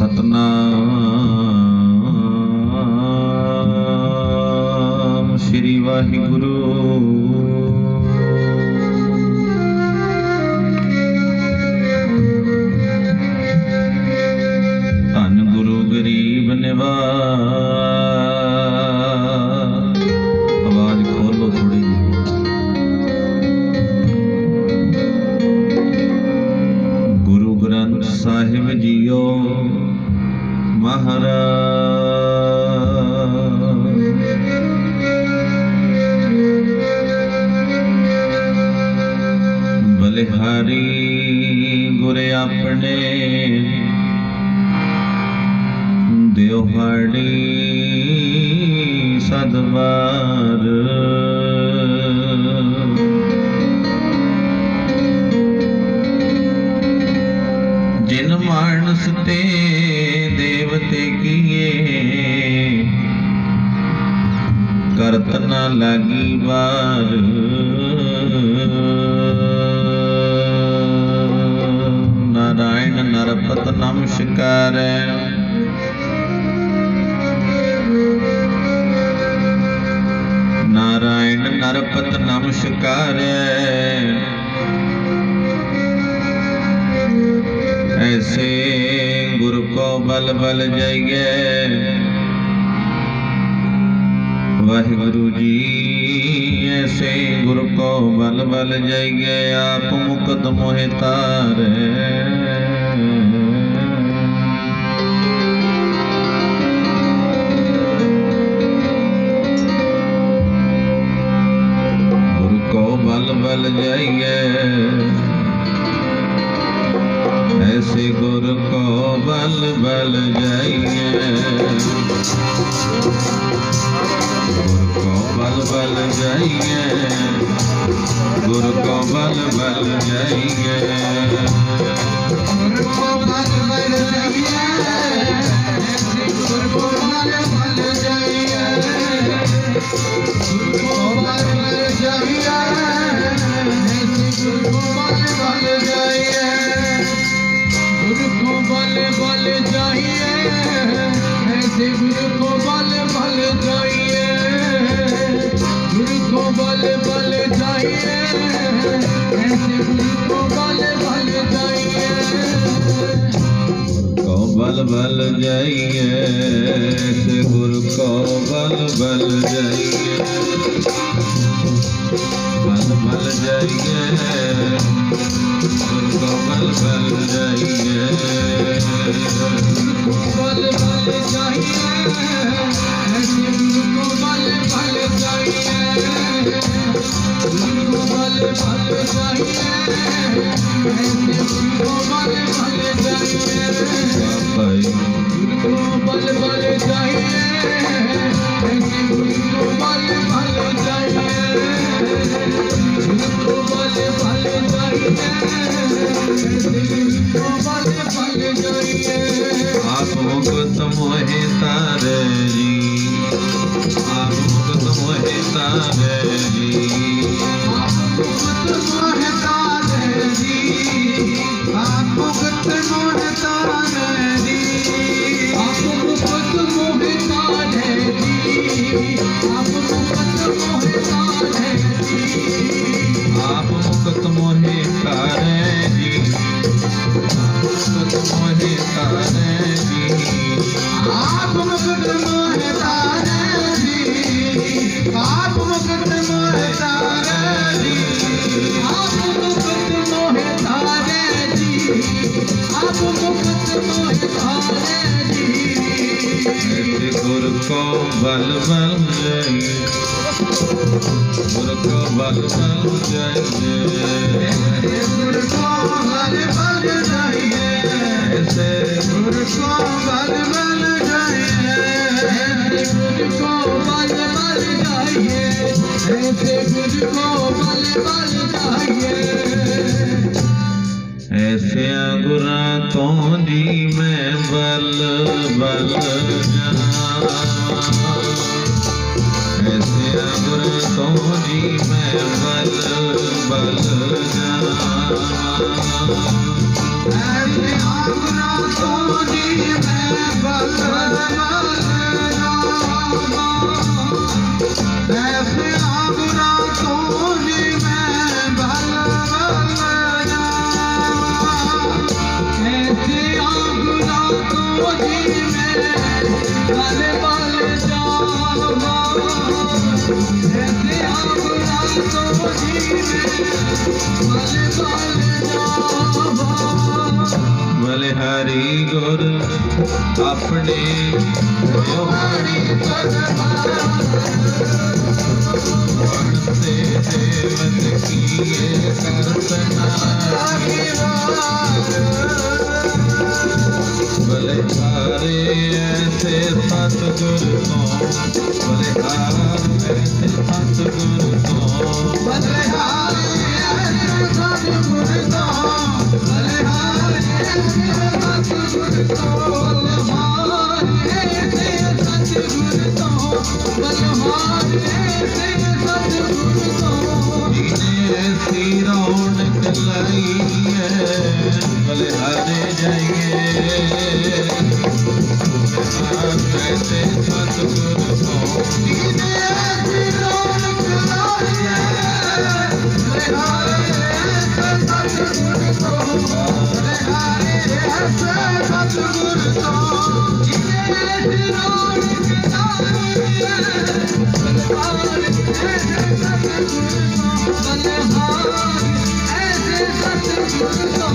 सतनाम श्री वाहिगुरु। धन गुरु गरीब निवाज। आवाज खोलो थोड़ी। गुरु ग्रंथ साहिब जियो महाराज। बलिहारी गुरे अपने देवहाड़ी सदबार। जिन मानस ते देवते किए करत न लागी बार। नारायण नरपत नमस्कार। नारायण नरपत नमस्कार। ऐसे गुरु को बल बल जाइए। वाहिगुरु जी ऐसे गुरु को बल बल जाइए। आप मुकद मोहे तारे। गुरु को बल बल जाइए। ऐसे गुरु को बल बल जाइए। गुरु को बल बल जाइए। गुरु को बल बल जाइए। गुरु को बल बल जाइए। गुरु को बल बल जाइए। गुरु को बल बल जाइए। गुरु को बल बल जाइए। गुरु को बल बल जाइए। ऐसे गुरु को बल बल जाइए। गुरु को बल बल जाइए। ऐसे गुरु को बल बल जाइए। को बल बल जाइए। ऐसे गुरु को बल बल जाइए। बल बल जाइए। गुरु को बल बल जाइए। बल बल जाइए। ऐसे गुरु को बल बल जाइए। गुरु को बल बल जाइए। ऐसे गुरु को बल बल जाइए। गुरु को बल बल जाइए। ऐसे गुरु को बल बल जाइए। गुरु को बल बल जाइए। आप मुकुत मोहे तारे। गुर को बल बल जाइए, गुर को बल बल जाइए, गुर को बल बल जाइए, ऐसे गुर को बल बल जाइए, गुर को बल बल जाइए, ऐसे गुर को बल बल जाइए। ऐसे गुरा तो जी मैं बल बल जावा, ऐसे गुरा तो जी मैं बल बल जावा, ऐसे गुरा तो जी मैं बल बल जावा, ऐसे गुरा तो जी मैं बल बल ऐसे आगुना तो जी मैं बल बल जावा, ऐसे आगुना तो जी मैं बल बल जावा। बलिहारी गुर अपने हरि पढ़ते देवन किए करतना, बलिहारे ऐसे सतगुर को, बलिहारे ऐसे सतगुर को, बलिहारे ऐसे सतगुर को, बलिहारे ऐसे सतगुर को, बलिहारे ऐसे सतगुर को, बलिहारे ऐसे सतगुर को, जिन्हें ऐसी रौनक लाई है, बलिहारे जाइए, ऐसे सतगुर को, जिन्हें ऐसी रौनक लाई है, बलिहारे ऐसे सतगुर को, बलिहारे ऐसे सतगुर को, जिन्हें ऐसी रौनक लाई है, बलिहारे ऐसे सतगुर को, बलिहारे ऐसे सतगुर को।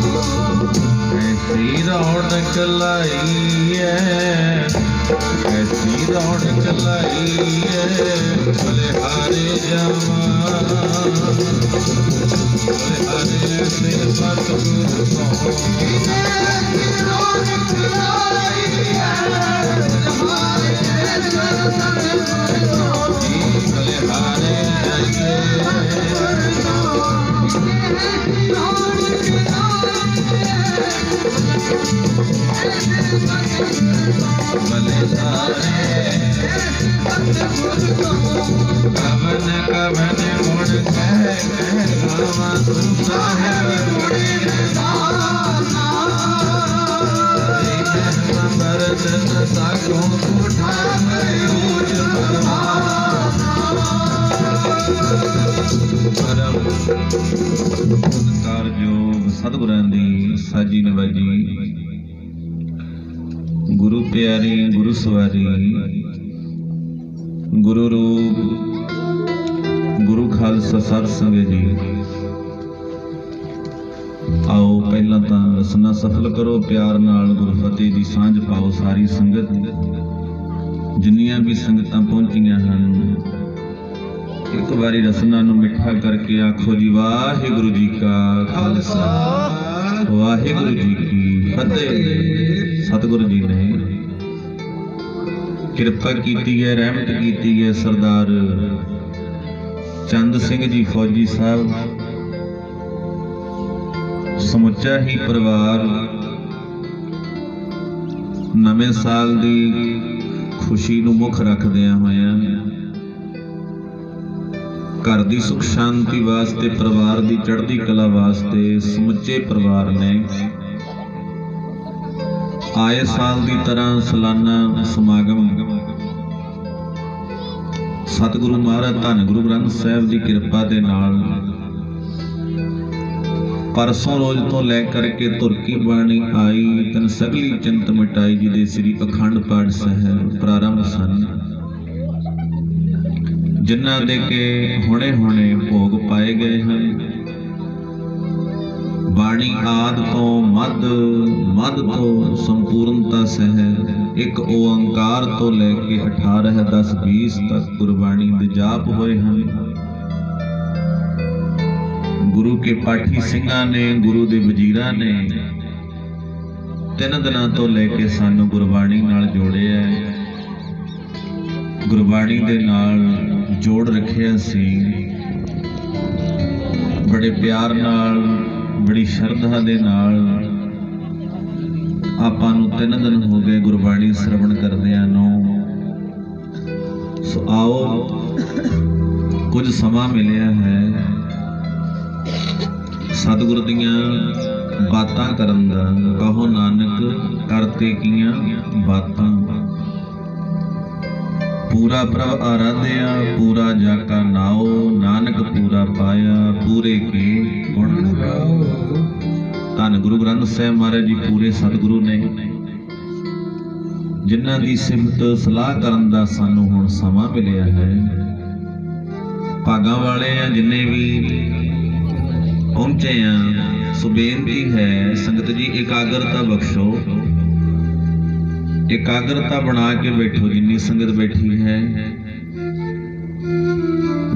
ऐसी रौनक लाई है, ऐसी रौनक लाई है, बलिहारे जावा, बलिहारे ऐसे सतगुर को, ऐसी रौनक लाई है, बलिहारे ऐसे सतगुर को, बलिहारे जाइए, कवन कवन गुण कह गावा तू साहेब गुणी बरदन साको उठा परम ਸਤਿਕਾਰਯੋਗ ਸਤਿਗੁਰਾਂ ਦੀ ਸਾਜੀ ਨਵਾਜੀ, ਗੁਰੂ ਪਿਆਰੀ ਗੁਰੂ ਸਵਾਰੀ, ਗੁਰੂ ਰੂਪ ਗੁਰੂ ਖਾਲਸਾ ਸਾਧ ਸੰਗਤ ਜੀ। ਆਓ ਪਹਿਲਾਂ ਤਾਂ ਰਸਨਾ ਸਫਲ ਕਰੋ, ਪਿਆਰ ਨਾਲ ਗੁਰਫਤਿਹ ਦੀ ਸਾਂਝ ਪਾਓ ਸਾਰੀ ਸੰਗਤ, ਜਿੰਨੀਆਂ ਵੀ ਸੰਗਤਾਂ ਪਹੁੰਚੀਆਂ ਹਨ। ਇੱਕ ਵਾਰੀ ਰਸਨਾ ਨੂੰ ਮਿੱਠਾ ਕਰਕੇ ਆਖੋ ਜੀ, ਵਾਹਿਗੁਰੂ ਜੀ ਕਾ ਖਾਲਸਾ, ਵਾਹਿਗੁਰੂ ਜੀ ਕੀ ਫਤਿਹ। ਸਤਿਗੁਰੂ ਜੀ ਨੇ ਕਿਰਪਾ ਕੀਤੀ ਹੈ, ਰਹਿਮਤ ਕੀਤੀ ਹੈ। ਸਰਦਾਰ ਚੰਦ ਸਿੰਘ ਜੀ ਫੌਜੀ ਸਾਹਿਬ, ਸਮੁੱਚਾ ਹੀ ਪਰਿਵਾਰ ਨਵੇਂ ਸਾਲ ਦੀ ਖੁਸ਼ੀ ਨੂੰ ਮੁੱਖ ਰੱਖਦਿਆਂ ਹੋਇਆਂ ਘਰ ਦੀ ਸੁਖ ਸ਼ਾਂਤੀ ਵਾਸਤੇ, ਪਰਿਵਾਰ ਦੀ ਚੜ੍ਹਦੀ ਕਲਾ ਵਾਸਤੇ ਸਮੁੱਚੇ ਪਰਿਵਾਰ ਨੇ ਆਏ ਸਾਲ ਦੀ ਤਰ੍ਹਾਂ ਸਾਲਾਨਾ ਸਮਾਗਮ ਸਤਿਗੁਰੂ ਮਹਾਰਾਜ ਧੰਨ ਗੁਰੂ ਗ੍ਰੰਥ ਸਾਹਿਬ ਦੀ ਕਿਰਪਾ ਦੇ ਨਾਲ ਪਰਸੋਂ ਰੋਜ਼ ਤੋਂ ਲੈ ਕਰਕੇ ਤੁਰਕੀ ਬਾਣੀ ਆਈ ਤਨ ਸਗਲੀ ਚਿੰਤ ਮਿਟਾਈ ਜੀ ਦੇ ਸ੍ਰੀ ਅਖੰਡ ਪਾਠ ਸਾਹਿਬ ਪ੍ਰਾਰੰਭ ਸਨ, ਜਿਨ੍ਹਾਂ ਦੇ ਕੇ ਹੁਣੇ ਹੁਣੇ ਭੋਗ ਪਾਏ ਗਏ ਹਨ। ਬਾਣੀ ਆਦਿ ਤੋਂ ਮੱਧ ਤੋਂ ਸੰਪੂਰਨਤਾ ਸਹਿ एक ओंकार तो लैके 18 10 20 तक गुरबाणी दे जाप होए हैं। गुरु के पाठी सिंघां ने, गुरु दे वजीरां ने 3 दिनां तो लैके सानू गुरबाणी नाल जोड़िया है, गुरबाणी दे नाल जोड़ रखिया सी। बड़े प्यार नाल, बड़ी शरधा दे नाल आपां नूं 3 दिन हो गए गुरबाणी श्रवण करदिआं नूं। सो आओ कुछ समा मिलिया है सतगुर दीआं बातां करन दा। कहो नानक करते कीआं बातां, पूरा प्रभ आराध्या पूरा जाका नाओ। नानक पूरा पाया पूरे के गुण गाओ। धन गुरु ग्रंथ साहिब महाराज जी पूरे सतगुरु ने, जिन्हां दी सिफत सलाह करन दा सानू हुण समा मिलिया है। भागां वाले आ जिन्ने भी पहुंचे आ। सो बेनती है संगत जी एकाग्रता बख्शो, एकाग्रता बना के बैठो। जिन्नी संगत बैठी है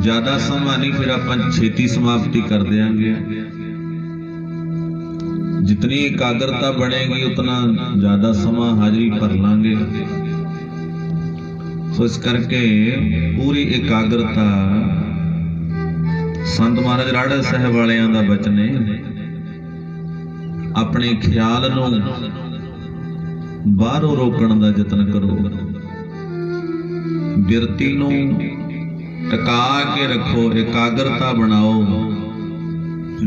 ज्यादा समा नहीं, फिर अपन छेती समाप्ति कर देंगे। जितनी एकाग्रता बढ़ेगी उतना ज्यादा समा हाजिरी भर लांगे। सो इस करके पूरी एकाग्रता संत महाराज राड़ा साहब वालियां दा बचन है। अपने ख्याल नूं बाहरों रोकण दा यतन करो, बिरती नूं टका के रखो, एकाग्रता बनाओ।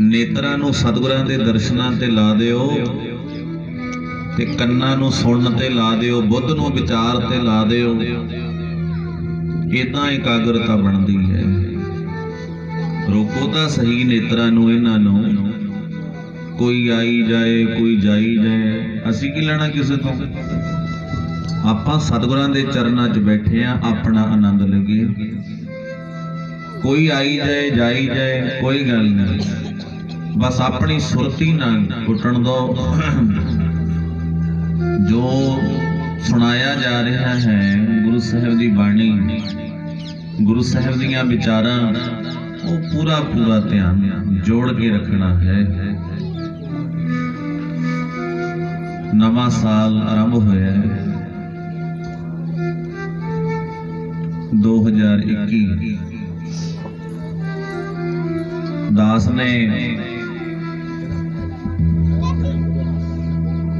नेत्रां नूं सतगुरां दे दर्शनां ते ला दिओ ते कन्नां नूं सुणन ते ला दिओ, बुद्ध नूं विचार ते ला दिओ। इदां एकाग्रता बनदी है। रोको तां सही नेत्रां नूं, इन्हां नूं। कोई आई जाए कोई जाई जाए, असीं की लेना किसे तो। आपां सतगुरां दे चरनां 'च बैठे आ, अपना आनंद लगे। कोई आई जाए जाई जाए कोई गल नहीं, बस अपनी सुरती ना टुटण दो। जो सुनाया जा रहा है गुरु साहिब दी बाणी, गुरु साहिब दीयां विचारां, वो पूरा पूरा ध्यान जोड़ के रखना है। नवा साल आरंभ होया है 2021। दास ने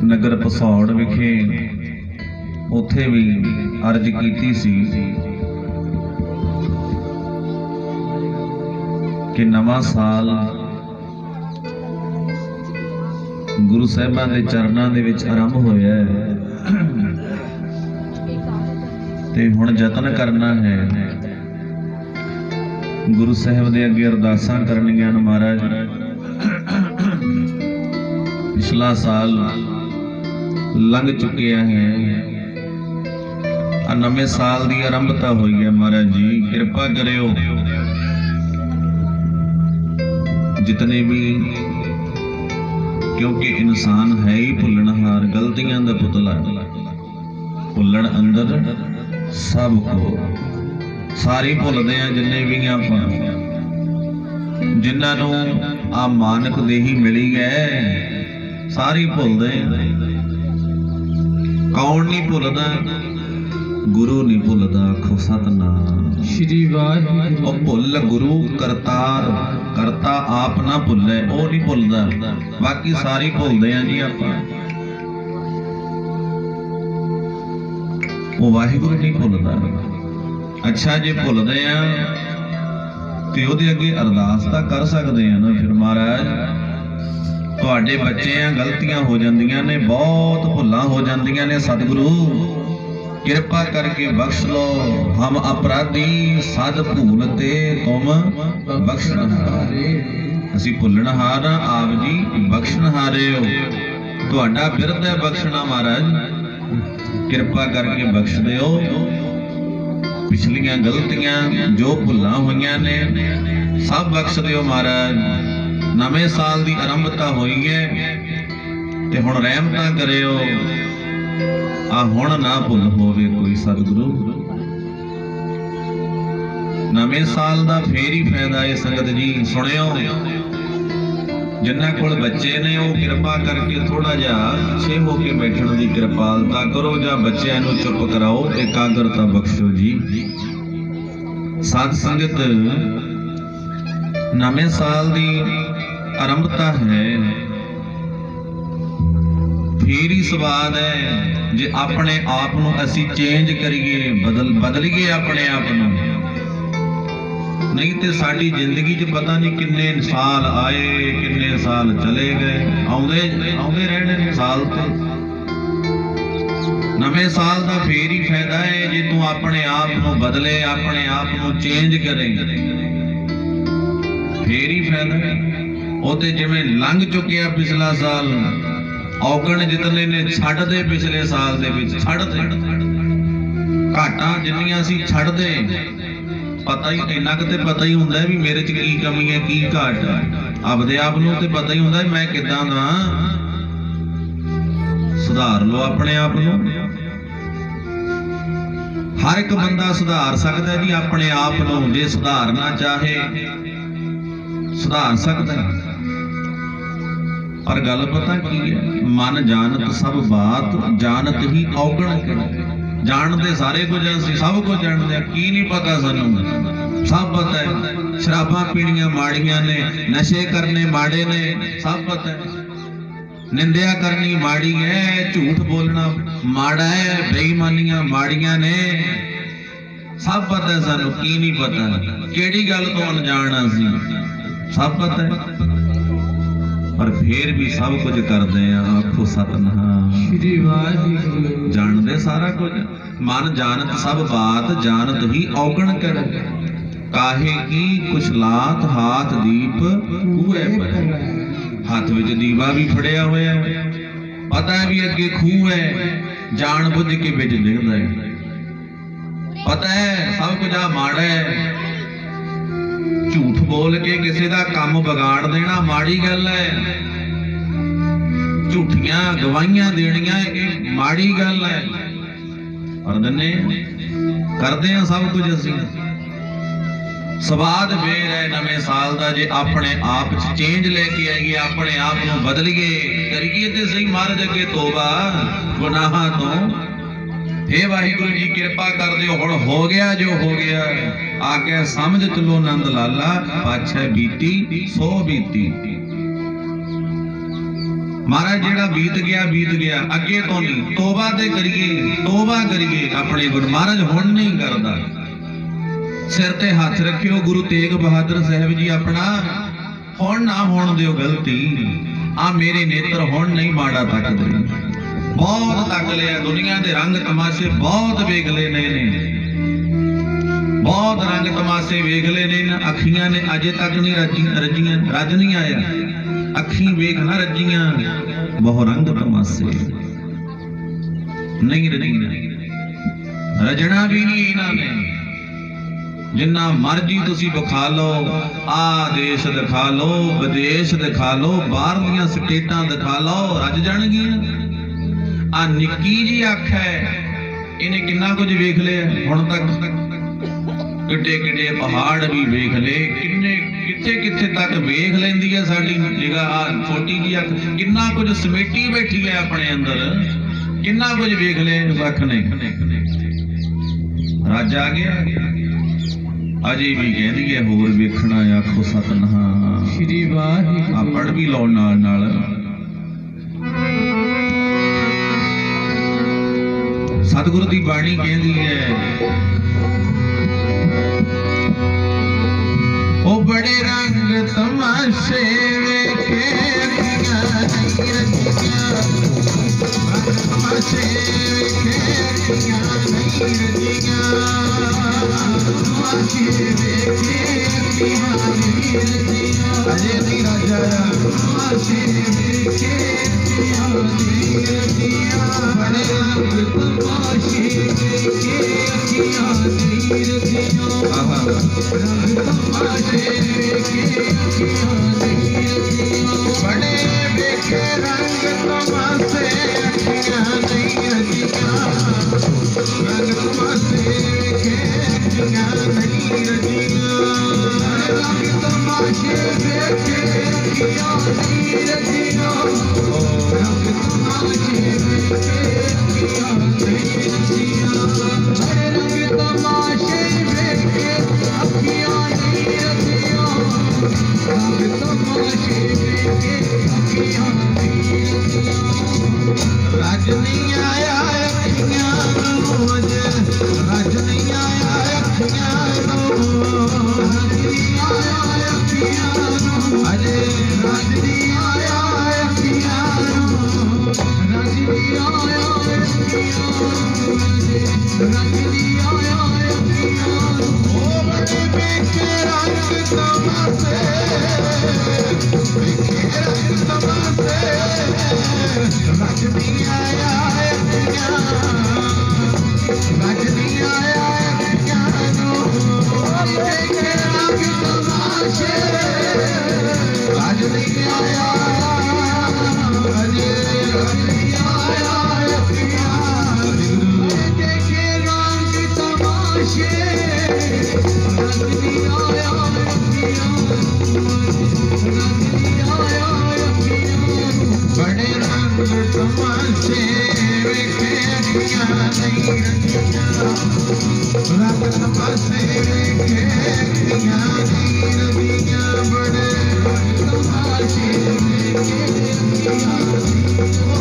नगर पसौड़ विखे उथे भी अर्ज की सी कि नवा साल गुरु साहिबां दे चरनां दे विच आरंभ होया है ते हुण यतन करना है। गुरु साहिब दे अगे अरदासां करनियां न। महाराज पिछला साल लंघ चुकिया है, नवे साल दी आरंभता हुई है। महाराज जी कृपा करियो, जितने भी, क्योंकि इंसान है ही भुलनहार, गलतियां दा पुतला, भुलण अंदर सब को सारी भुलदे आ। जिन्ने भी आपां जिन्हां नूं आ मानक देही मिली है सारी भुलदे। कौन नहीं भुलदा? गुरु नहीं भुलदा। आखो सतनाम श्री वाहिगुरू। ओ भुल गुरु करतार, करता आप ना भुले, ओ नहीं भुलदा। बाकी सारी भुलदे आ जी आपां। ओ वाहिगुरू नहीं भुलदा। अच्छा जे भुलदे आ ते ओहदे अगे अरदास तां कर सकदे आ ना। फिर महाराज तुहाडे बच्चे आ, गलतियां हो जांदियां ने, बहुत भुल्लां हो जांदियां ने। सतगुरु कृपा करके बख्श लो, हम अपराधी सद भूलते तुम बख्शनहार। असीं भुलनहार आ, आप जी बख्शनहारे हो। तुहाडा बिरद है बख्शना। महाराज कृपा करके बख्श दिओ। पिछलियां गलतियां जो भुल्लां होईयां ने सब बख्श दिओ महाराज। नवे साल की आरंभता हुई है ते हुण रहमतां करियो। ਆ ਹੁਣ ਨਾ ਭੁੱਲ ਹੋਵੇ ਕੋਈ ਸਤਿਗੁਰੂ। ਨਵੇਂ ਸਾਲ ਦਾ ਫੇਰ ਹੀ ਫਾਇਦਾ ਹੈ ਸੰਗਤ ਜੀ। ਸੁਣਿਓ, ਜਿਨ੍ਹਾਂ ਕੋਲ ਬੱਚੇ ਨੇ ਉਹ ਕਿਰਪਾ ਕਰਕੇ ਥੋੜਾ ਜਿਹਾ ਪਿੱਛੇ ਹੋ ਕੇ ਬੈਠਣ ਦੀ ਕਿਰਪਾਲਤਾ ਕਰੋ, ਜਾਂ ਬੱਚਿਆਂ ਨੂੰ ਚੁੱਪ ਕਰਾਓ, ਇਕਾਗਰਤਾ ਬਖਸ਼ੋ ਜੀ। ਸਾਧ ਸੰਗਤ, ਨਵੇਂ ਸਾਲ ਦੀ ਆਰੰਭਤਾ ਹੈ, ਫੇਰ ਹੀ ਸਵਾਦ ਹੈ ਜੇ ਆਪਣੇ ਆਪ ਨੂੰ ਅਸੀਂ ਚੇਂਜ ਕਰੀਏ, ਬਦਲੀਏ ਆਪਣੇ ਆਪ ਨੂੰ। ਨਹੀਂ ਤੇ ਸਾਡੀ ਜ਼ਿੰਦਗੀ 'ਚ ਪਤਾ ਨਹੀਂ ਕਿੰਨੇ ਸਾਲ ਆਏ, ਕਿੰਨੇ ਸਾਲ ਚਲੇ ਗਏ, ਆਉਂਦੇ ਰਹਿਣੇ ਨੇ ਸਾਲ ਤੇ। ਨਵੇਂ ਸਾਲ ਦਾ ਫੇਰ ਹੀ ਫਾਇਦਾ ਹੈ ਜੇ ਤੂੰ ਆਪਣੇ ਆਪ ਨੂੰ ਬਦਲੇ, ਆਪਣੇ ਆਪ ਨੂੰ ਚੇਂਜ ਕਰੇ, ਫੇਰ ਹੀ ਫਾਇਦਾ ਹੈ। ਉਹ ਤੇ ਜਿਵੇਂ ਲੰਘ ਚੁੱਕਿਆ ਪਿਛਲਾ ਸਾਲ, ਔਗਣ ਜਿਤਨੇ ਨੇ ਛੱਡ ਦੇ ਪਿਛਲੇ ਸਾਲ ਦੇ ਵਿੱਚ, ਛੱਡ ਦੇ ਘਾਟਾਂ ਜਿੰਨੀਆਂ ਸੀ ਛੱਡ ਦੇ। ਪਤਾ ਹੀ ਇੰਨਾ ਕੁ ਤੇ ਪਤਾ ਹੀ ਹੁੰਦਾ ਵੀ ਮੇਰੇ 'ਚ ਕੀ ਕਮੀ ਹੈ, ਕੀ ਘਾਟ ਹੈ। ਆਪਦੇ ਆਪ ਨੂੰ ਤੇ ਪਤਾ ਹੀ ਹੁੰਦਾ ਮੈਂ ਕਿੱਦਾਂ ਦਾ। ਸੁਧਾਰ ਲਓ ਆਪਣੇ ਆਪ ਨੂੰ। ਹਰ ਇੱਕ ਬੰਦਾ ਸੁਧਾਰ ਸਕਦਾ ਜੀ ਆਪਣੇ ਆਪ ਨੂੰ, ਜੇ ਸੁਧਾਰਨਾ ਚਾਹੇ ਸੁਧਾਰ ਸਕਦਾ। ਪਰ ਗੱਲ ਪਤਾ ਕੀ ਹੈ, ਮਨ ਜਾਣਤ ਸਭ ਬਾਤ, ਜਾਣਤ ਹੀ ਔਗਣ। ਜਾਣਦੇ ਸਾਰੇ ਕੁਝ ਅਸੀਂ, ਸਭ ਕੁਝ ਜਾਣਦੇ, ਕੀ ਨਹੀਂ ਪਤਾ ਸਾਨੂੰ, ਸਭ ਪਤਾ ਹੈ। ਸ਼ਰਾਬਾਂ ਪੀਣੀਆਂ ਮਾੜੀਆਂ ਨੇ, ਨਸ਼ੇ ਕਰਨੇ ਮਾੜੇ ਨੇ, ਸਭ ਪਤਾ ਹੈ। ਨਿੰਦਿਆ ਕਰਨੀ ਮਾੜੀ ਹੈ, ਝੂਠ ਬੋਲਣਾ ਮਾੜਾ ਹੈ, ਬੇਈਮਾਨੀਆਂ ਮਾੜੀਆਂ ਨੇ, ਸਭ ਪਤਾ ਹੈ ਸਾਨੂੰ। ਕੀ ਨਹੀਂ ਪਤਾ, ਕਿਹੜੀ ਗੱਲ ਤੋਂ ਅਣਜਾਣ ਅਸੀਂ, ਸਭ ਪਤਾ ਹੈ। ਪਰ ਫੇਰ ਵੀ ਸਭ ਕੁਝ ਕਰਦੇ ਆ। ਆਖੋ ਸਤਿਨਾਮ ਸ੍ਰੀ ਵਾਹਿਗੁਰੂ। ਜਾਣਦੇ ਸਾਰਾ ਕੁਝ। ਮਨ ਜਾਣਤ ਸਭ ਬਾਤ, ਜਾਣਤ ਹੀ ਔਗਣ ਕਰ। ਕਾਹੇ ਕੀ ਕੁਛ ਲਾਤ, ਹਾਥ ਦੀਪ ਕੂਏ ਪਰ। ਹੱਥ ਵਿੱਚ ਦੀਵਾ ਵੀ ਫੜਿਆ ਹੋਇਆ, ਪਤਾ ਹੈ ਵੀ ਅੱਗੇ ਖੂਹ ਹੈ, ਜਾਣ ਬੁੱਝ ਕੇ ਵਿੱਚ ਡਿੱਗਦਾ ਹੈ। ਪਤਾ ਹੈ ਸਭ ਕੁਝ ਆ ਮਾੜਾ ਹੈ। ਝੂਠ ਬੋਲ ਕੇ ਕਿਸੇ ਦਾ ਕੰਮ ਵਿਗਾੜ ਦੇਣਾ ਮਾੜੀ ਗੱਲ ਹੈ। ਝੂਠੀਆਂ ਗਵਾਹੀਆਂ ਦੇਣੀਆਂ ਇਹ ਮਾੜੀ ਗੱਲ ਹੈ। ਪਰ ਦੰਨੇ ਕਰਦੇ ਆ ਸਭ ਕੁਝ ਅਸੀਂ। ਸਵਾਦ ਫੇਰ ਹੈ ਨਵੇਂ ਸਾਲ ਦਾ ਜੇ ਆਪਣੇ ਆਪ 'ਚ ਚੇਂਜ ਲੈ ਕੇ ਆਈਏ, ਆਪਣੇ ਆਪ ਨੂੰ ਬਦਲੀਏ, ਕਰੀਏ ਤੇ ਸਹੀ ਮਹਾਰਾਜ ਅੱਗੇ ਤੋਬਾ ਗੁਨਾਹਾਂ ਤੋਂ। हे ਵਾਹਿਗੁਰੂ ਜੀ ਕਿਰਪਾ ਕਰ ਦਿਓ। ਹੁਣ ਹੋ ਗਿਆ ਜੋ ਹੋ ਗਿਆ, ਆ ਕੇ ਸਮਝ ਚਲੋ ਨੰਦ ਲਾਲਾ, ਪਾਛੈ ਬੀਤੀ ਸੋ ਬੀਤੀ। ਮਹਾਰਾਜ ਜਿਹੜਾ ਬੀਤ ਗਿਆ, ਅੱਗੇ ਤੋਂ ਨਹੀਂ। ਤੋਬਾ ਤੇ ਕਰੀਏ, ਤੋਬਾ ਕਰੀਏ ਆਪਣੇ ਗੁਣ। ਮਹਾਰਾਜ ਹੁਣ ਨਹੀਂ ਕਰਦਾ। ਸਿਰ ਤੇ ਹੱਥ ਰੱਖਿਓ ਗੁਰੂ ਤੇਗ ਬਹਾਦਰ ਸਾਹਿਬ ਜੀ ਆਪਣਾ, ਹੁਣ ਨਾ ਹੋਣ ਦਿਓ ਗਲਤੀ। ਆ ਮੇਰੇ ਨੇਤਰ ਹੁਣ ਨਹੀਂ ਮਾੜਾ ਤੱਕਦੇ। ਬਹੁਤ ਤੱਕ ਲਿਆ, ਦੁਨੀਆ ਦੇ ਰੰਗ ਤਮਾਸ਼ੇ ਬਹੁਤ ਵੇਖ ਲਏ ਨੇ, ਬਹੁਤ ਰੰਗ ਤਮਾਸ਼ੇ ਵੇਖ ਲਏ ਨੇ। ਅੱਖੀਆਂ ਨੇ ਅਜੇ ਤੱਕ ਨਹੀਂ ਰੱਜੀਆਂ, ਰੱਜ ਨਹੀਂ ਆਇਆ। ਅੱਖੀਂ ਵੇਖ ਨਾ ਰੱਜੀਆਂ, ਬਹੁ ਰੰਗ ਤਮਾਸ਼ੇ ਨਹੀਂ ਰੱਜੀਆਂ, ਰਜਣਾ ਵੀ ਨਹੀਂ ਇਹਨਾਂ ਨੇ। ਜਿੰਨਾ ਮਰਜੀ ਤੁਸੀਂ ਵਿਖਾ ਲਓ, ਆ ਦੇਸ਼ ਦਿਖਾ ਲਓ, ਵਿਦੇਸ਼ ਦਿਖਾ ਲਓ, ਬਾਹਰ ਦੀਆਂ ਸਟੇਟਾਂ ਦਿਖਾ ਲਓ, ਰੱਜ ਜਾਣਗੀਆਂ। ਆ ਨਿੱਕੀ ਜੀ ਅੱਖ ਹੈ, ਇਹਨੇ ਕਿੰਨਾ ਕੁਝ ਵੇਖ ਲਿਆ ਹੁਣ ਤੱਕ। ਕਿੱਡੇ ਕਿੱਡੇ ਪਹਾੜ ਵੀ ਵੇਖ ਲਏ, ਕਿੱਥੇ ਤੱਕ ਵੇਖ ਲੈਂਦੀ ਹੈ ਸਾਡੀ ਨਿਗਾਹ। ਆ ਛੋਟੀ ਜੀ ਅੱਖ ਕਿੰਨਾ ਕੁਝ ਸਮੇਟੀ ਬੈਠੀ ਹੈ ਆਪਣੇ ਅੰਦਰ, ਕਿੰਨਾ ਕੁਝ ਵੇਖ ਲਿਆ ਅੱਖ ਨੇ। ਰੱਜ ਆ ਗਿਆ, ਅਜੇ ਵੀ ਕਹਿੰਦੀ ਹੈ ਹੋਰ ਵੇਖਣਾ। ਆਖੋ ਸਤਿਨਾਮ ਸ੍ਰੀ ਵਾਹਿਗੁਰੂ। ਆ ਪੜ ਵੀ ਲਾਉਣ ਨਾਲ ਸਤਿਗੁਰੂ ਦੀ ਬਾਣੀ ਕਹਿੰਦੀ ਹੈ, ਉਹ ਬੜੇ ਰੰਗ ਤਮਾਸ਼ੇ ਵੇਖੇ, ਅੱਖੀਆਂ ਨਹੀਂ ਰੱਜੀਆਂ। ਤਮਾਸ਼ੇ ਵੇਖੇ, ਅੱਖੀਆਂ ਨਹੀਂ ਰੱਜੀਆਂ। ਤਮਾਸ਼ੇ ਵੇਖੇ, ਅੱਖੀਆਂ ਨਹੀਂ ਰੱਜੀਆਂ। ਅਜੇ ਨਹੀਂ ਰਾਜਾ। ਤਮਾਸ਼ੇ ਵੇਖੇ, ਅੱਖੀਆਂ ਨਹੀਂ ਰੱਜੀਆਂ। ਬੜੇ ਰੰਗ ਤਮਾਸ਼ੇ ਵੇਖੇ, ਅੱਖੀਆਂ ਨਹੀਂ ਰੱਜੀਆਂ। ਰੰਗ ਤਮਾਸ਼ੇ ਵੇਖੇ, ਅੱਖੀਆਂ ਨਹੀਂ ਰੱਜੀਆਂ। ਬੜੇ ਵੇਖੇ ਰੰਗ ਤਮਾਸ਼ੇ, ਅੱਖੀਆਂ ਨਹੀਂ ਰੱਜੀਆਂ। ਅੱਖੀਆਂ ਨਹੀਂ ਰਜੀਆਂ ਰੰਗ ਤਮਾਸ਼ੇ ਵੇਖੇ ਅੱਖੀਆਂ ਨਹੀਂ ਰਜੀਆਂ ਰੰਗ ਤਮਾਸ਼ੇ ਵੇਖੇ ਅੱਖੀਆਂ ਨਹੀਂ ਰਜੀਆਂ ਰੰਗ ਤਮਾਸ਼ੇ ਵੇਖੇ ਅੱਖੀਆਂ ਨਹੀਂ ਰਜੀਆਂ ਰੰਗ ਤਮਾਸ਼ੇ ਵੇਖੇ ਅੱਖੀਆਂ ਨਹੀਂ ਰਜੀਆਂ रज नहीं आया अखियां रोज रज नहीं आया अखियां रज नहीं आया अखियां अजे रज नहीं आया अखियां रज नहीं आया अखियां रज नहीं आया अखियां ओ बड़े बेके रंग तमाशे बेके रंग तमाशे रज नहीं आया अखियां रज नहीं आया अखियां बेके रंग तमाशे रज नहीं आया अजे रज नहीं आया अखियां बेके रंग तमाशे रज नहीं आया अखियां रज नहीं आया अखियां बड़े रंग तमाशे वेखे अखियां नहीं रजियां रंग तमाशे वेखे अखियां नहीं रजियां बड़े रंग तमाशे वेखे अखियां रंग तमाशे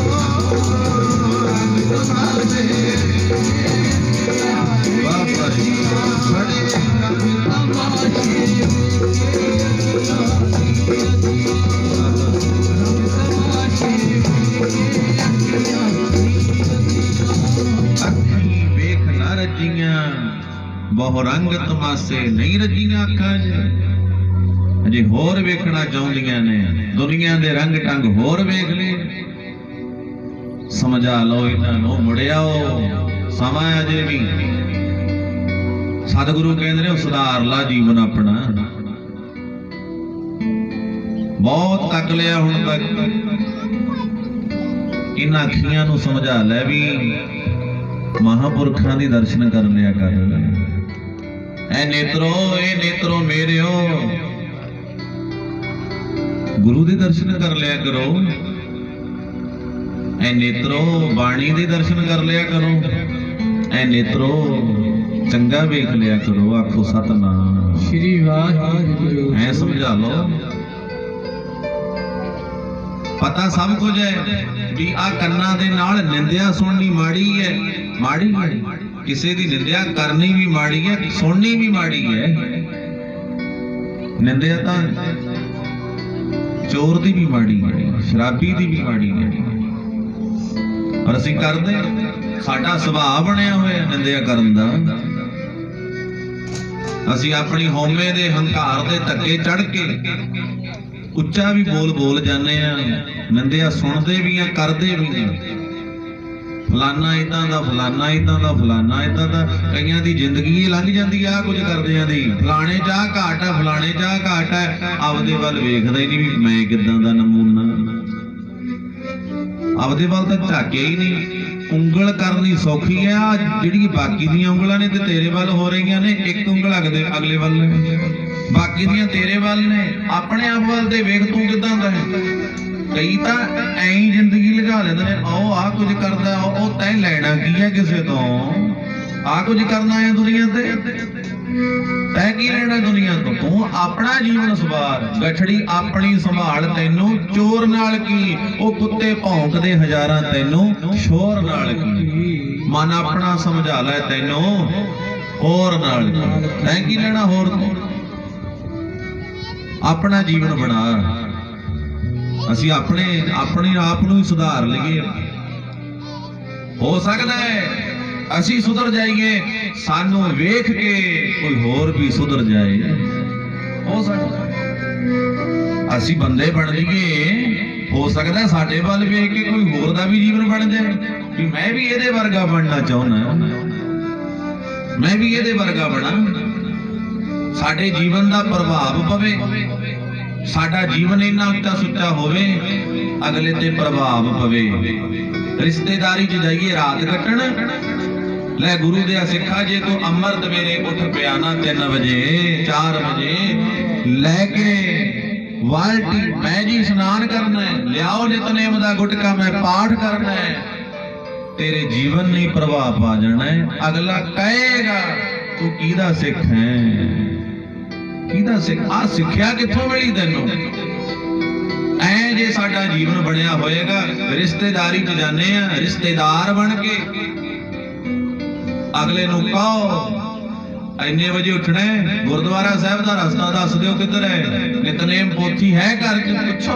बाबा जी बड़े रंग तमाशे ਬਹੁ ਰੰਗ ਤਮਾਸ਼ੇ ਨਹੀਂ ਰਜੀਆਂ ਅੱਖਾਂ 'ਚ ਅਜੇ ਹੋਰ ਵੇਖਣਾ ਚਾਹੁੰਦੀਆਂ ਨੇ ਦੁਨੀਆ ਦੇ ਰੰਗ ਢੰਗ ਹੋਰ ਵੇਖ ਲੈ ਸਮਝਾ ਲਓ ਇਹਨਾਂ ਨੂੰ ਮੁੜਿਆਓ ਸਮਾਂ ਅਜੇ ਵੀ ਸਤਿਗੁਰੂ ਕਹਿੰਦੇ ਨੇ ਸੁਧਾਰ ਲਾ ਜੀਵਨ ਆਪਣਾ ਬਹੁਤ ਤੱਕ ਲਿਆ ਹੁਣ ਤੱਕ ਇਹਨਾਂ ਅੱਖੀਆਂ ਨੂੰ ਸਮਝਾ ਲੈ ਵੀ ਮਹਾਂਪੁਰਖਾਂ ਦੀ ਦਰਸ਼ਨ ਕਰ ਲਿਆ ਕਰ ਇਹ ਨੇਤਰੋ ਮੇਰਿਓ ਗੁਰੂ ਦੇ ਦਰਸ਼ਨ ਕਰ ਲਿਆ ਕਰੋ ਇਹ ਨੇਤਰੋ ਬਾਣੀ ਦੇ ਦਰਸ਼ਨ ਕਰ ਲਿਆ ਕਰੋ ਇਹ ਨੇਤਰੋ ਚੰਗਾ ਵੇਖ ਲਿਆ ਕਰੋ ਆਖੋ ਸਤਨਾਮ ਸ਼੍ਰੀ ਵਾਹਿਗੁਰੂ ਐ ਸਮਝਾ ਲਓ ਪਤਾ ਸਭ ਕੁਝ ਹੈ ਵੀ ਆ ਕੰਨਾਂ ਦੇ ਨਾਲ ਨਿੰਦਿਆ ਸੁਣਨੀ ਮਾੜੀ ਹੈ ਮਾੜੀ ਕਿਸੇ ਦੀ ਨਿੰਦਿਆ ਕਰਨੀ ਵੀ ਮਾੜੀ ਹੈ ਸੁਣਨੀ ਵੀ ਮਾੜੀ ਹੈ ਨਿੰਦਿਆ ਤਾਂ ਚੋਰ ਦੀ ਵੀ ਮਾੜੀ ਹੈ ਸ਼ਰਾਬੀ ਦੀ ਵੀ ਮਾੜੀ ਹੈ ਪਰ ਅਸੀਂ ਕਰਦੇ ਸਾਡਾ ਸੁਭਾਅ ਬਣਿਆ ਹੋਇਆ ਨਿੰਦਿਆ ਕਰਨ ਦਾ ਅਸੀਂ ਆਪਣੀ ਹਉਮੈ ਦੇ ਹੰਕਾਰ ਦੇ ਧੱਕੇ ਚੜ ਕੇ ਉੱਚਾ ਵੀ ਬੋਲ ਜਾਂਦੇ ਆ ਨਿੰਦਿਆ ਸੁਣਦੇ ਵੀ ਆ ਕਰਦੇ ਵੀ ਆ ਫਲਾਨਾ ਇਦਾਂ ਦਾ ਫਲਾਨਾ ਇਦਾਂ ਦਾ ਫਲਾਨਾ ਇਦਾਂ ਦਾ ਕਈਆਂ ਦੀ ਜ਼ਿੰਦਗੀ ਲੰਘ ਜਾਂਦੀ ਆ ਕੁਝ ਕਰਦਿਆਂ ਦੀ ਫਲਾਣੇ ਚਾਹ ਘਾਟ ਹੈ ਫਲਾਣੇ ਚਾਹ ਘਾਟ ਹੈ ਆਪਦੇ ਵੱਲ ਵੇਖਦਾ ਹੀ ਨਹੀਂ ਵੀ ਮੈਂ ਕਿਦਾਂ ਦਾ ਨਮੂਨਾ ਆਪਦੇ ਵੱਲ ਤਾਂ ਝਾਕਿਆ ਹੀ ਨਹੀਂ ਉਂਗਲ ਕਰਨੀ ਸੌਖੀ ਆ ਜਿਹੜੀ ਬਾਕੀ ਦੀਆਂ ਉਂਗਲਾਂ ਨੇ ਤੇ ਤੇਰੇ ਵੱਲ ਹੋ ਰਹੀਆਂ ਨੇ ਇੱਕ ਉਂਗਲ ਅਗਲੇ ਵੱਲ ਨੇ ਬਾਕੀ ਦੀਆਂ ਤੇਰੇ ਵੱਲ ਨੇ ਆਪਣੇ ਆਪ ਵੱਲ ਤੇ ਵੇਖ ਤੂੰ ਕਿਦਾਂ ਦਾ ਹੈ ਕਈ ਤਾਂ ਐਂ ਹੀ ਜ਼ਿੰਦਗੀ ਲਗਾ ਲੈਂਦੇ ਨੇ ਉਹ ਆਹ ਕੁਝ ਕਰਦਾ ਉਹ ਤੈਂ ਲੈਣਾ ਕੀ ਹੈ ਕਿਸੇ ਤੋਂ ਆਹ ਕੁਝ ਕਰਨਾ ਹੈ ਦੁਨੀਆ ਤੇ ਤੈਂ ਕੀ ਲੈਣਾ ਦੁਨੀਆ ਤੋਂ ਤੂੰ ਆਪਣਾ ਜੀਵਨ ਸਵਾਰ ਗਠੜੀ ਆਪਣੀ ਸੰਭਾਲ ਤੈਨੂੰ ਚੋਰ ਨਾਲ ਕੀ ਉਹ ਕੁੱਤੇ ਭੌਂਕਦੇ ਹਜ਼ਾਰਾਂ ਤੈਨੂੰ ਸ਼ੋਰ ਨਾਲ ਕੀ ਮਨ ਆਪਣਾ ਸਮਝਾ ਲੈ ਤੈਨੂੰ ਹੋਰ ਨਾਲ ਤੈਂ ਕੀ ਲੈਣਾ ਹੋਰ ਤੋਂ ਆਪਣਾ ਜੀਵਨ ਬਣਾ ਅਸੀਂ ਆਪਣੇ ਆਪ ਨੂੰ ਹੀ ਸੁਧਾਰ ਲਈਏ ਹੋ ਸਕਦਾ ਹੈ ਅਸੀਂ ਸੁਧਰ ਜਾਈਏ ਸਾਨੂੰ ਵੇਖ ਕੇ ਕੋਈ ਹੋਰ ਵੀ ਸੁਧਰ ਜਾਏ ਹੋ ਸਕਦਾ ਅਸੀਂ ਬੰਦੇ ਬਣ ਲਈਏ ਹੋ ਸਕਦਾ ਸਾਡੇ ਵੱਲ ਵੇਖ ਕੇ ਕੋਈ ਹੋਰ ਦਾ ਵੀ ਜੀਵਨ ਬਣ ਜਾਏ ਕਿ ਮੈਂ ਵੀ ਇਹਦੇ ਵਰਗਾ ਬਣਨਾ ਚਾਹੁੰਦਾ ਮੈਂ ਵੀ ਇਹਦੇ ਵਰਗਾ ਬਣਾ ਸਾਡੇ ਜੀਵਨ ਦਾ ਪ੍ਰਭਾਵ ਪਵੇ ਸਾਡਾ ਜੀਵਨ ਇੰਨਾ ਉੱਚਾ ਸੁੱਚਾ ਹੋਵੇ ਅਗਲੇ ਤੇ ਪ੍ਰਭਾਵ ਪਵੇ ਰਿਸ਼ਤੇਦਾਰੀ 'ਚ ਜਾਈਏ ਰਾਤ ਕੱਟਣ ਲੈ ਗੁਰੂ ਦੇ ਸਿੱਖਾ, ਜੇ ਤੂੰ ਅੰਮ੍ਰਿਤ ਵੇਲੇ ਉੱਠ ਪਿਆ ਨਾ 3 ਵਜੇ 4 ਵਜੇ ਲੈ ਕੇ ਬਾਲਟੀ, ਮੈਂ ਜੀ ਇਸ਼ਨਾਨ ਕਰਨਾ ਹੈ, ਲਿਆਓ ਨਿਤਨੇਮ ਦਾ ਗੁਟਕਾ, ਮੈਂ ਪਾਠ ਕਰਨਾ ਹੈ, ਤੇਰੇ ਜੀਵਨ ਨਹੀਂ ਪ੍ਰਭਾਵ ਪਾ ਜਾਣਾ ਹੈ। ਅਗਲਾ ਕਹੇਗਾ ਤੂੰ ਕਿਹਦਾ ਸਿੱਖ ਹੈ, ਕਿਹਦਾ ਸਿੱਖ, ਆ ਸਿੱਖਿਆ ਕਿੱਥੋਂ ਮਿਲੀ ਤੈਨੂੰ? ਐ ਜੇ ਸਾਡਾ ਜੀਵਨ ਬਣਿਆ ਹੋਏਗਾ, ਰਿਸ਼ਤੇਦਾਰੀ 'ਚ ਜਾਂਦੇ ਆ, ਰਿਸ਼ਤੇਦਾਰ ਬਣ ਕੇ ਅਗਲੇ ਨੂੰ ਕਹੋ ਇੰਨੇ ਵਜੇ ਉੱਠਣਾ ਹੈ, ਗੁਰਦੁਆਰਾ ਸਾਹਿਬ ਦਾ ਰਸਤਾ ਦੱਸ ਦਿਓ ਕਿੱਧਰ ਹੈ, ਨਿਤਨੇਮ ਪੋਥੀ ਹੈ ਘਰ 'ਚ, ਪੁੱਛੋ।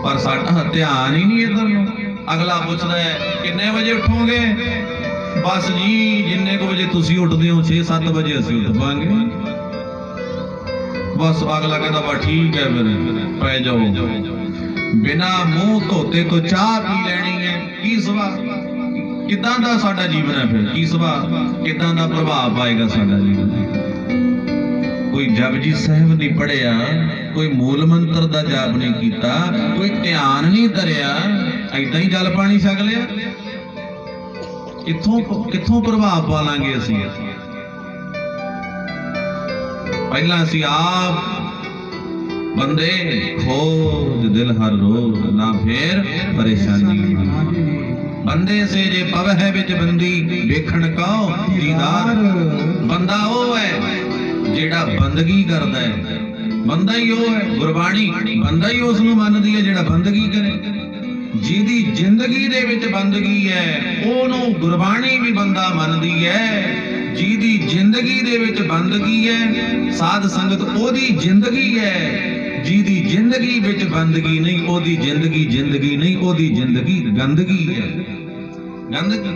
ਪਰ ਸਾਡਾ ਧਿਆਨ ਹੀ ਨਹੀਂ ਇੱਧਰ ਨੂੰ। ਅਗਲਾ ਪੁੱਛਦਾ ਹੈ ਕਿੰਨੇ ਵਜੇ ਉੱਠੋਗੇ? ਬਸ ਜੀ ਜਿੰਨੇ ਕੁ ਵਜੇ ਤੁਸੀਂ ਉੱਠਦੇ ਹੋ, 6-7 ਵਜੇ ਅਸੀਂ ਉੱਠ ਪਾਂਗੇ। ਬਸ ਅਗਲਾ ਕਹਿੰਦਾ ਬਾ ਠੀਕ ਹੈ, ਫਿਰ ਪੈ ਜਾਓ। ਬਿਨਾ ਮੂੰਹ ਧੋਤੇ ਤੋਂ ਚਾਹ ਪੀ ਲੈਣੀ ਹੈ, ਕੀ ਸਵਾਦ? ਕਿੱਦਾਂ ਦਾ ਸਾਡਾ ਜੀਵਨ ਹੈ ਫਿਰ? ਕੀ ਸਵਾਦ? ਕਿੱਦਾਂ ਦਾ ਪ੍ਰਭਾਵ ਪਾਏਗਾ ਸਾਡਾ ਜੀਵਨ? ਕੋਈ ਜਪਜੀ ਸਾਹਿਬ ਨਹੀਂ ਪੜਿਆ, ਕੋਈ ਮੂਲ ਮੰਤਰ ਦਾ ਜਾਪ ਨਹੀਂ ਕੀਤਾ, ਕੋਈ ਧਿਆਨ ਨਹੀਂ ਧਰਿਆ, ਏਦਾਂ ਹੀ ਜਲ ਪਾਣੀ ਛਕ ਲਿਆ, ਕਿੱਥੋਂ ਪ੍ਰਭਾਵ ਪਾ ਲਾਂਗੇ ਅਸੀਂ? ਪਹਿਲਾਂ ਅਸੀਂ ਆਪ ਬੰਦੇ ਖੋਜ ਦਿਲ ਹਰ ਰੋਜ਼, ਨਾ ਫੇਰ ਪਰੇਸ਼ਾਨੀ। ਬੰਦੇ ਸੇ ਜੇ ਪਵਹਿ ਵਿੱਚ ਬੰਦੀ, ਵੇਖਣ ਕਉ ਦੀਦਾਰ। ਬੰਦਾ ਉਹ ਹੈ ਜਿਹੜਾ ਬੰਦਗੀ ਕਰਦਾ ਹੈ, ਬੰਦਾ ਹੀ ਉਹ ਹੈ। ਗੁਰਬਾਣੀ ਬੰਦਾ ਹੀ ਉਸ ਨੂੰ ਮੰਨਦੀ ਹੈ ਜਿਹੜਾ ਬੰਦਗੀ ਕਰੇ। ਜਿਹਦੀ ਜ਼ਿੰਦਗੀ ਦੇ ਵਿੱਚ ਬੰਦਗੀ ਹੈ ਉਹਨੂੰ ਗੁਰਬਾਣੀ ਵੀ ਬੰਦਾ ਮੰਨਦੀ ਹੈ। ਜਿਹਦੀ ਜ਼ਿੰਦਗੀ ਦੇ ਵਿੱਚ ਬੰਦਗੀ ਹੈ, ਸਾਧ ਸੰਗਤ ਉਹਦੀ ਜ਼ਿੰਦਗੀ ਹੈ। ਜਿਹਦੀ ਜ਼ਿੰਦਗੀ ਵਿੱਚ ਬੰਦਗੀ ਨਹੀਂ, ਉਹਦੀ ਜ਼ਿੰਦਗੀ ਨਹੀਂ, ਉਹਦੀ ਜ਼ਿੰਦਗੀ ਗੰਦਗੀ ਹੈ, ਗੰਦਗੀ।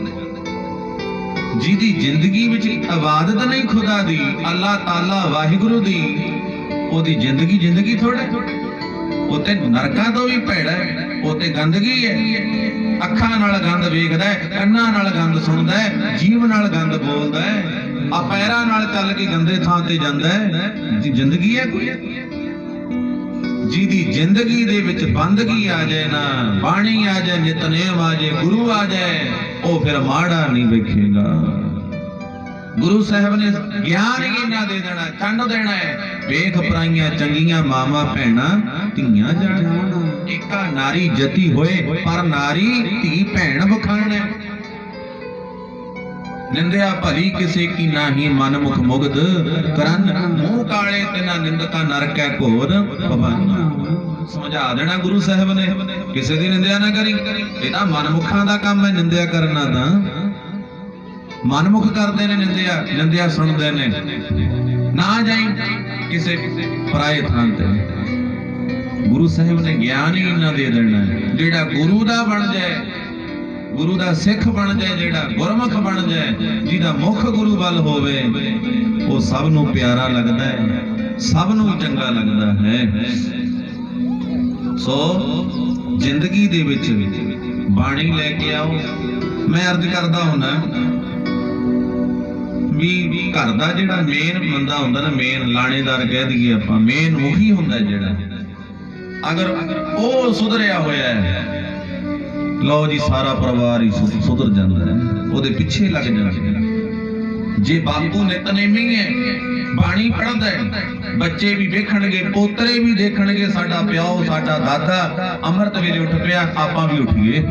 ਜਿਹਦੀ ਜ਼ਿੰਦਗੀ ਵਿੱਚ ਇਬਾਦਤ ਨਹੀਂ ਖੁਦਾ ਦੀ, ਅੱਲਾਹ ਤਾਲਾ ਵਾਹਿਗੁਰੂ ਦੀ, ਉਹਦੀ ਜ਼ਿੰਦਗੀ ਥੋੜਾ। ਉਹ ਤੇ ਨਰਕਾਂ ਤੋਂ ਵੀ ਭੈੜਾ ਹੈ, ਉਹ ਤੇ ਗੰਦਗੀ ਹੈ। ਅੱਖਾਂ ਨਾਲ ਗੰਦ ਵੇਖਦਾ ਹੈ, ਕੰਨਾਂ ਨਾਲ ਗੰਦ ਸੁਣਦਾ ਹੈ, ਜੀਭ ਨਾਲ ਗੰਦ ਬੋਲਦਾ ਹੈ, ਆ ਪੈਰਾਂ ਨਾਲ ਚੱਲ ਕੇ ਗੰਦੇ ਥਾਂ ਤੇ ਜਾਂਦਾ ਹੈ। ਜ਼ਿੰਦਗੀ ਹੈ ਕੋਈ? ਜਿਹਦੀ ਜ਼ਿੰਦਗੀ ਦੇ ਵਿੱਚ ਬੰਦਗੀ ਆ ਜਾਏ ਨਾ, ਬਾਣੀ ਆ ਜਾਏ, ਨਿਤਨੇਮ ਆ ਜਾਏ, ਗੁਰੂ ਆ ਜਾਏ, ਉਹ ਫਿਰ ਮਾੜਾ ਨਹੀਂ ਵੇਖੇਗਾ। ਗੁਰੂ ਸਾਹਿਬ ਨੇ ਗਿਆਨ ਹੀ ਇੰਨਾ ਦੇ ਦੇਣਾ, ਚੰਡ ਦੇਣਾ ਹੈ। ਵੇਖ ਪਰਾਈਆਂ ਚੰਗੀਆਂ ਮਾਵਾਂ ਭੈਣਾਂ ਧੀਆਂ ਜਾਣ, ਏਕਾ ਨਾਰੀ ਜਤੀ ਹੋਏ, ਪਰ ਨਾਰੀ ਧੀ ਭੈਣ ਬਖਾਣੈ। ਨਿੰਦਿਆ ਭਲੀ ਕਿਸੇ ਕੀ ਨਾਹੀ, ਮਨ ਮੁਖ ਮੁਗਧ ਕਰਨ, ਮੂੰਹ ਕਾਲੇ ਤਿਨਾ ਨਿੰਦਕਾ ਨਰਕੈ ਘੋਰ ਭਵਨ। ਸਮਝਾ ਦੇਣਾ ਗੁਰੂ ਸਾਹਿਬ ਨੇ, ਕਿਸੇ ਦੀ ਨਿੰਦਿਆ ਨਾ ਕਰੀ, ਇਹ ਤਾਂ ਮਨਮੁਖਾਂ ਦਾ ਕੰਮ ਹੈ ਨਿੰਦਿਆ ਕਰਨਾ। ਤਾਂ ਮਨਮੁਖ ਕਰਦੇ ਨੇ ਨਿੰਦਿਆ ਸੁਣਦੇ ਨੇ। ਨਾ ਜਾਈ ਕਿਸੇ ਪਰਾਏ ਥਾਂ ਤੇ। ਗੁਰੂ ਸਾਹਿਬ ਨੇ ਗਿਆਨ ਹੀ ਇੰਨਾ ਦੇ ਦੇਣਾ, ਜਿਹੜਾ ਗੁਰੂ ਦਾ ਬਣ ਜਾਏ, ਗੁਰੂ ਦਾ ਸਿੱਖ ਬਣ ਜਾਏ, ਜਿਹੜਾ ਗੁਰਮੁਖ ਬਣ ਜਾਏ, ਜਿਹਦਾ ਮੁਖ ਗੁਰੂ ਵੱਲ ਹੋਵੇ, ਉਹ ਸਭ ਨੂੰ ਪਿਆਰਾ ਲੱਗਦਾ ਹੈ, ਸਭ ਨੂੰ ਚੰਗਾ ਲੱਗਦਾ ਹੈ। ਸੋ ਜ਼ਿੰਦਗੀ ਦੇ ਵਿੱਚ ਬਾਣੀ ਲੈ ਕੇ ਆਓ। ਮੈਂ ਅਰਜ਼ ਕਰਦਾ ਹੁੰਦਾ ਵੀ ਘਰ ਦਾ ਜਿਹੜਾ ਮੇਨ ਬੰਦਾ ਹੁੰਦਾ ਨਾ, ਮੇਨ ਲਾਣੇਦਾਰ ਕਹਿ ਦਈਏ ਆਪਾਂ, ਮੇਨ ਮੁਖੀ ਹੁੰਦਾ ਜਿਹੜਾ, ਅਗਰ ਉਹ ਸੁਧਰਿਆ ਹੋਇਆ ਹੈ, ਲਓ ਜੀ ਸਾਰਾ ਪਰਿਵਾਰ ਹੀ ਸੁਧਰ ਜਾਂਦਾ ਹੈ, ਉਹਦੇ ਪਿੱਛੇ ਲੱਗ ਜਾਂਦੇ। ਜੇ ਬਾਪੂ ਨਿਤਨੇਮੀ ਹੈ, ਬਾਣੀ ਪੜ੍ਹਦਾ ਹੈ, ਬੱਚੇ ਵੀ ਵੇਖਣਗੇ, ਪੋਤਰੇ ਵੀ ਦੇਖਣਗੇ, ਸਾਡਾ ਪਿਓ ਸਾਡਾ ਦਾਦਾ ਅੰਮ੍ਰਿਤ ਵੇਲੇ ਉੱਠ ਪਿਆ, ਆਪਾਂ ਵੀ ਉੱਠੀਏ।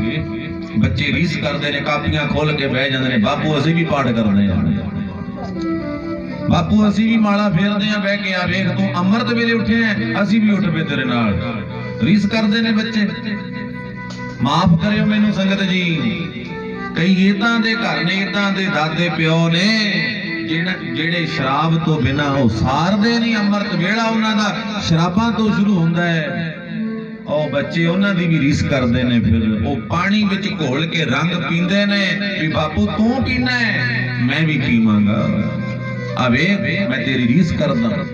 ਬੱਚੇ ਰੀਸ ਕਰਦੇ ਨੇ, ਕਾਪੀਆਂ ਖੋਲ ਕੇ ਬਹਿ ਜਾਂਦੇ ਨੇ, ਬਾਪੂ ਅਸੀਂ ਵੀ ਪਾਠ ਕਰਦੇ ਹਾਂ, ਬਾਪੂ ਅਸੀਂ ਵੀ ਮਾਲਾ ਫੇਰਦੇ ਆ ਬਹਿ ਕੇ, ਆ ਵੇਖ ਤੂੰ ਅੰਮ੍ਰਿਤ ਵੇਲੇ ਉੱਠਿਆ, ਅਸੀਂ ਵੀ ਉੱਠ ਪਏ ਤੇਰੇ ਨਾਲ। ਰੀਸ ਕਰਦੇ ਨੇ ਬੱਚੇ। ਮਾਫ ਕਰਿਓ ਮੈਨੂੰ ਸੰਗਤ ਜੀ, ਕਈ ਇਦਾਂ ਦੇ ਘਰ ਨੇ, ਇਦਾਂ ਦੇ ਦਾਦੇ ਪਿਓ ਨੇ ਜਿਹੜੇ ਸ਼ਰਾਬ ਤੋਂ ਬਿਨਾਂ ਉਹ ਸਾਰਦੇ ਨਹੀਂ। ਅੰਮ੍ਰਿਤ ਵੇਲਾ ਉਹਨਾਂ ਦਾ ਸ਼ਰਾਬਾਂ ਤੋਂ ਸ਼ੁਰੂ ਹੁੰਦਾ ਹੈ। ਉਹ ਬੱਚੇ ਉਹਨਾਂ ਦੀ ਵੀ ਰੀਸ ਕਰਦੇ ਨੇ, ਫਿਰ ਉਹ ਪਾਣੀ ਵਿੱਚ ਘੋਲ ਕੇ ਰੰਗ ਪੀਂਦੇ ਨੇ ਵੀ ਬਾਪੂ ਤੂੰ ਪੀਣਾ ਹੈ, ਮੈਂ ਵੀ ਪੀਵਾਂਗਾ, ਆ ਵੇਖ ਮੈਂ ਤੇਰੀ ਰੀਸ ਕਰਦਾ।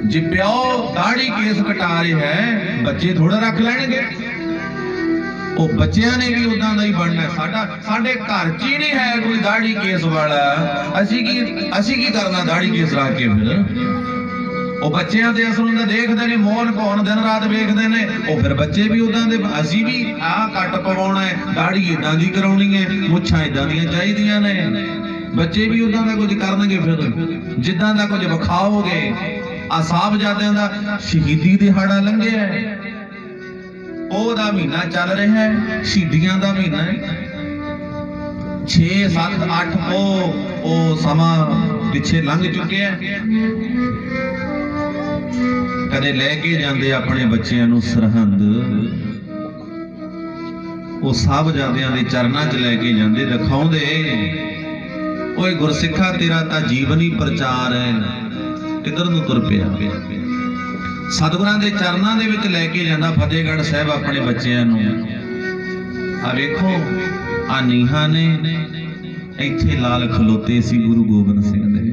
ਜੇ ਪਿਓ ਦਾੜੀ ਕੇਸ ਕਟਾ ਰਿਹਾ ਹੈ, ਬੱਚੇ ਥੋੜਾ ਰੱਖ ਲੈਣਗੇ। ਉਹ ਬੱਚਿਆਂ ਨੇ ਵੀ ਉਦਾਂ ਦਾ ਹੀ ਬਣਨਾ। ਸਾਡੇ ਘਰ 'ਚ ਹੀ ਨਹੀਂ ਹੈ ਕੋਈ ਦਾੜੀ ਕੇਸ ਵਾਲਾ, ਅਸੀਂ ਕੀ ਕਰਨਾ ਦਾੜੀ ਕੇਸ ਰੱਖ ਕੇ? ਫਿਰ ਉਹ ਬੱਚਿਆਂ ਦੇ ਅਸਲ ਨੂੰ ਦੇਖਦੇ ਨੇ, ਮੋਹਨ ਭਾਉਣ ਦਿਨ ਰਾਤ ਵੇਖਦੇ ਨੇ। ਉਹ ਫਿਰ ਬੱਚੇ ਵੀ ਉਦਾਂ ਦੇ, ਅਸੀਂ ਵੀ ਆਹ ਕੱਟ ਪਵਾਉਣਾ ਹੈ, ਦਾੜੀ ਇਦਾਂ ਦੀ ਕਰਾਉਣੀ ਹੈ, ਮੁੱਛਾਂ ਇਦਾਂ ਦੀਆਂ ਚਾਹੀਦੀਆਂ ਨੇ। ਬੱਚੇ ਵੀ ਉਦਾਂ ਦਾ ਕੁਝ ਕਰਨਗੇ, ਫਿਰ ਜਿੱਦਾਂ ਦਾ ਕੁਝ ਵਿਖਾਓਗੇ। ਆ ਸਾਹਿਬਜ਼ਾਦਿਆਂ ਦਾ ਸ਼ਹੀਦੀ ਦਿਹਾੜਾ ਲੰਘਿਆ, ਉਹਦਾ ਮਹੀਨਾ ਚੱਲ ਰਿਹਾ ਹੈ, ਸ਼ਹੀਦੀਆਂ ਦਾ ਮਹੀਨਾ ਹੈ। 6 7 8 ਉਹ ਸਮਾਂ ਪਿੱਛੇ ਲੰਘ ਚੁੱਕਿਆ। ਕਦੇ ਲੈ ਕੇ ਜਾਂਦੇ ਆਪਣੇ ਬੱਚਿਆਂ ਨੂੰ ਸਰਹੰਦ, ਉਹ ਸਾਹਿਬਜ਼ਾਦਿਆਂ ਦੇ ਚਰਨਾਂ 'ਚ ਲੈ ਕੇ ਜਾਂਦੇ, ਦਿਖਾਉਂਦੇ, ਓਏ ਗੁਰਸਿੱਖਾ ਤੇਰਾ ਤਾਂ ਜੀਵਨ ਹੀ ਪ੍ਰਚਾਰ ਹੈ, ਕਿੱਧਰ ਨੂੰ ਤੁਰ ਪਿਆ। ਸਤਿਗੁਰਾਂ ਦੇ ਚਰਨਾਂ ਦੇ ਵਿੱਚ ਲੈ ਕੇ ਜਾਂਦਾ ਫਤਿਹਗੜ੍ਹ ਸਾਹਿਬ ਆਪਣੇ ਬੱਚਿਆਂ ਨੂੰ। ਆ ਵੇਖੋ, ਆ ਨੀਹਾਂ ਨੇ, ਇੱਥੇ ਲਾਲ ਖਲੋਤੇ ਸੀ ਗੁਰੂ ਗੋਬਿੰਦ ਸਿੰਘ ਦੇ।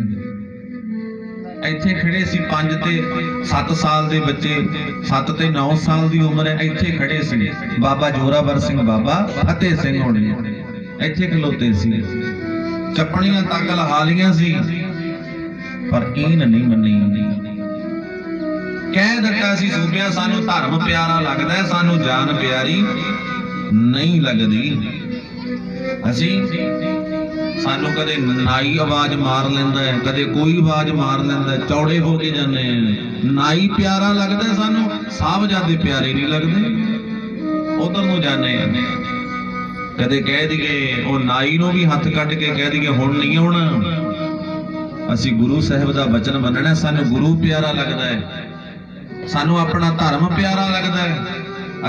ਇੱਥੇ ਖੜੇ ਸੀ 5 ਤੇ 7 ਸਾਲ ਦੇ ਬੱਚੇ, 7 ਤੇ 9 ਸਾਲ ਦੀ ਉਮਰ ਹੈ, ਇੱਥੇ ਖੜੇ ਸੀ। ਬਾਬਾ ਜੋਰਾਵਰ ਸਿੰਘ, ਬਾਬਾ ਫਤਿਹ ਸਿੰਘ ਹੋਣੀ ਇੱਥੇ ਖਲੋਤੇ ਸੀ। ਚੱਪਣੀਆਂ ਤੱਕ ਲਹਾਲੀਆਂ ਸੀ, ਪਰ ਈਨ ਨਹੀਂ ਮੰਨੀ। ਕਹਿ ਦਿੱਤਾ ਸੀ ਸੂਬਿਆ, ਸਾਨੂੰ ਧਰਮ ਪਿਆਰਾ ਲੱਗਦਾ, ਸਾਨੂੰ ਜਾਨ ਪਿਆਰੀ ਨਹੀਂ ਲੱਗਦੀ। ਸਾਨੂੰ ਕਦੇ ਨਾਈ ਆਵਾਜ਼ ਮਾਰ ਲੈਂਦਾ ਹੈ, ਕਦੇ ਕੋਈ ਆਵਾਜ਼ ਮਾਰ ਲੈਂਦਾ, ਚੌੜੇ ਹੋ ਕੇ ਜਾਂਦੇ ਆ। ਨਾਈ ਪਿਆਰਾ ਲੱਗਦਾ ਸਾਨੂੰ, ਸਾਹਿਬਜ਼ਾਦੇ ਪਿਆਰੇ ਨਹੀਂ ਲੱਗਦੇ, ਉਧਰ ਨੂੰ ਜਾਂਦੇ ਆ। ਕਦੇ ਕਹਿ ਦਈਏ, ਉਹ ਨਾਈ ਨੂੰ ਵੀ ਹੱਥ ਕੱਢ ਕੇ ਕਹਿ ਦਈਏ ਹੁਣ ਨਹੀਂ ਆਉਣਾ, ਅਸੀਂ ਗੁਰੂ ਸਾਹਿਬ ਦਾ ਬਚਨ ਮੰਨਣਾ, ਸਾਨੂੰ ਗੁਰੂ ਪਿਆਰਾ ਲੱਗਦਾ ਹੈ, ਸਾਨੂੰ ਆਪਣਾ ਧਰਮ ਪਿਆਰਾ ਲੱਗਦਾ ਹੈ।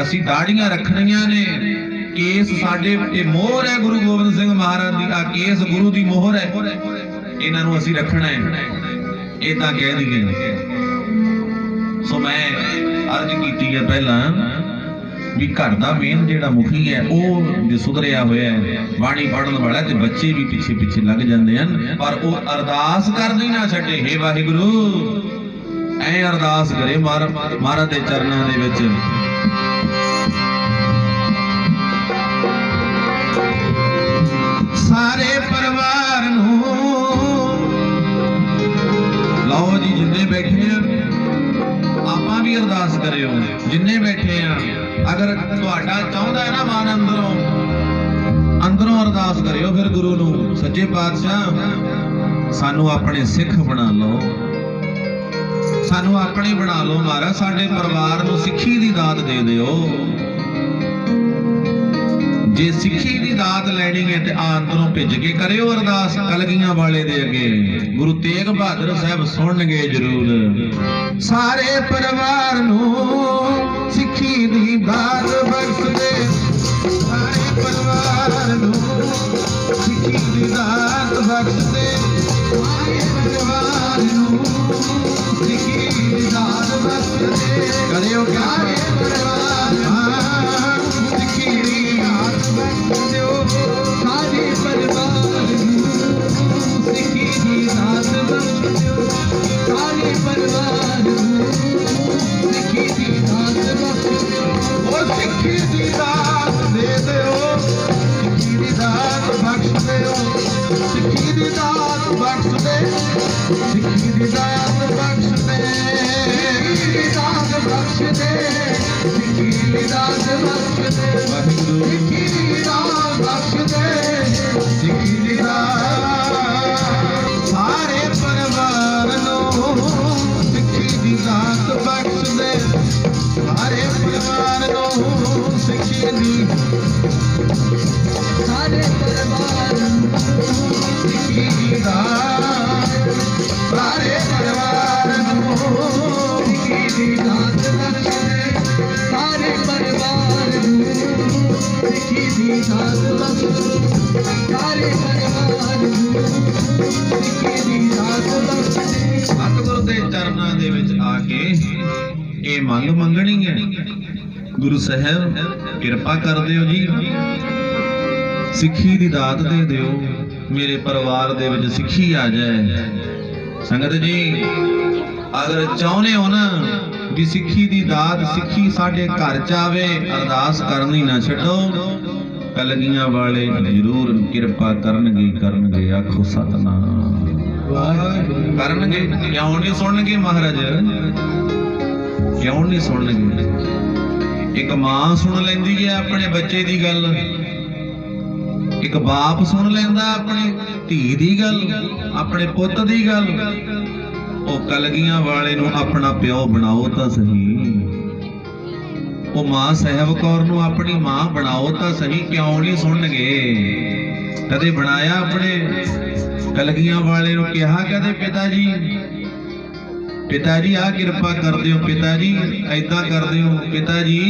ਅਸੀਂ ਦਾੜੀਆਂ ਰੱਖਣੀਆਂ ਨੇ, ਕੇਸ ਸਾਡੇ, ਇਹ ਮੋਹਰ ਹੈ ਗੁਰੂ ਗੋਬਿੰਦ ਸਿੰਘ ਮਹਾਰਾਜ ਦੀ, ਆ ਕੇਸ ਗੁਰੂ ਦੀ ਮੋਹਰ ਹੈ, ਇਹਨਾਂ ਨੂੰ ਅਸੀਂ ਰੱਖਣਾ ਹੈ, ਇਹ ਤਾਂ ਕਹਿ ਦਈਏ। ਸੋ ਮੈਂ ਅਰਜ਼ ਕੀਤੀ ਹੈ ਪਹਿਲਾਂ ਵੀ ਘਰ ਦਾ ਮੇਨ ਜਿਹੜਾ ਮੁਖੀ ਹੈ ਉਹ ਜੇ ਸੁਧਰਿਆ ਹੋਇਆ ਹੈ, ਬਾਣੀ ਪੜ੍ਹਨ ਵਾਲਾ, ਤੇ ਬੱਚੇ ਵੀ ਪਿੱਛੇ ਪਿੱਛੇ ਲੱਗ ਜਾਂਦੇ ਹਨ, ਪਰ ਉਹ ਅਰਦਾਸ ਕਰਨੀ ਨਾ ਛੱਡੇ। ਹੇ ਵਾਹਿਗੁਰੂ, ਐ ਅਰਦਾਸ ਕਰੇ ਮਹਾਰਾਜ ਦੇ ਚਰਨਾਂ ਦੇ ਵਿੱਚ। ਸਾਰੇ ਪਰਿਵਾਰ ਨੂੰ ਲਓ ਜੀ, ਜਿੰਨੇ ਬੈਠੇ ਆ ਆਪਾਂ ਵੀ ਅਰਦਾਸ ਕਰਿਓ, ਜਿੰਨੇ ਬੈਠੇ ਆ। ਅਗਰ ਤੁਹਾਡਾ ਚਾਹੁੰਦਾ ਹੈ ਨਾ ਮਨ ਅੰਦਰੋਂ ਅਰਦਾਸ ਕਰਿਓ ਫਿਰ ਗੁਰੂ ਨੂੰ, ਸੱਚੇ ਪਾਤਸ਼ਾਹ ਸਾਨੂੰ ਆਪਣੇ ਸਿੱਖ ਬਣਾ ਲਓ, ਸਾਨੂੰ ਆਪਣੇ ਬਣਾ ਲਓ ਮਹਾਰਾਜ, ਸਾਡੇ ਪਰਿਵਾਰ ਨੂੰ ਸਿੱਖੀ ਦੀ ਦਾਤ ਦੇ ਦਿਓ। ਜੇ ਸਿੱਖੀ ਦੀ ਦਾਤ ਲੈਣੀ ਹੈ ਤੇ ਆ ਅੰਦਰੋਂ ਭਿੱਜ ਕੇ ਕਰਿਓ ਅਰਦਾਸ ਕਲਗੀਆਂ ਵਾਲੇ ਦੇ ਅੱਗੇ। ਗੁਰੂ ਤੇਗ ਬਹਾਦਰ ਸਾਹਿਬ ਸੁਣਨਗੇ ਜ਼ਰੂਰ। ਸਾਰੇ ਪਰਿਵਾਰ ਨੂੰ ਸਿੱਖੀ ਦੀ ਦਾਤ ਬਖਸ਼ ਦੇ, ਸਾਰੇ ਪਰਿਵਾਰ ਨੂੰ ਸਿੱਖੀ ਦੀ ਦਾਤ ਬਖਸ਼ ਦੇ, ਸਾਰੇ ਪਰਿਵਾਰ ਨੂੰ ਸਿੱਖੀ ਦੀ ਦਾਤ ਬਖਸ਼ ਦੇ। ਕਰਿਓ ਸਾਰੇ ਪਰਿਵਾਰ ਨੂੰ ਸਿੱਖੀ ਦੀ ਦਾਤ ਬਖਸ਼ ਦਿਓ, ਸਾਰੇ ਪਰਿਵਾਰ ਨੂੰ ਸਿੱਖੀ ਦੀ ਦਾਤ ਬਖਸ਼ ਦਿਓ, ਸਾਰੇ ਪਰਿਵਾਰ ਨੂੰ ਸਿੱਖੀ ਦੀ ਦਾਤ ਬਖਸ਼ ਦਿਓ। ਉਹ ਸਿੱਖੀ ਦੀ ਦਾਤ ਦੇ ਦਿਓ, ਸਿੱਖੀ ਦੀ ਦਾਤ ਬਖਸ਼ ਦਿਓ, ਸਿੱਖੀ ਦੀ ਦਾਤ ਬਖਸ਼ ਦੇ, ਸਿੱਖੀ ਦੀ ਦਾਤ ਬਖਸ਼ ਦੇ, ਸਿੱਖੀ ਦੀ ਦਾਤ ਬਖਸ਼ ਦੇ, ਸਿੱਖੀ ਦੀ ਦਾਤ ਬਖਸ਼ ਦੇ, ਵਾਹਿਗੁਰੂ ਸਿੱਖੀ ਦੀ ਦਾਤ ਬਖਸ਼ ਦੇ, ਸਿੱਖੀ ਦੀ ਦਾਤ। ਸਾਰੇ ਪਰਿਵਾਰ ਨੂੰ ਸਿੱਖੀ ਦੀ ਦਾਤ ਬਖਸ਼ ਦੇ, ਸਾਰੇ ਪਰਿਵਾਰ ਨੂੰ ਸਿੱਖੀ ਦੀ, ਸਾਰੇ ਪਰਿਵਾਰ ਨੂੰ ਸਿੱਖੀ ਦੀ ਦਾਤ, ਸਾਰੇ ਪਰਿਵਾਰ ਨੂੰ ਸਿੱਖੀ ਦੀ ਦਾਤ ਬਖਸ਼ ਦੇ, ਸਾਰੇ ਪਰਿਵਾਰ ਨੂੰ ਸਿੱਖੀ ਦੀ ਦਾਤ ਬਖਸ਼ ਦੇ, ਸਾਰੇ ਪਰਿਵਾਰ ਨੂੰ ਸਿੱਖੀ ਦੀ ਦਾਤ ਬਖਸ਼ ਦੇ। ਸਤਿਗੁਰ ਦੇ ਚਰਨਾਂ ਦੇ ਵਿੱਚ ਆ ਕੇ ਇਹ ਮੰਗ ਮੰਗਣੀ ਹੈ, ਗੁਰੂ ਸਾਹਿਬ ਕਿਰਪਾ ਕਰ ਦਿਓ ਜੀ, ਸਿੱਖੀ ਦੀ ਦਾਤ ਦੇ ਦਿਓ, ਮੇਰੇ ਪਰਿਵਾਰ ਦੇ ਵਿੱਚ ਸਿੱਖੀ ਆ ਜਾਏ। ਸੰਗਤ ਜੀ, ਅਗਰ ਚਾਹੁੰਦੇ ਹੋ ਨਾ ਵੀ ਸਿੱਖੀ ਦੀ ਦਾਤ, ਸਿੱਖੀ ਸਾਡੇ ਘਰ ਚ ਆਵੇ, ਅਰਦਾਸ ਕਰਨੀ ਨਾ ਛੱਡੋ, ਕਲਗੀਆਂ ਵਾਲੇ ਜ਼ਰੂਰ ਕਿਰਪਾ ਕਰਨਗੇ। ਆਖੋ ਸਤਨਾਮ। ਵਾਹਿਗੁਰੂ ਕਰਨਗੇ ਕਿਉਂ ਨਹੀਂ ਸੁਣਨਗੇ ਮਹਾਰਾਜ ਕਿਉਂ ਨਹੀਂ ਸੁਣਨਗੇ ਇੱਕ ਮਾਂ ਸੁਣ ਲੈਂਦੀ ਹੈ ਆਪਣੇ ਬੱਚੇ ਦੀ ਗੱਲ ਇੱਕ ਬਾਪ ਸੁਣ ਲੈਂਦਾ ਆਪਣੀ ਧੀ ਦੀ ਗੱਲ ਆਪਣੇ ਪੁੱਤ ਦੀ ਗੱਲ ਉਹ ਕਲਗੀਆਂ ਵਾਲੇ ਨੂੰ ਆਪਣਾ ਪਿਓ ਬਣਾਓ ਤਾਂ ਸਹੀ ਉਹ ਮਾਂ ਸਾਹਿਬ ਕੌਰ ਨੂੰ ਆਪਣੀ ਮਾਂ ਬਣਾਓ ਤਾਂ ਸਹੀ ਕਿਉਂ ਨਹੀਂ ਸੁਣਨਗੇ ਕਦੇ ਬਣਾਇਆ ਆਪਣੇ ਕਲਗੀਆਂ ਵਾਲੇ ਨੂੰ ਕਿਹਾ ਕਦੇ ਪਿਤਾ ਜੀ ਆ ਕਿਰਪਾ ਕਰ ਦਿਓ ਪਿਤਾ ਜੀ ਐਦਾਂ ਕਰ ਦਿਓ ਪਿਤਾ ਜੀ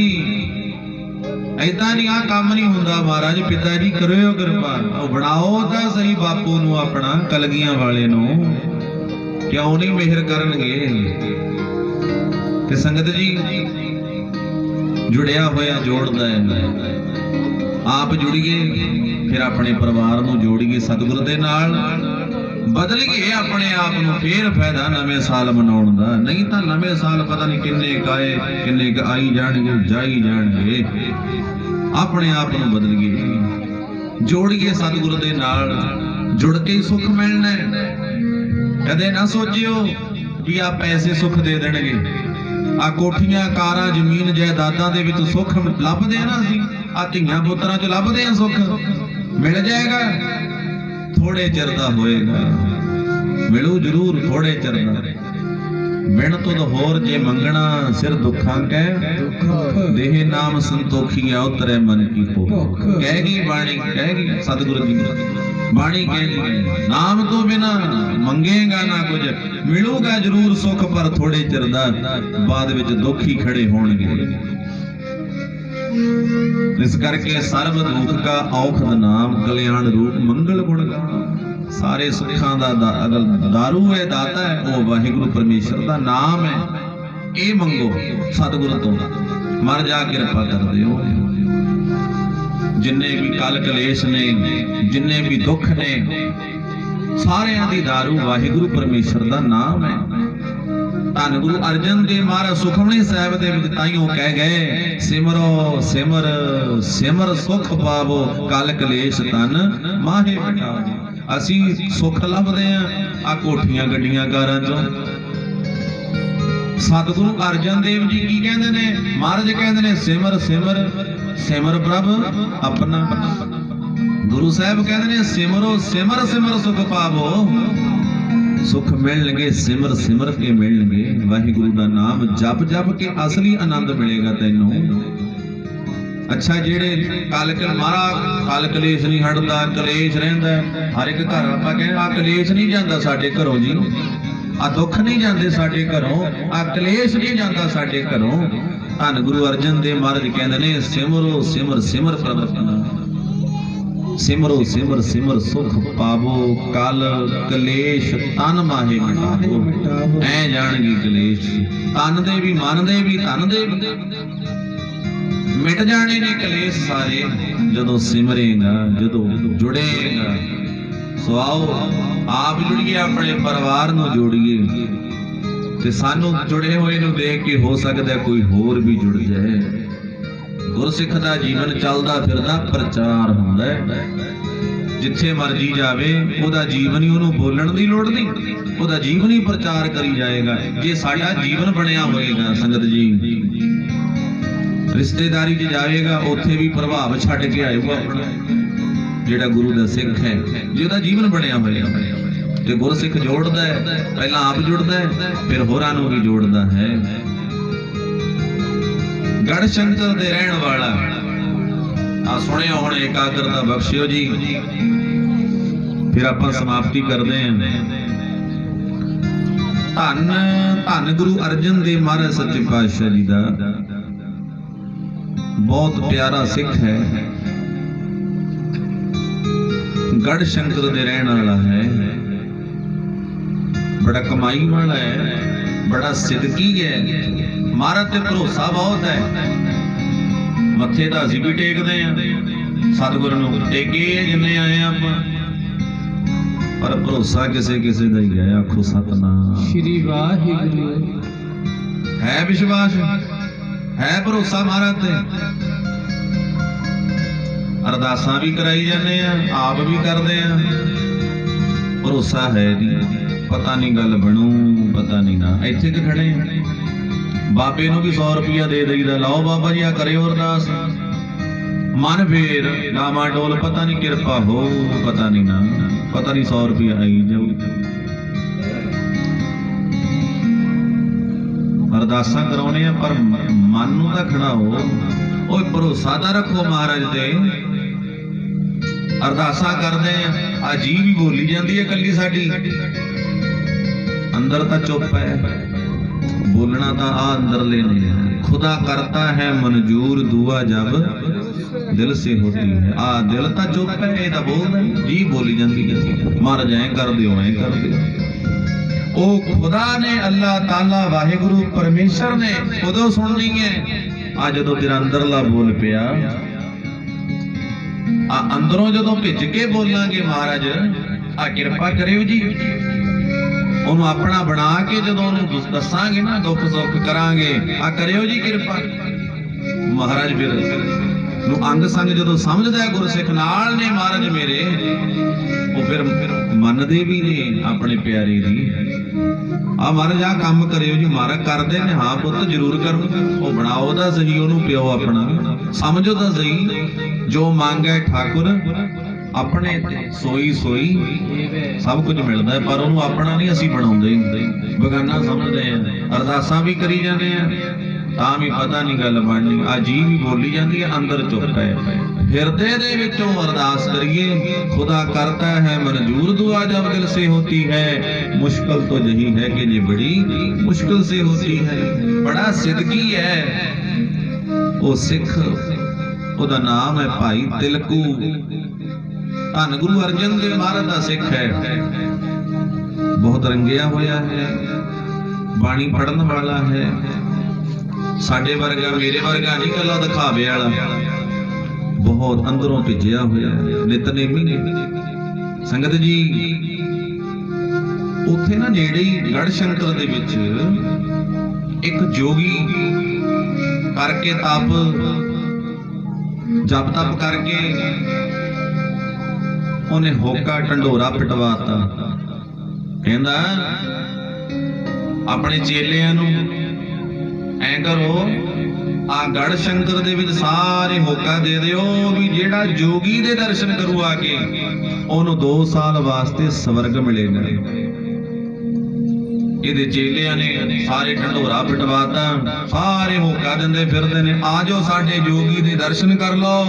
ਐਦਾਂ ਨਹੀਂ ਆ ਕੰਮ ਨਹੀਂ ਹੁੰਦਾ ਮਹਾਰਾਜ ਪਿਤਾ ਜੀ ਕਰਿਓ ਕਿਰਪਾ ਉਹ ਬਣਾਓ ਤਾਂ ਸਹੀ ਬਾਪੂ ਨੂੰ ਆਪਣਾ ਕਲਗੀਆਂ ਵਾਲੇ ਨੂੰ ਕਿਉਂ ਨਹੀਂ ਮਿਹਰ ਕਰਨਗੇ ਤੇ ਸੰਗਤ ਜੀ ਜੁੜਿਆ ਹੋਇਆ ਜੋੜਦਾ ਹੈ ਆਪ ਜੁੜੀਏ ਫਿਰ ਆਪਣੇ ਪਰਿਵਾਰ ਨੂੰ ਜੋੜੀਏ ਸਤਿਗੁਰ ਦੇ ਨਾਲ ਬਦਲੀਏ ਆਪਣੇ ਆਪ ਨੂੰ ਫੇਰ ਫਾਇਦਾ ਨਵੇਂ ਸਾਲ ਮਨਾਉਣ ਦਾ ਨਹੀਂ ਤਾਂ ਨਵੇਂ ਸਾਲ ਪਤਾ ਨਹੀਂ ਕਿੰਨੇ ਕਾਏ ਕਿੰਨੇ ਆਈ ਜਾਣਗੇ ਜਾਈ ਜਾਣਗੇ ਆਪਣੇ ਆਪ ਨੂੰ ਬਦਲੀਏ ਜੋੜੀਏ ਸਤਿਗੁਰ ਦੇ ਨਾਲ ਜੁੜ ਕੇ ਸੁੱਖ ਮਿਲਣਾ ਕਦੇ ਨਾ ਸੋਚਿਓ ਵੀ ਆ ਪੈਸੇ ਸੁੱਖ ਦੇ ਦੇਣਗੇ ਆ ਕੋਠੀਆਂ ਕਾਰਾਂ ਜ਼ਮੀਨ ਜਾਇਦਾਦਾਂ ਦੇ ਵਿੱਚ ਸੁੱਖ ਲੱਭਦੇ ਆ ਨਾ ਅਸੀਂ ਆ ਧੀਆਂ ਪੁੱਤਰਾਂ 'ਚ ਲੱਭਦੇ ਆ ਸੁੱਖ ਮਿਲ ਜਾਏਗਾ ਥੋੜੇ ਚਿਰ ਦਾ ਹੋਏਗਾ ਮਿਲੂ ਜ਼ਰੂਰ ਥੋੜੇ ਚਿਰ ਦਾ ਮਿਹਨਤ ਤੋਂ ਹੋਰ ਜੇ ਮੰਗਣਾ ਸਿਰ ਦੁੱਖਾਂ ਕਹਿ ਦੇਹ ਨਾਮ ਸੰਤੋਖੀਆਂ ਉਤਰੇ ਮਨ ਕੀ ਭੁੱਖ ਕਹਿ ਗਈ ਬਾਣੀ ਕਹਿ ਗਈ ਸਤਿਗੁਰੂ ਜੀ ਬਾਣੀ ਕਹਿ ਗਈ ਨਾਮ ਤੋਂ ਬਿਨਾ ਮੰਗੇਗਾ ਨਾ ਕੁਝ ਮਿਲੂਗਾ ਜ਼ਰੂਰ ਸੁੱਖ ਪਰ ਥੋੜੇ ਚਿਰ ਦਾ ਬਾਅਦ ਵਿੱਚ ਦੁੱਖ ਹੀ ਖੜੇ ਹੋਣਗੇ ਇਸ ਕਰਕੇ ਸਰਬ ਦੁੱਖ ਕਾ ਔਖਦ ਨਾਮ ਕਲਿਆਣ ਰੂਪ ਮੰਗਲ ਗੁਣ ਗਾਣਾ ਸਾਰੇ ਸੁੱਖਾਂ ਦਾ ਅਗਲ ਦਾਰੂ ਹੈ ਦਾਤਾ ਹੈ ਉਹ ਵਾਹਿਗੁਰੂ ਪਰਮੇਸ਼ਰ ਦਾ ਨਾਮ ਹੈ ਇਹ ਮੰਗੋ ਸਤਿਗੁਰੂ ਤੋਂ ਮਰ ਜਾ ਕਿਰਪਾ ਕਰ ਦਿਓ ਜਿੰਨੇ ਵੀ ਕਲ ਕਲੇਸ਼ ਨੇ ਜਿੰਨੇ ਵੀ ਦੁੱਖ ਨੇ ਸਾਰਿਆਂ ਦੀ ਦਾਰੂ ਵਾਹਿਗੁਰੂ ਪਰਮੇਸ਼ਰ ਦਾ ਨਾਮ ਹੈ ਧੰਨ ਗੁਰੂ ਅਰਜਨ ਦੇਵ ਮਹਾਰਾਜ ਸੁਖਮਨੀ ਸਾਹਿਬ ਦੇ ਵਿੱਚ ਤਾਈਓ ਕਹਿ ਗਏ ਸਿਮਰੋ ਸਿਮਰ ਸਿਮਰ ਸੁਖ ਪਾਵੋ ਕਲ ਕਲੇਸ਼ ਤਨ ਮਾਹੇ ਮਿਟਾਵੋ ਅਸੀਂ ਸੁੱਖ ਲੱਭਦੇ ਆ ਕੋਠੀਆਂ ਗੱਡੀਆਂ ਕਾਰਾਂ ਚੋਂ ਸਤਿਗੁਰੂ ਅਰਜਨ ਦੇਵ ਜੀ ਕੀ ਕਹਿੰਦੇ ਨੇ ਮਹਾਰਾਜ ਕਹਿੰਦੇ ਨੇ ਸਿਮਰ ਸਿਮਰ ਸਿਮਰ ਪ੍ਰਭ ਆਪਣਾ ਗੁਰੂ ਸਾਹਿਬ ਕਹਿੰਦੇ ਨੇ ਸਿਮਰੋ ਸਿਮਰ ਸਿਮਰ ਸੁਖ ਪਾਵੋ ਸੁਖ ਮਿਲਣਗੇ ਸਿਮਰ ਸਿਮਰ ਕੇ ਮਿਲਣਗੇ ਵਾਹਿਗੁਰੂ ਦਾ ਨਾਮ ਜਪ ਜਪ ਕੇ ਅਸਲੀ ਆਨੰਦ ਮਿਲੇਗਾ ਤੈਨੂੰ ਅੱਛਾ ਜਿਹੜੇ ਕਲ ਕਲੇਸ਼ ਨਹੀਂ ਹਟਦਾ ਕਲੇਸ਼ ਰਹਿੰਦਾ ਹਰ ਇੱਕ ਘਰ ਆਪਾਂ ਕਹਿੰਦੇ ਆ ਕਲੇਸ਼ ਨਹੀਂ ਜਾਂਦਾ ਸਾਡੇ ਘਰੋਂ ਜੀ ਆ ਦੁੱਖ ਨਹੀਂ ਜਾਂਦੇ ਸਾਡੇ ਘਰੋਂ ਆ ਕਲੇਸ਼ ਨਹੀਂ ਜਾਂਦਾ ਸਾਡੇ ਘਰੋਂ ਧੰਨ ਗੁਰੂ ਅਰਜਨ ਦੇਵ ਮਹਾਰਾਜ ਕਹਿੰਦੇ ਨੇ ਸਿਮਰੋ ਸਿਮਰ ਸਿਮਰ ਪ੍ਰਭ ਆਪਣਾ ਸਿਮਰੋ ਸਿਮਰ ਸਿਮਰ ਸੁਖ ਪਾਵੋ ਕਲ ਕਲੇਸ਼ ਤਨ ਮਾਹੇ ਮਿਟਾਵੋ ਐ ਜਾਣਗੀ ਕਲੇਸ਼ ਤਨ ਦੇ ਵੀ ਮਨ ਦੇ ਵੀ ਧਨ ਦੇ ਵੀ ਮਿਟ ਜਾਣੇ ਨੇ ਕਲੇਸ਼ ਸਾਰੇ ਜਦੋਂ ਸਿਮਰੇਗਾ ਜਦੋਂ ਜੁੜੇਗਾ ਸੋ ਆਓ ਆਪ ਜੁੜੀਏ ਆਪਣੇ ਪਰਿਵਾਰ ਨੂੰ ਜੋੜੀਏ ਤੇ ਸਾਨੂੰ ਜੁੜੇ ਹੋਏ ਨੂੰ ਦੇਖ ਕੇ ਹੋ ਸਕਦਾ ਕੋਈ ਹੋਰ ਵੀ ਜੁੜ ਜਾਏ ਗੁਰਸਿੱਖ ਦਾ ਜੀਵਨ ਚੱਲਦਾ ਫਿਰਦਾ ਪ੍ਰਚਾਰ ਹੁੰਦਾ ਹੈ ਜਿੱਥੇ ਮਰਜੀ ਜਾਵੇ ਉਹਦਾ ਜੀਵਨ ਹੀ ਉਹਨੂੰ ਬੋਲਣ ਦੀ ਲੋੜ ਨਹੀਂ ਉਹਦਾ ਜੀਵਨ ਹੀ ਪ੍ਰਚਾਰ ਕਰੀ ਜਾਏਗਾ ਜੇ ਸਾਡਾ ਜੀਵਨ ਬਣਿਆ ਹੋਏਗਾ ਸੰਗਤ ਜੀ ਰਿਸ਼ਤੇਦਾਰੀ 'ਚ ਜਾਵੇਗਾ ਉੱਥੇ ਵੀ ਪ੍ਰਭਾਵ ਛੱਡ ਕੇ ਆਏਗਾ ਆਪਣਾ ਜਿਹੜਾ ਗੁਰੂ ਦਾ ਸਿੱਖ ਹੈ ਜੇ ਉਹਦਾ ਜੀਵਨ ਬਣਿਆ ਹੋਏਗਾ ਤੇ ਗੁਰਸਿੱਖ ਜੋੜਦਾ ਹੈ ਪਹਿਲਾਂ ਆਪ ਜੁੜਦਾ ਹੈ ਫਿਰ ਹੋਰਾਂ ਨੂੰ ਵੀ ਜੋੜਦਾ ਹੈ ਗੜ ਸ਼ੰਕਰ ਦੇ ਰਹਿਣ ਵਾਲਾ ਆ ਸੁਣਿਆ ਹੁਣ ਇਕਾਗਰਤਾ ਬਖਸ਼ਿਓ ਜੀ ਫਿਰ ਆਪਾਂ ਸਮਾਪਤੀ ਕਰਦੇ ਹਾਂ ਧੰਨ ਧੰਨ ਗੁਰੂ ਅਰਜਨ ਦੇਵ ਮਹਾਰਾਜ ਸੱਚੇ ਪਾਤਸ਼ਾਹ ਜੀ ਦਾ ਬਹੁਤ ਪਿਆਰਾ ਸਿੱਖ ਹੈ ਗੜ ਸ਼ੰਕਰ ਦੇ ਰਹਿਣ ਵਾਲਾ ਹੈ ਬੜਾ ਕਮਾਈ ਵਾਲਾ ਹੈ ਬੜਾ ਸਿੱਧਕੀ ਹੈ ਮਹਾਰਾਜ ਤੇ ਭਰੋਸਾ ਬਹੁਤ ਹੈ ਮੱਥੇ ਤਾਂ ਅਸੀਂ ਵੀ ਟੇਕਦੇ ਆ ਸਤਿਗੁਰੂ ਨੂੰ ਟੇਕੇ ਜਿੰਨੇ ਆਏ ਆਪਾਂ ਪਰ ਭਰੋਸਾ ਕਿਸੇ ਕਿਸੇ ਦਾ ਹੀ ਹੈ ਆਖੋ ਸਤਨਾਮ ਸ਼੍ਰੀ ਵਾਹਿਗੁਰੂ ਹੈ ਵਿਸ਼ਵਾਸ ਹੈ ਭਰੋਸਾ ਮਹਾਰਾਜ ਤੇ ਅਰਦਾਸਾਂ ਵੀ ਕਰਾਈ ਜਾਂਦੇ ਆ ਆਪ ਵੀ ਕਰਦੇ ਆ ਭਰੋਸਾ ਹੈ ਜੀ पता नहीं गल बनू, पता नहीं ना। इत्थे कि खड़े बाबे नूं भी 100 रुपया दे दईदा, लाओ बाबा जी आ करियो अरदास, मन फेर लावा डोल, पता नहीं किरपा हो, पता नहीं ना, पता नहीं 100 रुपया आई जाऊ। अरदासा कराने पर मन नूं तां खड़ाओ, ओए भरोसा तां रखो महाराज ते। अरदासा करदे आ जी भी बोली जाती है कली साडी, अंदर तां चुप है, बोलना तां आ अंदरले ने। खुदा करता है मंजूर दुआ जब दिल से होती है। आ दिल तां चुप है, ये तां बोलदा जी बोली जाती है, महाराज ऐ कर दिओ, ऐ कर दिओ। ओ खुदा ने, अल्लाह ताला वाहिगुरु परमेश्वर ने उदों सुननी है आ जदों तेरा अंदरला बोल पिया। आ अंदरों जदों भिज के बोलांगे महाराज आ किरपा करियो जी, ਉਹਨੂੰ ਆਪਣਾ ਬਣਾ ਕੇ ਜਦੋਂ ਉਹਨੂੰ ਦੱਸਾਂਗੇ ਨਾ, ਦੁੱਖ ਸੁੱਖ ਕਰਾਂਗੇ, ਆ ਕਰਿਓ ਜੀ ਕਿਰਪਾ। ਮਹਾਰਾਜ ਫਿਰ ਨੂੰ ਅੰਗ ਸੰਗ ਜਦੋਂ ਸਮਝਦਾ ਹੈ ਗੁਰਸਿੱਖ ਨਾਲ ਨੇ ਮਹਾਰਾਜ ਮੇਰੇ, ਉਹ ਫਿਰ ਮੰਨਦੇ ਵੀ ਨੇ ਆਪਣੇ ਪਿਆਰੇ ਦੀ। ਆ ਮਹਾਰਾਜ ਆ ਕੰਮ ਕਰਿਓ ਜੀ, ਮਹਾਰਾਜ ਕਰਦੇ ਨੇ, ਹਾਂ ਪੁੱਤ ਜ਼ਰੂਰ ਕਰੋ। ਉਹ ਬਣਾਓ ਦਾ ਸਹੀ ਉਹਨੂੰ ਪਿਓ ਆਪਣਾ, ਸਮਝੋ ਤਾਂ ਸਹੀ, ਜੋ ਮੰਗੇ ਠਾਕੁਰ अपने सोई सोई सब कुछ मिलता है, पर उन्होंने अपना नहीं असी बनाते, बगाना समझते हैं। अरदासा भी करी जाते हैं तां भी पता नहीं गल बननी, आ जी भी बोली जाती है, अंदर चुप है। हिरदे दे विचों अरदास करिए, खुदा करता है मंजूर दुआ जब दिल से होती है। मुश्किल तो यही है कि ये बड़ी मुश्किल से होती है। बड़ा सिदकी है वो सिख, ਉਹਦਾ नाम है भाई तिलकू, धन गुरु अर्जन देव महाराज का सिख है, बहुत रंगिया होया है, बाणी पढ़न वाला है, साडे वर्गा मेरे वर्गा नहीं, कला दिखावे वाला, बहुत अंदरों भिजिया होया है, नितनेमी ने। संगत जी उत्थे ना नेड़े ही गढ़ शंकर दे विच एक जोगी करके तप जप तप करके उन्हें होका ढंडोरा पिटवाता, कहंदा अपने चेलियां नूं ऐ करो, आ गढ़ शंकर दे विच सारे होका दे दिओ भी जेड़ा जोगी दे दर्शन करू आके ओनू 2 साल वास्ते स्वर्ग मिलेगा। ਇਹਦੇ ਚੇਲਿਆਂ ਨੇ ਸਾਰੇ ਢੰਡੋਰਾ ਪਿਟਵਾਤਾ, ਸਾਰੇ ਹੋਕਾ ਦਿੰਦੇ ਫਿਰਦੇ ਨੇ, ਆ ਜਾਓ ਸਾਡੇ ਜੋਗੀ ਦੇ ਦਰਸ਼ਨ ਕਰ ਲਓ,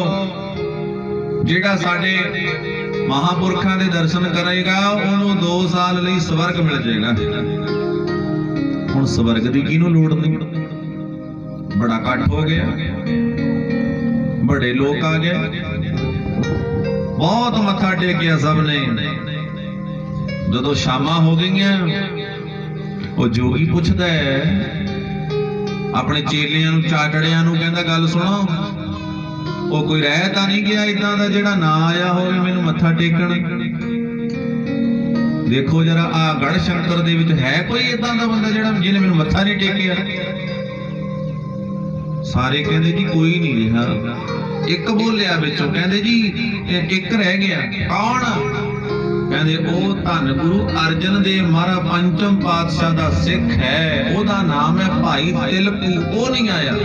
ਜਿਹੜਾ ਸਾਡੇ ਮਹਾਪੁਰਖਾਂ ਦੇ ਦਰਸ਼ਨ ਕਰੇਗਾ ਉਹਨੂੰ 2 ਸਾਲ ਲਈ ਸਵਰਗ ਮਿਲ ਜਾਏਗਾ। ਹੁਣ ਸਵਰਗ ਦੀ ਕਿਹਨੂੰ ਲੋੜ ਨਹੀਂ, ਬੜਾ ਇਕੱਠ ਹੋ ਗਿਆ, ਬੜੇ ਲੋਕ ਆ ਗਏ, ਬਹੁਤ ਮੱਥਾ ਟੇਕਿਆ ਸਭ ਨੇ। ਜਦੋਂ ਸ਼ਾਮਾਂ ਹੋ ਗਈਆਂ ਉਹ जोगी ਪੁੱਛਦਾ ਆਪਣੇ ਚੇਲਿਆਂ ਨੂੰ, ਚਾਟੜਿਆਂ ਨੂੰ, ਕਹਿੰਦਾ ਗੱਲ ਸੁਣੋ, ਉਹ ਕੋਈ ਰਹਿ ਤਾਂ ਨਹੀਂ ਗਿਆ ਇਦਾਂ ਦਾ ਜਿਹੜਾ ਨਾ ਆਇਆ ਹੋਵੇ ਮੈਨੂੰ ਮੱਥਾ ਟੇਕਣ? ਦੇਖੋ ਜਰਾ ਆ ਗੜ ਸ਼ੰਕਰ ਦੇ ਵਿੱਚ ਹੈ ਕੋਈ ਇਦਾਂ ਦਾ ਬੰਦਾ ਜਿਹੜਾ ਜਿਹਨੇ ਮੈਨੂੰ ਮੱਥਾ ਨਹੀਂ ਟੇਕਿਆ? ਸਾਰੇ ਕਹਿੰਦੇ ਜੀ ਕੋਈ ਨਹੀਂ ਰਿਹਾ। ਇੱਕ ਬੋਲਿਆ ਵਿੱਚੋਂ, ਕਹਿੰਦੇ ਜੀ ਇੱਕ ਰਹਿ ਗਿਆ। ਕੌਣ? कहते ओ धन गुरु अर्जन देव महाराज पंचम पातशाह दा सिख है, ओदा नाम है भाई तिलकू, वो नहीं आया,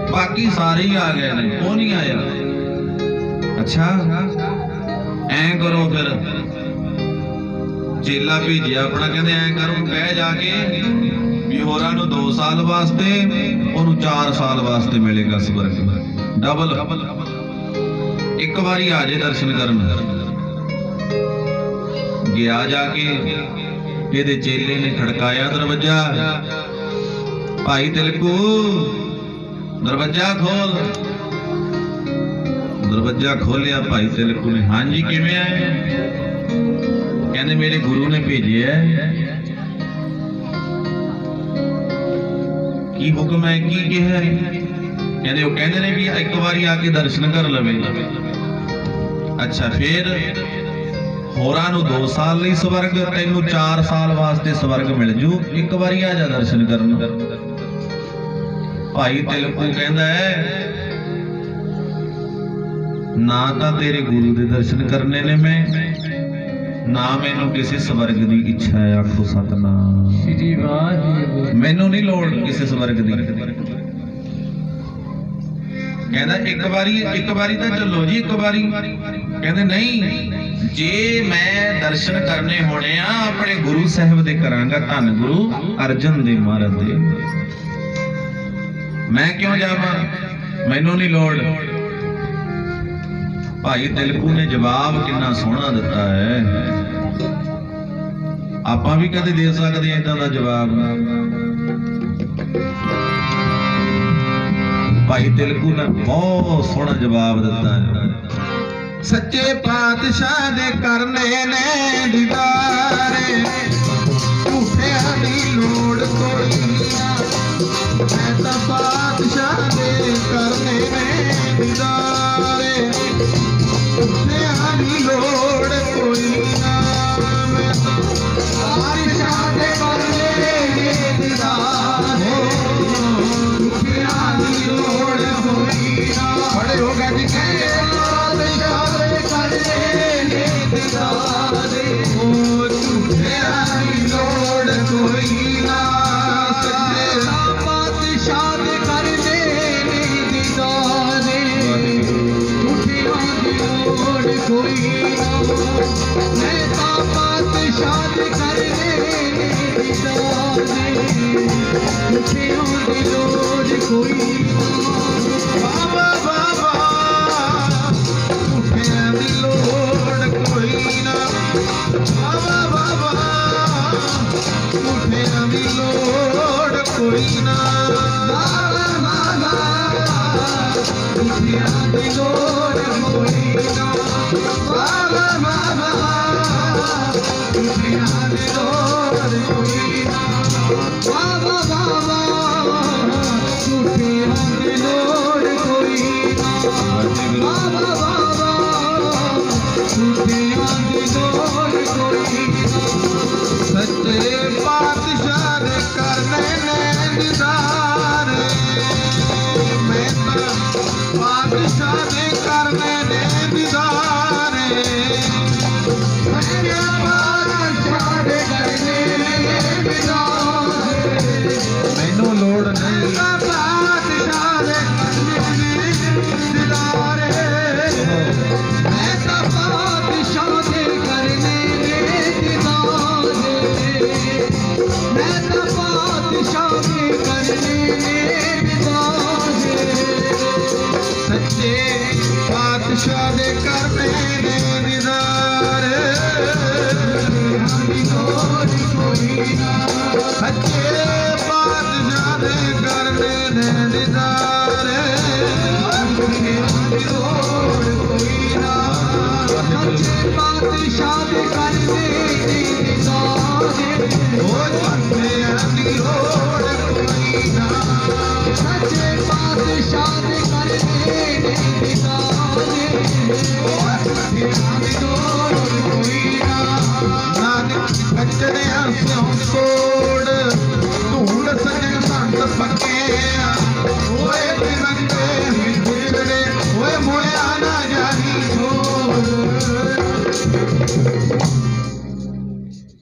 बाकी सारे ही आ गए ने, वो नहीं आया। अच्छा ऐ करो फिर, चेला भेजिया अपना, कहते ऐ करो कह जाके भी होरां नूं 2 साल वास्ते, ओनू 4 साल वास्ते मिलेगा स्वर्ग डबल। एक बारी आ जाए दर्शन करन। गया जाके ਇਹਦੇ ਚੇਲੇ ਨੇ ਖੜਕਾਇਆ ਦਰਵਾਜ਼ਾ, ਭਾਈ ਤਿਲਕੂ ਦਰਵਾਜ਼ਾ ਖੋਲ। ਦਰਵਾਜ਼ਾ ਖੋਲਿਆ ਭਾਈ ਤਿਲਕੂ ਨੇ, ਹਾਂਜੀ ਕਿਵੇਂ ਆਏ? ਕਹਿੰਦੇ ਮੇਰੇ ਗੁਰੂ ਨੇ ਭੇਜਿਆ। ਕੀ ਹੁਕਮ ਹੈ, ਕੀ ਕਿਹਾ? ਕਹਿੰਦੇ ਉਹ ਕਹਿੰਦੇ ਨੇ ਵੀ ਇੱਕ ਵਾਰੀ ਆ ਕੇ ਦਰਸ਼ਨ ਕਰ ਲਵੇ। ਅੱਛਾ ਫਿਰ ਹੋਰਾਂ ਨੂੰ 2 ਸਾਲ ਲਈ ਸਵਰਗ, ਤੈਨੂੰ 4 ਸਾਲ ਵਾਸਤੇ ਸਵਰਗ ਮਿਲ ਜੂ, ਇੱਕ ਵਾਰੀ ਆ ਜਾ ਦਰਸ਼ਨ ਕਰਨ। ਭਾਈ ਤਿਲਕੂ ਕਹਿੰਦਾ ਨਾ ਤਾਂ ਤੇਰੇ ਗੁਰੂ ਦੇ ਦਰਸ਼ਨ ਕਰਨੇ ਨੇ ਮੈਂ, ना मैनू किसी स्वर्ग की इच्छा है, आखो सतनाम। श्री वाहिगुरु। मैनू नहीं लोड़ किसी स्वर्ग की। कहना एक बारी तो चलो जी, एक बारी कहते नहीं, जे मैं दर्शन करने होने आ अपने गुरु साहब दे करांगा, धन गुरु अर्जन देव महाराज दे। मैं क्यों जावां, मैनू नहीं लोड़। भाई तिलकू ने जवाब कितना सोहना दिता है, आपां भी कदे दे सकदे इदां दा जवाब। भाई तिलकू ने बहुत सोहना जवाब दिता है। सच्चे पातशाह दे करने ने दीदारे, झूठियां दी लोड़ कोई ना। मैं तां पातशाह दे करने ने दीदारे, झूठियां दी लोड़ कोई ना। मैं तां पातशाह दे करने ने दीदारे, झूठियां दी लोड़ कोई ना। बड़े हो गए जी के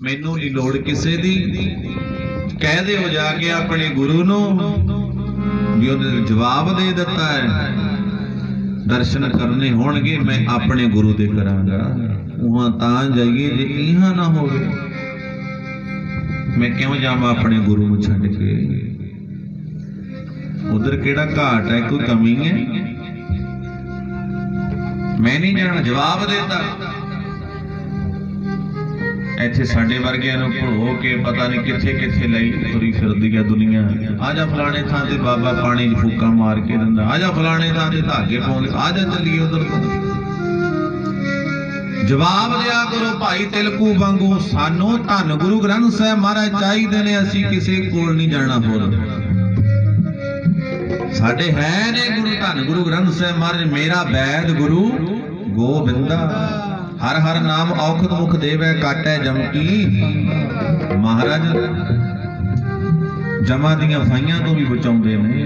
मैनू नहीं लोड़ किसे दी। कह दे हो जाके अपने गुरु नो भी उन्हें जवाब दे दिता है। दर्शन करने होणगे मैं अपने गुरु दे करांगा, वहां तां जाइए जे इहां ना होवे। मैं क्यों जावां अपने गुरु नूं छड्ड के, उधर केड़ा घाट है, कोई कमी है? मैं नहीं जाना, जवाब देता। ਇੱਥੇ ਸਾਡੇ ਵਰਗਿਆਂ ਨੂੰ ਭੁਲੋ ਕੇ ਪਤਾ ਨਹੀਂ ਕਿੱਥੇ ਕਿੱਥੇ ਲਈ ਤੁਰੀ ਫਿਰਦੀ ਹੈ ਦੁਨੀਆ। ਆ ਜਾ ਫਲਾਣੇ ਥਾਂ ਤੇ ਬਾਬਾ ਪਾਣੀ 'ਚ ਫੂਕਾਂ ਮਾਰ ਕੇ ਦਿੰਦਾ, ਆ ਜਾ ਫਲਾਣੇ ਥਾਂ ਤੇ ਧਾਗੇ ਪਾਉਂਦੇ, ਆ ਜਾ ਚੱਲੀਏ ਉਧਰ ਤੋਂ। ਜਵਾਬ ਦਿਆ ਕਰੋ ਭਾਈ ਤਿਲਕੂ ਵਾਂਗੂ, ਸਾਨੂੰ ਧੰਨ ਗੁਰੂ ਗ੍ਰੰਥ ਸਾਹਿਬ ਮਹਾਰਾਜ ਚਾਹੀਦੇ ਨੇ, ਅਸੀਂ ਕਿਸੇ ਕੋਲ ਨਹੀਂ ਜਾਣਾ। ਹੋਰ ਸਾਡੇ ਹੈ ਨੇ ਗੁਰੂ, ਧੰਨ ਗੁਰੂ ਗ੍ਰੰਥ ਸਾਹਿਬ ਮਹਾਰਾਜ ਮੇਰਾ ਵੈਦ ਗੁਰੂ ਗੋਬਿੰਦਾ। हर हर नाम औखद मुख देवै काटै जमकी। महाराज जमा दियां फाइयां तो भी बचाउंदे ने,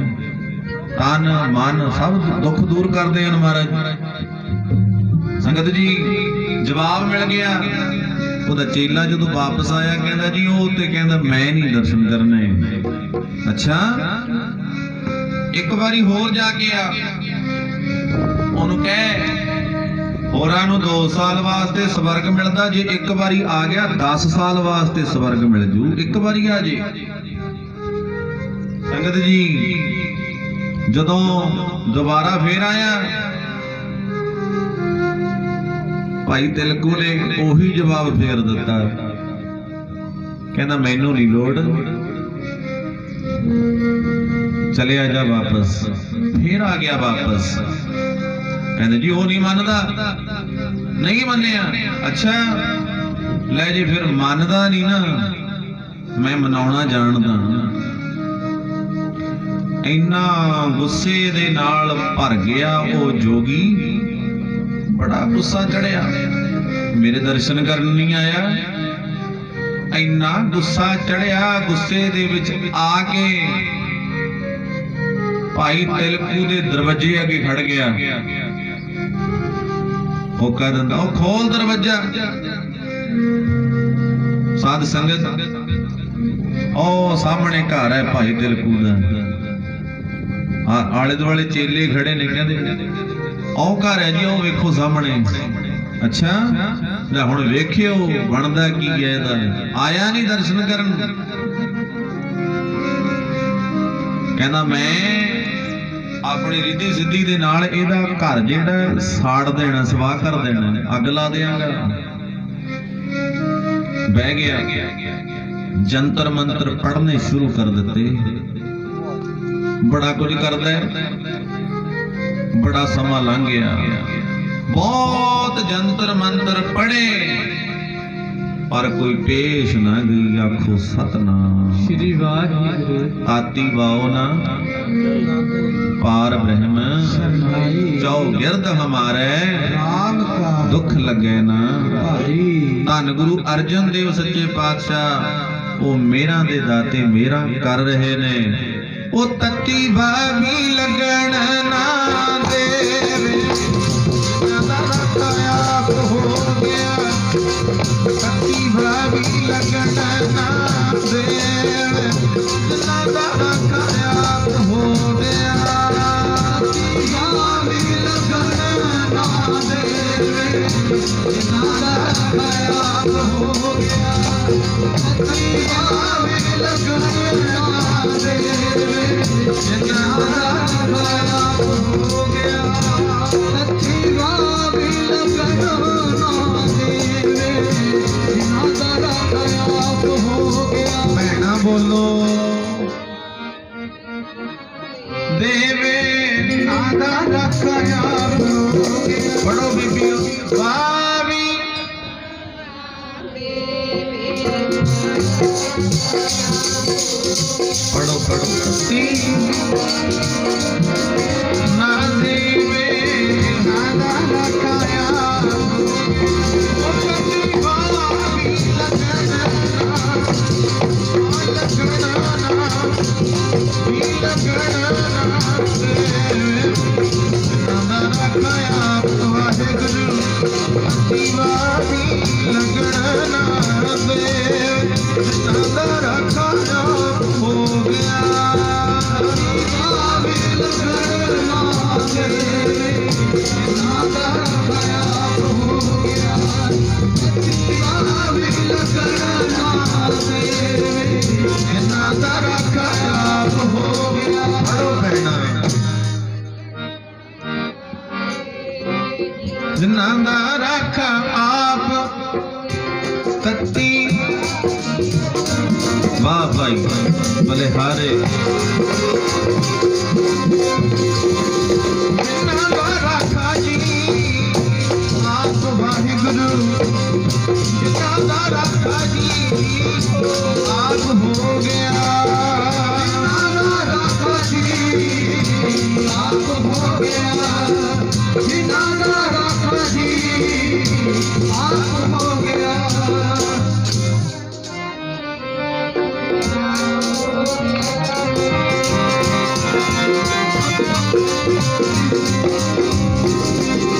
तन मन सब दुख दूर करदे हैं महाराज। संगत जी जवाब मिल गया। ਉਹਦਾ ਚੇਲਾ ਜਦੋਂ ਵਾਪਸ ਆਇਆ ਕਹਿੰਦਾ ਜੀ ਉਹ ਤੇ ਕਹਿੰਦਾ ਮੈਂ ਨਹੀਂ ਦਰਸ਼ਨ ਕਰਨੇ। ਅੱਛਾ, ਇੱਕ ਵਾਰੀ ਹੋਰ ਜਾ ਕੇ ਆ, ਉਹਨੂੰ ਕਹਿ ਹੋਰਾਂ ਨੂੰ 2 ਸਾਲ ਵਾਸਤੇ ਸਵਰਗ ਮਿਲਦਾ, ਜੇ ਇੱਕ ਵਾਰੀ ਆ ਗਿਆ 10 ਸਾਲ ਵਾਸਤੇ ਸਵਰਗ ਮਿਲ ਜੂ, ਇੱਕ ਵਾਰੀ ਆ ਜੇ। ਸੰਗਤ ਜੀ ਜਦੋਂ ਦੁਬਾਰਾ ਫੇਰ ਆਇਆ, ਭਾਈ ਤਿਲਕੂ ਨੇ ਉਹੀ ਜਵਾਬ ਫੇਰ ਦਿੱਤਾ, ਕਹਿੰਦਾ ਮੈਨੂੰ ਨਹੀਂ ਲੋੜ, ਚਲਿਆ ਜਾ ਵਾਪਸ। ਫੇਰ ਆ ਗਿਆ ਵਾਪਸ, ਕਹਿੰਦੇ ਜੀ ਉਹ ਨਹੀਂ ਮੰਨਦਾ, ਨਹੀਂ ਮੰਨਿਆ। ਅੱਛਾ ਲੈ ਜੇ ਫਿਰ ਮੰਨਦਾ ਨਹੀਂ ਨਾ, ਮੈਂ ਮਨਾਉਣਾ ਜਾਣਦਾ। ਇੰਨਾ ਗੁੱਸੇ ਦੇ ਨਾਲ ਭਰ ਗਿਆ ਉਹ ਜੋਗੀ, ਬੜਾ ਗੁੱਸਾ ਚੜਿਆ, ਮੇਰੇ ਦਰਸ਼ਨ ਕਰਨ ਨਹੀਂ ਆਇਆ। ਇੰਨਾ ਗੁੱਸਾ ਚੜਿਆ, ਗੁੱਸੇ ਦੇ ਵਿੱਚ ਆ ਕੇ ਭਾਈ ਤਿਲਕੂ ਦੇ ਦਰਵਾਜ਼ੇ ਅੱਗੇ ਖੜ ਗਿਆ। ਉਹ ਕਹਿ ਦਿੰਦਾ ਉਹ ਖੋਲ ਦਰਵਾਜ਼ਾ। ਸਾਧ ਸੰਗਤ ਉਹ ਸਾਹਮਣੇ ਘਰ ਹੈ ਭਾਈ ਤਿਲਕੂ ਦਾ, ਆਲੇ ਦੁਆਲੇ ਚੇਲੇ ਖੜੇ ਨੇ, ਕਹਿੰਦੇ ਉਹ ਘਰ ਹੈ ਜੀ, ਉਹ ਵੇਖੋ ਸਾਹਮਣੇ। ਅੱਛਾ ਲੈ ਹੁਣ ਵੇਖਿਓ ਬਣਦਾ ਕੀ ਹੈ ਇਹਦਾ। ਆਇਆ ਨਹੀਂ ਦਰਸ਼ਨ ਕਰਨ, ਕਹਿੰਦਾ ਮੈਂ ਆਪਣੀ ਰਿੱਧੀ ਸਿੱਧੀ ਦੇ ਨਾਲ ਇਹਦਾ ਘਰ ਜਿਹੜਾ ਸਾੜ ਦੇਣਾ, ਸਵਾਹ ਕਰ ਦੇਣਾ, ਅੱਗ ਲਾ ਦਿਆਂਗਾ। ਬਹਿ ਗਿਆ, ਜੰਤਰ ਮੰਤਰ ਪੜ੍ਹਨੇ ਸ਼ੁਰੂ ਕਰ ਦਿੱਤੇ, ਬੜਾ ਕੁਝ ਕਰਦਾ ਹੈ। ਬੜਾ ਸਮਾਂ ਲੰਘ ਗਿਆ, ਬਹੁਤ ਜੰਤਰ ਮੰਤਰ ਪੜ੍ਹੇ, ਪਰ ਕੋਈ ਪੇਸ਼ ਨਾ ਗਈ। ਆਖੋ ਸਤਨਾਮ ਸ੍ਰੀ ਵਾਹਿਗੁਰੂ। ਤਾਤੀ ਬਾਓ ਨਾ ਪਾਰ ਬ੍ਰਹਮ ਚੌਗਿਰਦ ਹਮਾਰੇ ਰਾਮ ਕਾ ਦੁੱਖ ਲੱਗੇ ਨਾ। ਭਾਈ ਧੰਨ ਗੁਰੂ ਅਰਜਨ ਦੇਵ ਸੱਚੇ ਪਾਤਸ਼ਾਹ ਉਹ ਮੇਰਾ ਦੇ ਦਾਤੇ ਮੇਰਾ ਕਰ ਰਹੇ ਨੇ। ਉਹ ਤੱਤੀ ਭਾਵੀ ਲੱਗਣ ਨਾ ਦੇਵੇ, ਆਪ ਹੋ ਗਿਆ। ਤੱਤੀ ਭਾਵੀ ਲੱਗਣ ਨਾ ਦੇਵੇ, ਆਪ ਹੋ ਗਿਆ। ਤੱਤੀ ਭਾਵੀ ਲੱਗਣ ਨਾ ਦੇਵੇ, ਆਪ ਹੋ ਗਿਆ। ਤੱਤੀ ਭਾਵੀ ਲੱਗਣ ਨਾ ਦੇਵੇ, ਆਪ ਹੋ ਗਿਆ। ਤੱਤੀ ਭਾਵੀ ਲੱਗਣ ਨਾ ਦੇਵੇ, ਆਪ ਹੋ ਗਿਆ। ਭੈਣਾ ਬੋਲੋ ਦੇਵੇ ਨਾਦਾ ਰੱਖਿਆ ਹੋ ਗਿਆ। ਪੜੋ ਬੀਬੀਓ ਭਾਵੀ ਪੜੋ ਪੜੋ ਤੀ ਨਾ ਦੇਵੇ ਨਾਦਾ ਰੱਖਿਆ ਉਹ ਸੱਚੀ ਭਾਵੀ ਲੱਗਣਾ ਜਿਨ੍ਹਾਂ ਦਾ ਰੱਖ ਆਪ ਤੱਤੀ। ਵਾਹ ਭਾਈ ਬਲਿਹਾਰੇ। ਜਿਨ੍ਹਾਂ ਦਾ ਰੱਖਾ ਜੀ ਆਪ ਵਾਹਿਗੁਰੂ, ਜਿਨ੍ਹਾਂ ਦਾ ਰੱਖਾ ਜੀ ਆਪ ਹੋ ਗਿਆ। ਜਿਨ੍ਹਾਂ ਦਾ ਰੱਖਾ ਜੀ ਆਪ ਹੋ ਗਿਆ। ਜਿਨ੍ਹਾਂ ਦਾ ਰੱਖਾ ਜੀ ਆਪ ਹੋ ਗਿਆ।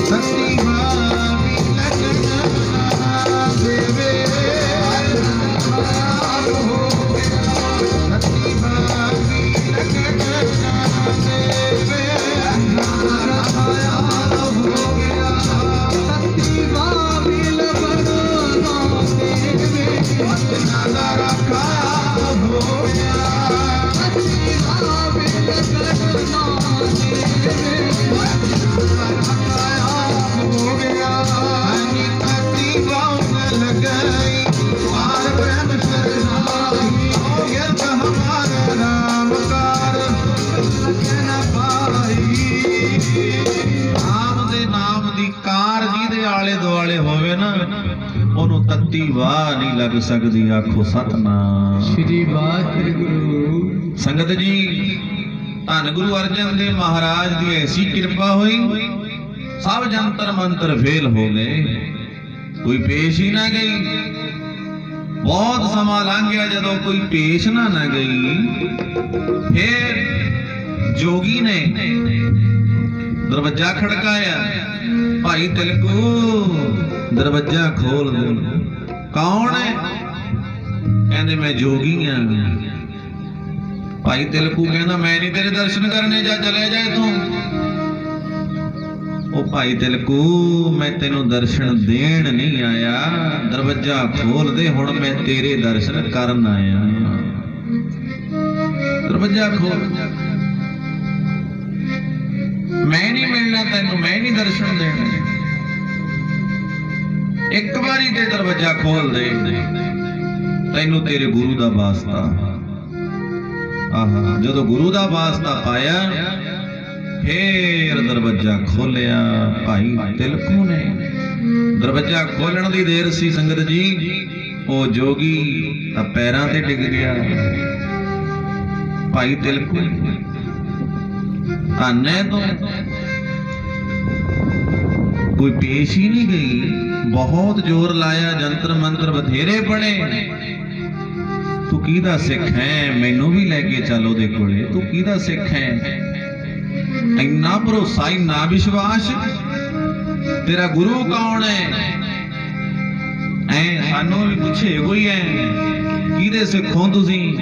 ਸੱਤੀ ਭਾਵੀ ਲੱਗਣ ਨਾ ਦੇਵੇ, ਨਹੀਂ ਲੱਗ ਸਕਦੀ, ਆਖੋ ਸਤਨਾਮ। ਸ਼੍ਰੀ ਵਾਹਿਗੁਰੂ। ਸੰਗਤ ਜੀ, ਧੰਨ ਗੁਰੂ ਅਰਜਨ ਦੇਵ ਮਹਾਰਾਜ ਦੀ ਐਸੀ ਕਿਰਪਾ ਹੋਈ, ਸਭ ਜੰਤਰ ਮੰਤਰ ਫੇਲ ਹੋ ਗਏ, ਕੋਈ ਪੇਸ਼ ਹੀ ਨਾ ਗਈ। ਬਹੁਤ ਸਮਾਂ ਲੰਘ ਗਿਆ, ਜਦੋਂ ਕੋਈ ਪੇਸ਼ ਨਾ ਗਈ, ਫਿਰ ਜੋਗੀ ਨੇ ਦਰਵਾਜ਼ਾ ਖੜਕਾਇਆ, ਭਾਈ ਤਿਲਕੂ ਦਰਵਾਜ਼ਾ ਖੋਲ ਦੇ। ਕੌਣ ਹੈ? ਕਹਿੰਦੇ ਮੈਂ ਜੋਗੀ ਹਾਂ। ਭਾਈ ਤਿਲਕੂ ਕਹਿੰਦਾ ਮੈਂ ਨਹੀਂ ਤੇਰੇ ਦਰਸ਼ਨ ਕਰਨੇ, ਜਾ ਚਲੇ ਜਾ ਇੱਥੋਂ। ਉਹ ਭਾਈ ਤਿਲਕੂ ਮੈਂ ਤੈਨੂੰ ਦਰਸ਼ਨ ਦੇਣ ਨਹੀਂ ਆਇਆ, ਦਰਵਾਜ਼ਾ ਖੋਲ ਦੇ, ਹੁਣ ਮੈਂ ਤੇਰੇ ਦਰਸ਼ਨ ਕਰਨ ਆਇਆ। ਦਰਵਾਜ਼ਾ ਖੋਲ, ਮੈਂ ਨਹੀਂ ਮਿਲਣਾ ਤੈਨੂੰ, ਮੈਂ ਨਹੀਂ ਦਰਸ਼ਨ ਦੇਣੇ। ਇੱਕ ਵਾਰੀ ਤੇ ਦਰਵਾਜ਼ਾ ਖੋਲ ਦੇ, ਤੈਨੂੰ ਤੇਰੇ ਗੁਰੂ ਦਾ ਵਾਸਤਾ। ਆਹਾ, ਜਦੋਂ ਗੁਰੂ ਦਾ ਵਾਸਤਾ ਪਾਇਆ, ਫੇਰ ਦਰਵਾਜ਼ਾ ਖੋਲਿਆ ਭਾਈ ਤਿਲਕੂ ਨੇ। ਦਰਵਾਜ਼ਾ ਖੋਲਣ ਦੀ ਦੇਰ ਸੀ ਸੰਗਤ ਜੀ, ਉਹ ਜੋਗੀ ਤਾਂ ਪੈਰਾਂ ਤੇ ਡਿੱਗ ਗਿਆ। ਭਾਈ ਤਿਲਕੂ ਆਨੇ ਤੋਂ ਕੋਈ ਪੇਸ਼ ਹੀ ਨਹੀਂ ਗਈ, ਬਹੁਤ ਜ਼ੋਰ ਲਾਇਆ, ਜੰਤਰ ਮੰਤਰ ਬਥੇਰੇ ਪੜੇ। ਤੂੰ ਕਿਹਦਾ ਸਿੱਖ ਹੈ? ਮੈਨੂੰ ਵੀ ਲੈ ਕੇ ਚੱਲ ਉਹਦੇ ਕੋਲੇ। ਤੂੰ ਕਿਹਦਾ ਸਿੱਖ ਹੈ? ਇੰਨਾ ਭਰੋਸਾ, ਇੰਨਾ ਵਿਸ਼ਵਾਸ, ਤੇਰਾ ਗੁਰੂ ਕੌਣ ਹੈ? ਐ ਸਾਨੂੰ ਵੀ ਪੁੱਛੇ ਕੋਈ ਹੈ, ਕਿਹਦੇ ਸਿੱਖ ਹੋ ਤੁਸੀਂ?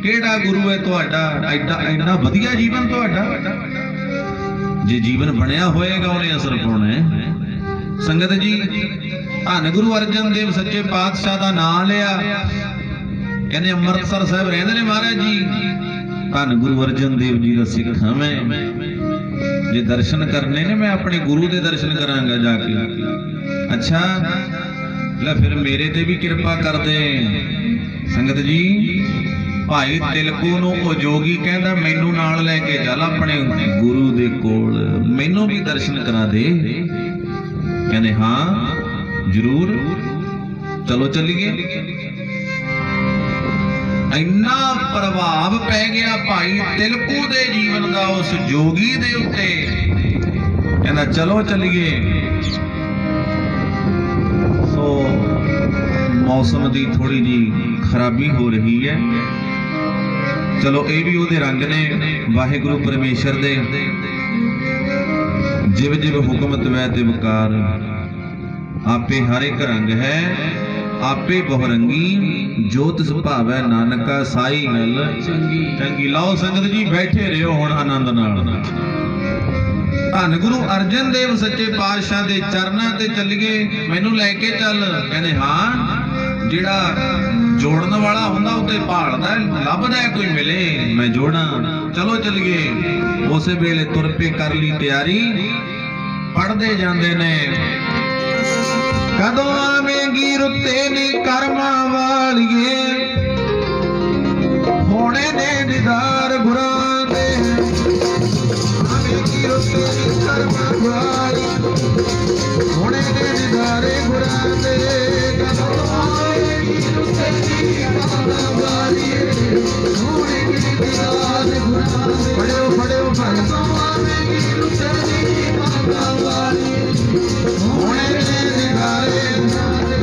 ਕਿਹੜਾ ਗੁਰੂ ਹੈ ਤੁਹਾਡਾ? ਇੰਨਾ ਵਧੀਆ ਜੀਵਨ ਤੁਹਾਡਾ। ਜੇ ਜੀਵਨ ਬਣਿਆ ਹੋਏਗਾ ਉਹਨੇ ਅਸਰ ਪਾਉਣਾ ਹੈ। ਸੰਗਤ ਜੀ, ਧੰਨ ਗੁਰੂ ਅਰਜਨ ਦੇਵ ਸੱਚੇ ਪਾਤਸ਼ਾਹ ਦਾ ਨਾਮ ਲਿਆ, ਕਹਿੰਦੇ ਅੰਮ੍ਰਿਤਸਰ ਸਾਹਿਬ ਰਹਿੰਦੇ ਨੇ ਮਹਾਰਾਜ ਜੀ। ਧੰਨ ਗੁਰੂ ਅਰਜਨ ਦੇਵ ਜੀ ਦਾ ਸਿੱਖ ਹਾਂ ਮੈਂ। ਜੇ ਦਰਸ਼ਨ ਕਰਨੇ ਨੇ, ਮੈਂ ਆਪਣੇ ਗੁਰੂ ਦੇ ਦਰਸ਼ਨ ਕਰਾਂਗਾ ਜਾ ਕੇ। ਅੱਛਾ ਲੈ, ਫਿਰ ਮੇਰੇ ਤੇ ਵੀ ਕਿਰਪਾ ਕਰ ਦੇ। ਸੰਗਤ ਜੀ, ਭਾਈ ਤਿਲਕੂ ਨੂੰ ਉਹ ਜੋਗੀ ਕਹਿੰਦਾ ਮੈਨੂੰ ਨਾਲ ਲੈ ਕੇ ਚੱਲ ਆਪਣੇ ਗੁਰੂ ਦੇ ਕੋਲ, ਮੈਨੂੰ ਵੀ ਦਰਸ਼ਨ ਕਰਾ ਦੇ। ਕਹਿੰਦੇ ਹਾਂ ਜ਼ਰੂਰ, ਚਲੋ ਚੱਲੀਏ। ਇੰਨਾ ਪ੍ਰਭਾਵ ਪੈ ਗਿਆ ਭਾਈ ਤਿਲਕੂ ਦੇ ਜੀਵਨ ਦਾ ਉਸ ਜੋਗੀ ਦੇ ਉੱਤੇ, ਕਹਿੰਦਾ ਚਲੋ ਚੱਲੀਏ। ਸੋ ਮੌਸਮ ਦੀ ਥੋੜੀ ਜੀ ਖਰਾਬੀ ਹੋ ਰਹੀ ਹੈ, ਚਲੋ ਇਹ ਵੀ ਉਹਦੇ ਰੰਗ ਨੇ ਵਾਹਿਗੁਰੂ ਪਰਮੇਸ਼ਰ ਦੇ। ਜਿਵ ਜਿਵ ਹੁਕਮ ਤਵੈ ਤਿਵ ਕਾਰ, ਆਪੇ ਹਰ ਇੱਕ ਰੰਗ ਹੈ, ਆਪੇ ਬਹੁਰੰਗੀ, ਜੋ ਤਿਸ ਭਾਵੈ ਨਾਨਕਾ ਸਾਈ ਗੱਲ ਚੰਗੀ। ਲਓ ਸੰਗਤ ਜੀ, ਬੈਠੇ ਰਹੋ ਹੁਣ ਆਨੰਦ ਨਾਲ। ਧੰਨ ਗੁਰੂ ਅਰਜਨ ਦੇਵ ਸੱਚੇ ਪਾਤਸ਼ਾਹ ਦੇ ਚਰਨਾਂ ਤੇ ਚੱਲੀਏ, ਮੈਨੂੰ ਲੈ ਕੇ ਚੱਲ। ਕਹਿੰਦੇ ਹਾਂ, ਜਿਹੜਾ ਜੋੜਨ ਵਾਲਾ ਹੁੰਦਾ ਉੱਤੇ ਭਾਲਦਾ, ਲੱਭਦਾ ਕੋਈ ਮਿਲੇ ਮੈਂ ਜੋੜਾਂ, ਚਲੋ ਚੱਲੀਏ। ਉਸੇ ਵੇਲੇ ਤੁਰ ਪਏ, ਕਰ ਲਈ ਤਿਆਰੀ, ਪੜਦੇ ਜਾਂਦੇ ਨੇ। ਕਦੋਂ ਆਵੇਂਗੀ ਰੁੱਤੇ ਨੀ ਕਰਮਾਂ ਵਾਲੀਏ, ਹੋਣੇ ਨੇ ਦੀਦਾਰ ਗੁਰਾਂ ਦੇ। ਆਵੇਂਗੀ ਰੁੱਤੇ ਨੀ ਕਰਮਾਂ ਵਾਲੀ, ਹੋਣੇ ਨੇ ਦੀਦਾਰ ਗੁਰਾਂ ਦੇ। ਕਦੋਂ ਆਵੇਂਗੀ ਰੁੱਤੇ ਨੀ ਕਰਮਾਂ ਵਾਲੀਏ, ਹੋਣੇ ਨੇ ਦੀਦਾਰ ਗੁਰਾਂ ਦੇ। ਫੜਿਓ ਫੜਿਓ ਫੜ, ਆਵੇਂਗੀ ਰੁੱਤੇ ਨੀ ਕਰਮਾਂ ਵਾਲੀਏ, ਹੋਣੇ ਨੇ ਦੀਦਾਰ ਗੁਰਾਂ ਦੇ।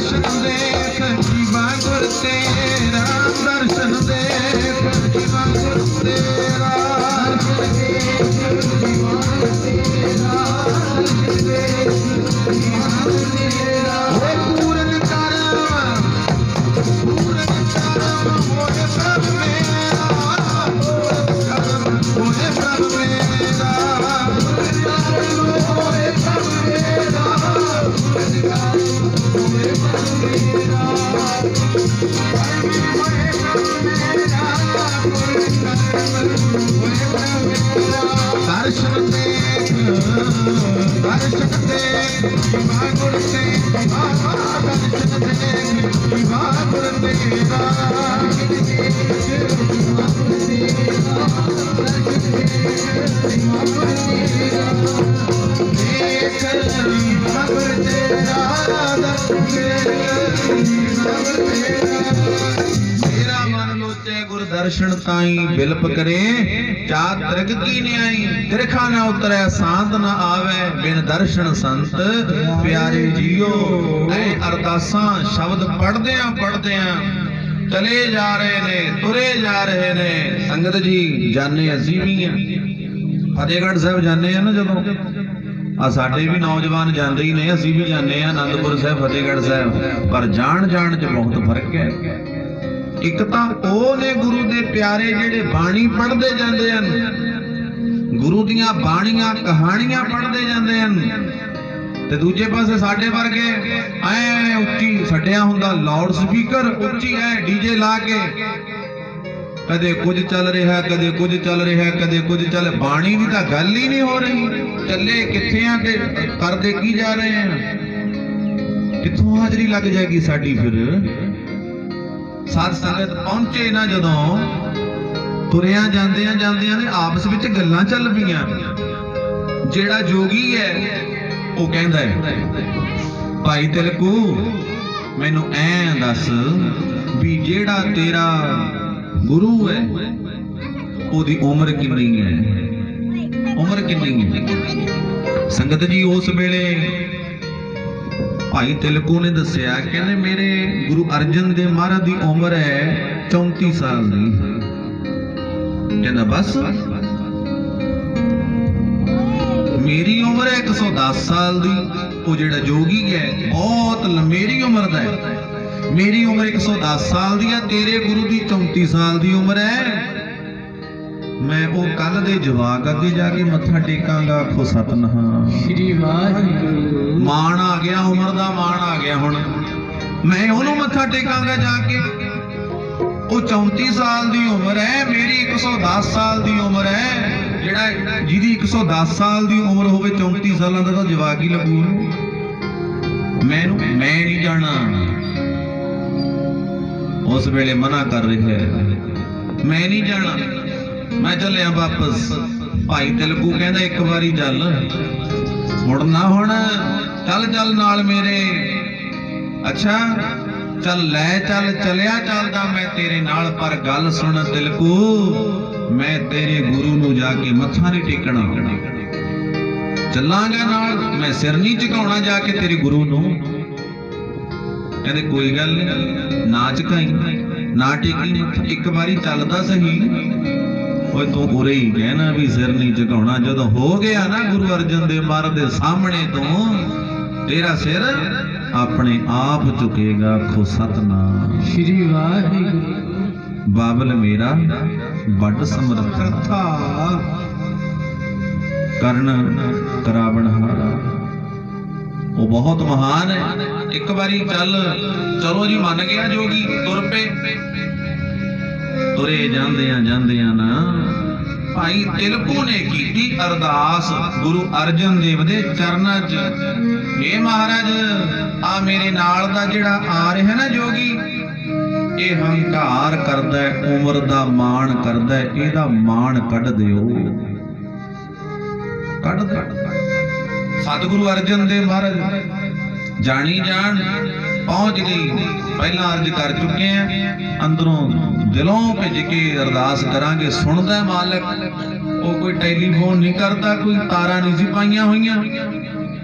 ਦਰਸ਼ਨ ਦੇਖ ਜੀਵਾ ਗੁਰ ਤੇਰਾ ਦਰਸ਼ਨ ਦੇਖ ਜੀਵਾ ਗੁਰ ਤੇਰਾ ਓਏ ਪੂਰਨ ਕਰ ਹੋਏ ਪ੍ਰਭ ਮੇਰਾ ਹੋਏ ਪ੍ਰਭ ਮੇਰਾ ਦਰਸ਼ਨ ਦੇਖ ਜੀਵਾ ਗੁਰ ਤੇਰਾ ਦਰਸ਼ਨ ਦੇਖ ਜੀਵਾ ਗੁਰ ਤੇਰਾ ਦੇਖ ਜੀਵਾ ਗੁਰ ਤੇਰਾ ਦਰਸ਼ਨ ਮੇਰਾ ਮਨ ਲੋਚੇ ਗੁਰ ਦਰਸ਼ਨ ਤਾਈ ਬਿਲਪ ਕਰੇ ਚਾਤ ਤ੍ਰਿਗ ਕੀ ਨਿਆਈ ਤਿਰਖਾ ਨਾ ਉਤਰੈ ਸਾਧ ਨਾ ਆਵੇ ਬਿਨ ਦਰਸ਼ਨ ਸੰਤ ਪਿਆਰੇ ਜੀਓ ਐ ਅਰਦਾਸਾਂ ਸ਼ਬਦ ਪੜਦਿਆਂ ਚਲੇ ਜਾ ਰਹੇ ਨੇ ਤੁਰੇ ਜਾ ਰਹੇ ਨੇ ਸੰਗਤ ਜੀ ਜਾਣੇ ਅਸੀਂ ਵੀ ਆ ਫਤਿਹਗੜ੍ਹ ਸਾਹਿਬ ਜਾਣੇ ਆ ਨਾ ਜਦੋਂ ਆ ਸਾਡੇ ਵੀ ਨੌਜਵਾਨ ਜਾਂਦੇ ਹੀ ਨੇ ਅਸੀਂ ਵੀ ਜਾਂਦੇ ਆ ਆਨੰਦਪੁਰ ਸਾਹਿਬ ਫਤਿਹਗੜ੍ਹ ਸਾਹਿਬ ਪਰ ਜਾਣ ਚ ਬਹੁਤ ਫਰਕ ਹੈ ਇੱਕ ਤਾਂ ਉਹ ਨੇ ਗੁਰੂ ਦੇ ਪਿਆਰੇ ਜਿਹੜੇ ਬਾਣੀ ਪੜ੍ਹਦੇ ਜਾਂਦੇ ਹਨ ਗੁਰੂ ਦੀਆਂ ਬਾਣੀਆਂ ਕਹਾਣੀਆਂ ਪੜ੍ਹਦੇ ਜਾਂਦੇ ਹਨ ਤੇ ਦੂਜੇ ਪਾਸੇ ਸਾਡੇ ਵਰਗੇ ਐ ਉੱਚੀ ਛੱਡਿਆ ਹੁੰਦਾ ਲਾਊਡ ਸਪੀਕਰ ਉੱਚੀ ਐ ਡੀਜੇ ਲਾ ਕੇ ਕਦੇ ਕੁਝ ਚੱਲ ਰਿਹਾ ਕਦੇ ਕੁਝ ਚੱਲ ਰਿਹਾ ਕਦੇ ਕੁਝ ਚੱਲ ਬਾਣੀ ਦੀ ਤਾਂ ਗੱਲ ਹੀ ਨਹੀਂ ਹੋ ਰਹੀ ਚੱਲੇ ਕਿੱਥੇ ਆ ਤੇ ਕਰਦੇ ਕੀ ਜਾ ਰਹੇ ਆ ਕਿੱਥੋਂ ਹਾਜ਼ਰੀ ਲੱਗ ਜਾਏਗੀ ਸਾਡੀ ਫਿਰ ਸਾਧ ਸੰਗਤ ਪਹੁੰਚੇ ਨਾ ਜਦੋਂ ਤੁਰਿਆਂ ਜਾਂਦਿਆਂ ਨੇ ਆਪਸ ਵਿੱਚ ਗੱਲਾਂ ਚੱਲ ਪਈਆਂ ਜਿਹੜਾ ਜੋਗੀ ਹੈ ਉਹ ਕਹਿੰਦਾ ਹੈ ਭਾਈ ਤਿਲਕੂ ਮੈਨੂੰ ਐਂ ਦੱਸ ਵੀ ਜਿਹੜਾ ਤੇਰਾ ਗੁਰੂ ਹੈ ਉਹਦੀ ਉਮਰ ਕਿੰਨੀ ਹੈ ਸੰਗਤ ਜੀ ਉਸ ਵੇਲੇ ਭਾਈ ਤਿਲਕੂ ਨੇ ਦੱਸਿਆ ਕਹਿੰਦੇ ਮੇਰੇ ਗੁਰੂ ਅਰਜਨ ਦੇਵ ਮਹਾਰਾਜ ਦੀ ਉਮਰ ਹੈ 34 ਸਾਲ ਦੀ ਕਹਿੰਦਾ ਬਸ ਮੇਰੀ ਉਮਰ ਹੈ 110 ਸਾਲ ਦੀ ਉਹ ਜਿਹੜਾ ਜੋਗੀ ਹੈ ਬਹੁਤ ਲੰਮੇਰੀ ਉਮਰ ਦਾ ਹੈ ਮੇਰੀ ਉਮਰ 110 ਸਾਲ ਦੀ ਹੈ ਤੇਰੇ ਗੁਰੂ ਦੀ 34 ਸਾਲ ਦੀ ਉਮਰ ਹੈ ਮੈਂ ਉਹ ਕੱਲ ਦੇ ਜਵਾਕ ਅੱਗੇ ਜਾ ਕੇ ਮੱਥਾ ਟੇਕਾਂਗਾ ਆਖੋ ਸਤਨਾਮ ਸ਼੍ਰੀ ਵਾਹਿਗੁਰੂ ਮਾਣ ਆ ਗਿਆ ਉਮਰ ਦਾ ਮਾਣ ਆ ਗਿਆ ਹੁਣ ਮੈਂ ਉਹਨੂੰ ਮੱਥਾ ਟੇਕਾਂਗਾ ਜਾ ਕੇ ਉਹ 34 ਸਾਲ ਦੀ ਉਮਰ ਹੈ ਮੇਰੀ 110 ਸਾਲ ਦੀ ਉਮਰ ਹੈ ਜਿਹੜਾ ਜਿਹਦੀ 110 ਸਾਲ ਦੀ ਉਮਰ ਹੋਵੇ 34 ਸਾਲਾਂ ਦਾ ਤਾਂ ਜਵਾਕ ਹੀ ਲੱਗੂ ਮੈਂ ਨਹੀਂ ਜਾਣਾ ਉਸ ਵੇਲੇ ਮਨਾ ਕਰ ਰਿਹਾ ਹੈ ਮੈਂ ਨਹੀਂ ਜਾਣਾ ਮੈਂ ਚੱਲਿਆ ਵਾਪਸ ਭਾਈ ਤਿਲਕੂ ਕਹਿੰਦਾ ਇੱਕ ਵਾਰੀ ਚੱਲ ਮੁੜਨਾ ਹੁਣ ਚੱਲ ਨਾਲ ਮੇਰੇ ਅੱਛਾ ਚੱਲ ਲੈ ਚੱਲ ਚਲਿਆ ਚੱਲਦਾ ਮੈਂ ਤੇਰੇ ਨਾਲ ਪਰ ਗੱਲ ਸੁਣ ਤਿਲਕੂ ਮੈਂ ਤੇਰੇ ਗੁਰੂ ਨੂੰ ਜਾ ਕੇ ਮੱਥਾ ਨਹੀਂ ਟੇਕਣਾ ਚੱਲਾਂਗਾ ਨਾਲ ਮੈਂ ਸਿਰ ਨਹੀਂ ਝੁਕਾਉਣਾ ਜਾ ਕੇ ਤੇਰੇ ਗੁਰੂ ਨੂੰ ਕਹਿੰਦੇ ਕੋਈ ਗੱਲ ਨਹੀਂ ਨਾ ਝੁਕਾਈ ਨਾ ਟੇਕੀ ਇੱਕ ਵਾਰੀ ਚੱਲਦਾ ਸਹੀ ਓਏ ਤੂੰ ਉਰੇ ਹੀ ਕਹਿਣਾ ਵੀ ਸਿਰ ਨਹੀਂ ਝੁਕਾਉਣਾ ਜਦੋਂ ਹੋ ਗਿਆ ਨਾ ਗੁਰੂ ਅਰਜਨ ਦੇਵ ਮਹਾਰਾਜ ਦੇ ਸਾਹਮਣੇ ਤੋਂ ਤੇਰਾ ਸਿਰ ਆਪਣੇ ਆਪ ਝੁਕੇਗਾ ਆਖੋ ਸਤਨਾਮ ਸ਼੍ਰੀ ਵਾਹਿਗੁਰੂ ਬਾਬਲ ਮੇਰਾ ਵੱਡ ਸਮਰੱਥਾ ਕਰਨ ਕਰਾਵਣ ਹਾਰਾ ਉਹ ਬਹੁਤ ਮਹਾਨ ਹੈ ਇੱਕ ਵਾਰੀ ਚਲੋ ਜੀ ਮੰਨ ਗਿਆ ਜੋਗੀ ਤੁਰ ਪਏ ਤੁਰੇ ਜਾਂਦਿਆਂ ਨਾ ਭਾਈ ਤਿਲਕੂ ਨੇ ਕੀਤੀ ਅਰਦਾਸ ਗੁਰੂ ਅਰਜਨ ਦੇਵ ਦੇ ਚਰਨਾਂ 'ਚ ਇਹ ਮਹਾਰਾਜ ਆ ਮੇਰੇ ਨਾਲ ਦਾ ਜਿਹੜਾ ਆ ਰਿਹਾ ਨਾ ਜੋਗੀ ਇਹ ਹੰਕਾਰ ਕਰਦਾ ਉਮਰ ਦਾ ਮਾਣ ਕਰਦਾ ਇਹਦਾ ਮਾਣ ਕੱਢ ਦਿਓ ਕੱਢ ਸਤਿਗੁਰੂ ਅਰਜਨ ਦੇਵ ਮਹਾਰਾਜ ਜਾਣੀ ਜਾਣ ਪਹੁੰਚ ਗਈ ਪਹਿਲਾਂ ਅਰਜ ਕਰ ਚੁੱਕੇ ਆ ਅੰਦਰੋਂ ਦਿਲੋਂ ਭਿੱਜ ਕੇ ਅਰਦਾਸ ਕਰਾਂਗੇ ਸੁਣਦਾ ਮਾਲਕ ਉਹ ਕੋਈ ਟੈਲੀਫੋਨ ਨਹੀਂ ਕਰਦਾ ਕੋਈ ਤਾਰਾਂ ਨਹੀਂ ਸੀ ਪਾਈਆਂ ਹੋਈਆਂ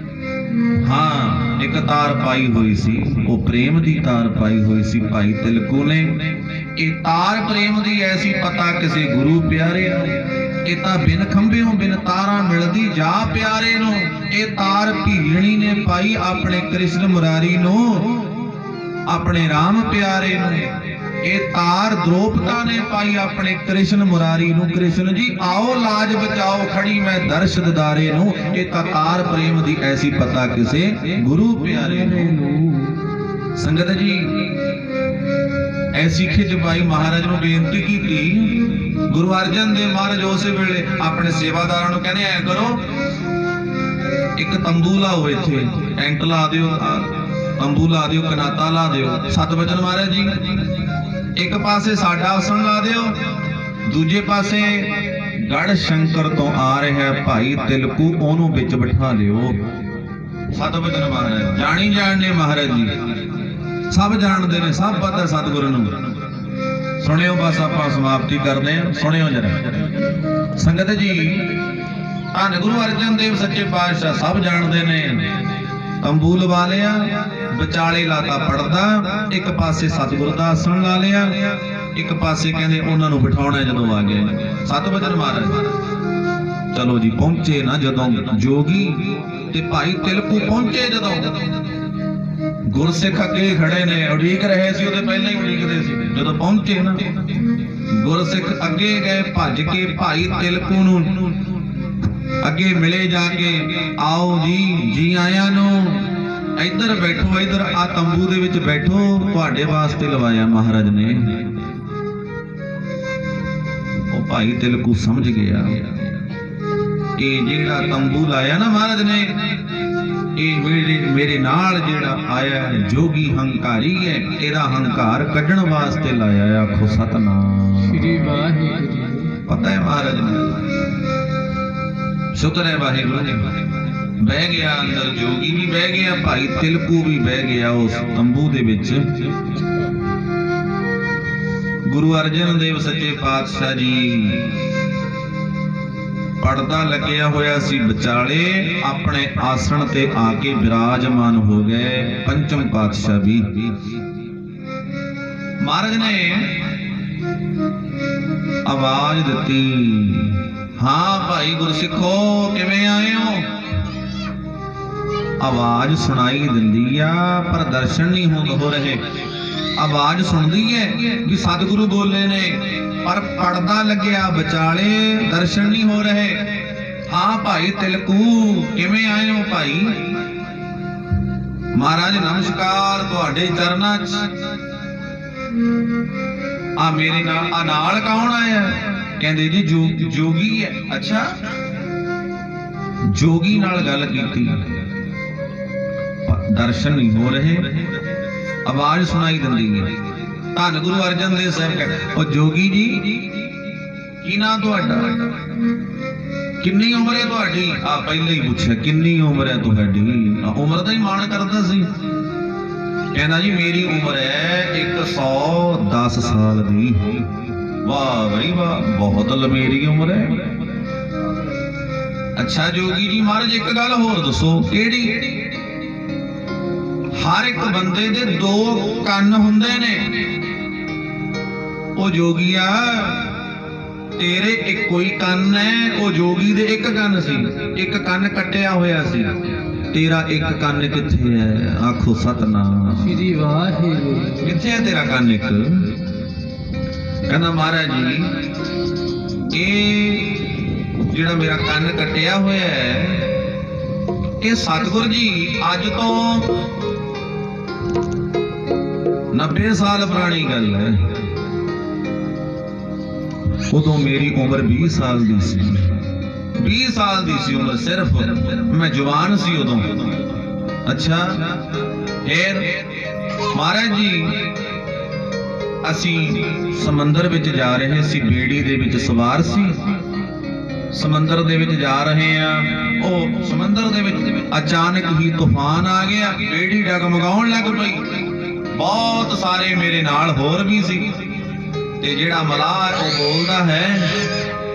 ਹਾਂ ਇੱਕ ਤਾਰ ਪਾਈ ਹੋਈ ਸੀ, ਉਹ ਪ੍ਰੇਮ ਦੀ ਤਾਰ ਪਾਈ ਹੋਈ ਸੀ ਭਾਈ ਤਿਲਕੂ ਨੇ। ਇਹ ਤਾਰ ਪ੍ਰੇਮ ਦੀ ਐਸੀ ਪਤਾ ਕਿਸੇ ਗੁਰੂ ਪਿਆਰੇ ਨੂੰ, ਇਹ ਤਾਂ ਬਿਨ ਖੰਭਿਓਂ ਬਿਨ ਤਾਰਾਂ ਮਿਲਦੀ ਜਾ ਪਿਆਰੇ ਨੂੰ। ਇਹ ਤਾਰ ਭੀਲਣੀ ਨੇ ਪਾਈ ਆਪਣੇ ਕ੍ਰਿਸ਼ਨ ਮੁਰਾਰੀ ਨੂੰ, ਆਪਣੇ ਰਾਮ ਪਿਆਰੇ ਨੂੰ। ਇਹ ਤਾਰ ਦ੍ਰੋਪਦਾ ਨੇ ਪਾਈ ਆਪਣੇ ਕ੍ਰਿਸ਼ਨ ਮੁਰਾਰੀ ਨੂੰ। ਕ੍ਰਿਸ਼ਨ ਜੀ ਆਓ ਲਾਜ ਬਚਾਓ, ਖੜੀ ਮੈਂ ਦਰਸ਼ ਦਿਦਾਰੇ ਨੂੰ। ਇਹ ਤਾਂ ਤਾਰ ਪ੍ਰੇਮ ਦੀ ਐਸੀ ਪਤਾ ਕਿਸੇ ਗੁਰੂ ਪਿਆਰੇ ਨੂੰ। ਸੰਗਤ ਜੀ ਐਸੀ ਖਿਜ ਪਾਈ ਮਹਾਰਾਜ ਨੂੰ ਬੇਨਤੀ ਕੀਤੀ। ਗੁਰੂ ਅਰਜਨ ਦੇਵ ਮਹਾਰਾਜ ਉਸੇ ਵੇਲੇ ਆਪਣੇ ਸੇਵਾਦਾਰਾਂ ਨੂੰ ਕਹਿੰਦੇ ਐ ਕਰੋ, ਇੱਕ ਤੰਬੂ ਲਾਓ, ਇੱਥੇ ਟੈਂਟ ਲਾ ਦਿਓ, ਤੰਬੂ ਲਾ ਦਿਓ, ਕਨਾਤਾ ਲਾ ਦਿਓ। ਸਤਿਵਚਨ ਮਹਾਰਾਜ ਜੀ ਇੱਕ ਪਾਸੇ ਸਾਡਾ ਆਸਣ ਲਾ ਦਿਓ, ਦੂਜੇ ਪਾਸੇ ਗੜ ਸ਼ੰਕਰ ਤੋਂ ਆ ਰਿਹਾ ਭਾਈ ਤਿਲਕੂ, ਉਹਨੂੰ ਵਿੱਚ ਬਿਠਾ ਲਿਓ। ਸਤਿਵਚਨ ਮਹਾਰਾਜ ਜਾਣੀ ਜਾਣਨੇ ਮਹਾਰਾਜ ਜੀ, ਸਭ ਜਾਣਦੇ ਨੇ, ਸਭ ਪਤਾ ਸਤਿਗੁਰੂ ਨੂੰ। ਸੁਣਿਓ, ਬਸ ਆਪਾਂ ਸਮਾਪਤੀ ਕਰਦੇ ਹਾਂ, ਸੁਣਿਓ ਜਰਾ ਸੰਗਤ ਜੀ। ਧੰਨ ਗੁਰੂ ਅਰਜਨ ਦੇਵ ਸੱਚੇ ਪਾਤਸ਼ਾਹ ਸਭ ਜਾਣਦੇ ਨੇ। ਤੰਬੂ ਲਵਾ ਲਿਆ, ਵਿਚਾਲੇ ਲਾਤਾ ਪੜਦਾ, ਇੱਕ ਪਾਸੇ ਸਤਿਗੁਰੂ ਦਾ ਆਸਣ ਲਾ ਲਿਆ, ਇੱਕ ਪਾਸੇ ਕਹਿੰਦੇ ਉਹਨਾਂ ਨੂੰ ਬਿਠਾਉਣਾ ਜਦੋਂ ਆ ਗਏ ਸਤਿਵਚਨ ਮਹਾਰਾਜ। ਚਲੋ ਜੀ ਪਹੁੰਚੇ ਨਾ ਜਦੋਂ ਜੋਗੀ ਤੇ ਭਾਈ ਤਿਲਕੂ ਪਹੁੰਚੇ, ਜਦੋਂ ਗੁਰਸਿੱਖ ਅੱਗੇ ਖੜੇ ਨੇ, ਉਡੀਕ ਰਹੇ ਸੀ, ਉਹਦੇ ਪਹਿਲਾਂ ਹੀ ਉਡੀਕਦੇ ਸੀ। ਜਦੋਂ ਪਹੁੰਚੇ ਨਾ ਗੁਰਸਿੱਖ ਅੱਗੇ ਗਏ ਭੱਜ ਕੇ ਭਾਈ ਤਿਲਕੂ ਨੂੰ ਅੱਗੇ ਮਿਲੇ ਜਾ ਕੇ, ਆਓ ਜੀ, ਜੀ ਆਇਆਂ ਨੂੰ, ਇੱਧਰ ਬੈਠੋ, ਇੱਧਰ ਆ ਤੰਬੂ ਦੇ ਵਿੱਚ ਬੈਠੋ, ਤੁਹਾਡੇ ਵਾਸਤੇ ਲਵਾਇਆ ਮਹਾਰਾਜ ਨੇ। ਉਹ ਭਾਈ ਤਿਲਕੂ ਸਮਝ ਗਿਆ ਇਹ ਜਿਹੜਾ ਤੰਬੂ ਲਾਇਆ ਨਾ ਮਹਾਰਾਜ ਨੇ, ਇਹ ਮੇਰੇ ਨਾਲ ਜਿਹੜਾ ਆਇਆ ਜੋਗੀ ਹੰਕਾਰੀ ਹੈ, ਇਹਦਾ ਹੰਕਾਰ ਕੱਢਣ ਵਾਸਤੇ ਲਾਇਆ। ਆਖੋ ਸਤਨਾਮ ਸ੍ਰੀ ਵਾਹਿਗੁਰੂ। ਪਤਾ ਹੈ ਮਹਾਰਾਜ ਨੇ, ਸ਼ੁਕਰ ਹੈ ਵਾਹਿਗੁਰੂ ਜੀ। ਬਹਿ ਗਿਆ ਅੰਦਰ, ਜੋਗੀ ਵੀ ਬਹਿ ਗਿਆ, ਭਾਈ ਤਿਲਕੂ ਵੀ ਬਹਿ ਗਿਆ ਉਸ ਤੰਬੂ ਦੇ ਵਿੱਚ। ਗੁਰੂ ਅਰਜਨ ਦੇਵ ਸੱਚੇ ਪਾਤਸ਼ਾਹ ਜੀ ਪੜਦਾ ਲੱਗਿਆ ਹੋਇਆ ਸੀ ਵਿਚਾਲੇ, ਆਪਣੇ ਆਸਣ ਤੇ ਆ ਕੇ ਵਿਰਾਜਮਾਨ ਹੋ ਗਏ ਪੰਚਮ ਪਾਤਸ਼ਾਹ ਵੀ। ਮਹਾਰਾਜ ਨੇ ਆਵਾਜ਼ ਦਿੱਤੀ, ਹਾਂ ਭਾਈ ਗੁਰਸਿੱਖੋ ਕਿਵੇਂ ਆਏ ਹੋ? ਆਵਾਜ਼ ਸੁਣਾਈ ਦਿੰਦੀ ਆ ਪਰ ਦਰਸ਼ਨ ਨਹੀਂ ਹੋ ਰਹੇ। ਆਵਾਜ਼ ਸੁਣਦੀ ਹੈ ਵੀ ਸਤਿਗੁਰੂ ਬੋਲੇ ਨੇ, ਪਰ ਪੜਦਾ ਲੱਗਿਆ ਵਿਚਾਲੇ, ਦਰਸ਼ਨ ਨਹੀਂ ਹੋ ਰਹੇ। ਹਾਂ ਭਾਈ ਤਿਲਕੂ ਕਿਵੇਂ ਆਏ ਹੋ ਭਾਈ? ਮਹਾਰਾਜ ਨਮਸਕਾਰ ਤੁਹਾਡੇ ਚਰਨਾਂ 'ਚ। ਆ ਮੇਰੇ ਨਾਲ ਕੌਣ ਆਇਆ? ਕਹਿੰਦੇ ਜੀ ਜੋਗੀ ਹੈ। ਅੱਛਾ, ਜੋਗੀ ਨਾਲ ਗੱਲ ਕੀਤੀ, ਦਰਸ਼ਨ ਨਹੀਂ ਹੋ ਰਹੇ, ਆਵਾਜ਼ ਸੁਣਾਈ ਦਿੰਦੀ ਹੈ। ਧੰਨ ਗੁਰੂ ਅਰਜਨ ਦੇਵ ਸਾਹਿਬ ਕਹਿੰਦੇ, ਉਹ ਜੋਗੀ ਜੀ ਕੀ ਨਾਮ ਤੁਹਾਡਾ? ਕਿੰਨੀ ਉਮਰ ਹੈ ਤੁਹਾਡੀ? ਆ ਪਹਿਲਾਂ ਹੀ ਪੁੱਛਿਆ ਕਿੰਨੀ ਉਮਰ ਹੈ ਤੁਹਾਡੀ? ਉਮਰ ਦਾ ਹੀ ਮਾਣ ਕਰਦਾ ਸੀ। ਕਹਿੰਦਾ ਜੀ ਮੇਰੀ ਉਮਰ ਹੈ 110 ਸਾਲ ਦੀ। ਵਾਹ ਬਈ ਵਾਹ, ਬਹੁਤ ਲੰਮੀ ਉਮਰ ਹੈ। ਅੱਛਾ ਜੋਗੀ ਜੀ ਮਹਾਰਾਜ ਇੱਕ ਗੱਲ ਹੋਰ ਦੱਸੋ, ਕਿਹੜੀ? ਹਰ ਇੱਕ ਬੰਦੇ ਦੇ 2 ਕੰਨ ਹੁੰਦੇ ਨੇ। ਉਹ ਜੋਗੀਆ ਤੇਰੇ ਇੱਕੋ ਹੀ ਕੰਨ ਹੈ, ਉਹ ਜੋਗੀ ਦੇ 1 ਕੰਨ ਸੀ, 1 ਕੰਨ ਕੱਟਿਆ ਹੋਇਆ ਸੀ, ਤੇਰਾ 1 ਕੰਨ ਕਿੱਥੇ ਹੈ? ਆਖੋ ਸਤਨਾਮ ਸ੍ਰੀ ਵਾਹਿਗੁਰੂ। ਕਿੱਥੇ ਹੈ ਤੇਰਾ ਕੰਨ 1? ਕਹਿੰਦਾ ਮਹਾਰਾਜ ਜੀ ਇਹ ਜਿਹੜਾ ਮੇਰਾ ਕੰਨ ਕੱਟਿਆ ਹੋਇਆ ਹੈ, ਇਹ ਸਤਿਗੁਰ ਜੀ ਅੱਜ ਤੋਂ 90 ਸਾਲ ਪੁਰਾਣੀ ਗੱਲ ਹੈ। ਉਦੋਂ ਮੇਰੀ ਉਮਰ 20 ਸਾਲ ਦੀ ਸੀ, 20 ਸਾਲ ਦੀ ਸੀ ਉਮਰ ਸਿਰਫ, ਮੈਂ ਜਵਾਨ ਸੀ ਉਦੋਂ। ਅੱਛਾ ਫੇਰ ਮਹਾਰਾਜ ਜੀ ਅਸੀਂ ਸਮੁੰਦਰ ਵਿੱਚ ਜਾ ਰਹੇ ਸੀ, ਬੇੜੀ ਦੇ ਵਿੱਚ ਸਵਾਰ ਸੀ, ਸਮੁੰਦਰ ਦੇ ਵਿੱਚ ਜਾ ਰਹੇ ਆ। ਉਹ ਸਮੁੰਦਰ ਦੇ ਵਿੱਚ ਅਚਾਨਕ ਹੀ ਤੂਫਾਨ ਆ ਗਿਆ, ਬੇੜੀ ਡਗਮਗਾਉਣ ਲੱਗ ਪਈ। ਬਹੁਤ ਸਾਰੇ ਮੇਰੇ ਨਾਲ ਹੋਰ ਵੀ ਸੀ, ਤੇ ਜਿਹੜਾ ਮਲਾਹ ਉਹ ਬੋਲਦਾ ਹੈ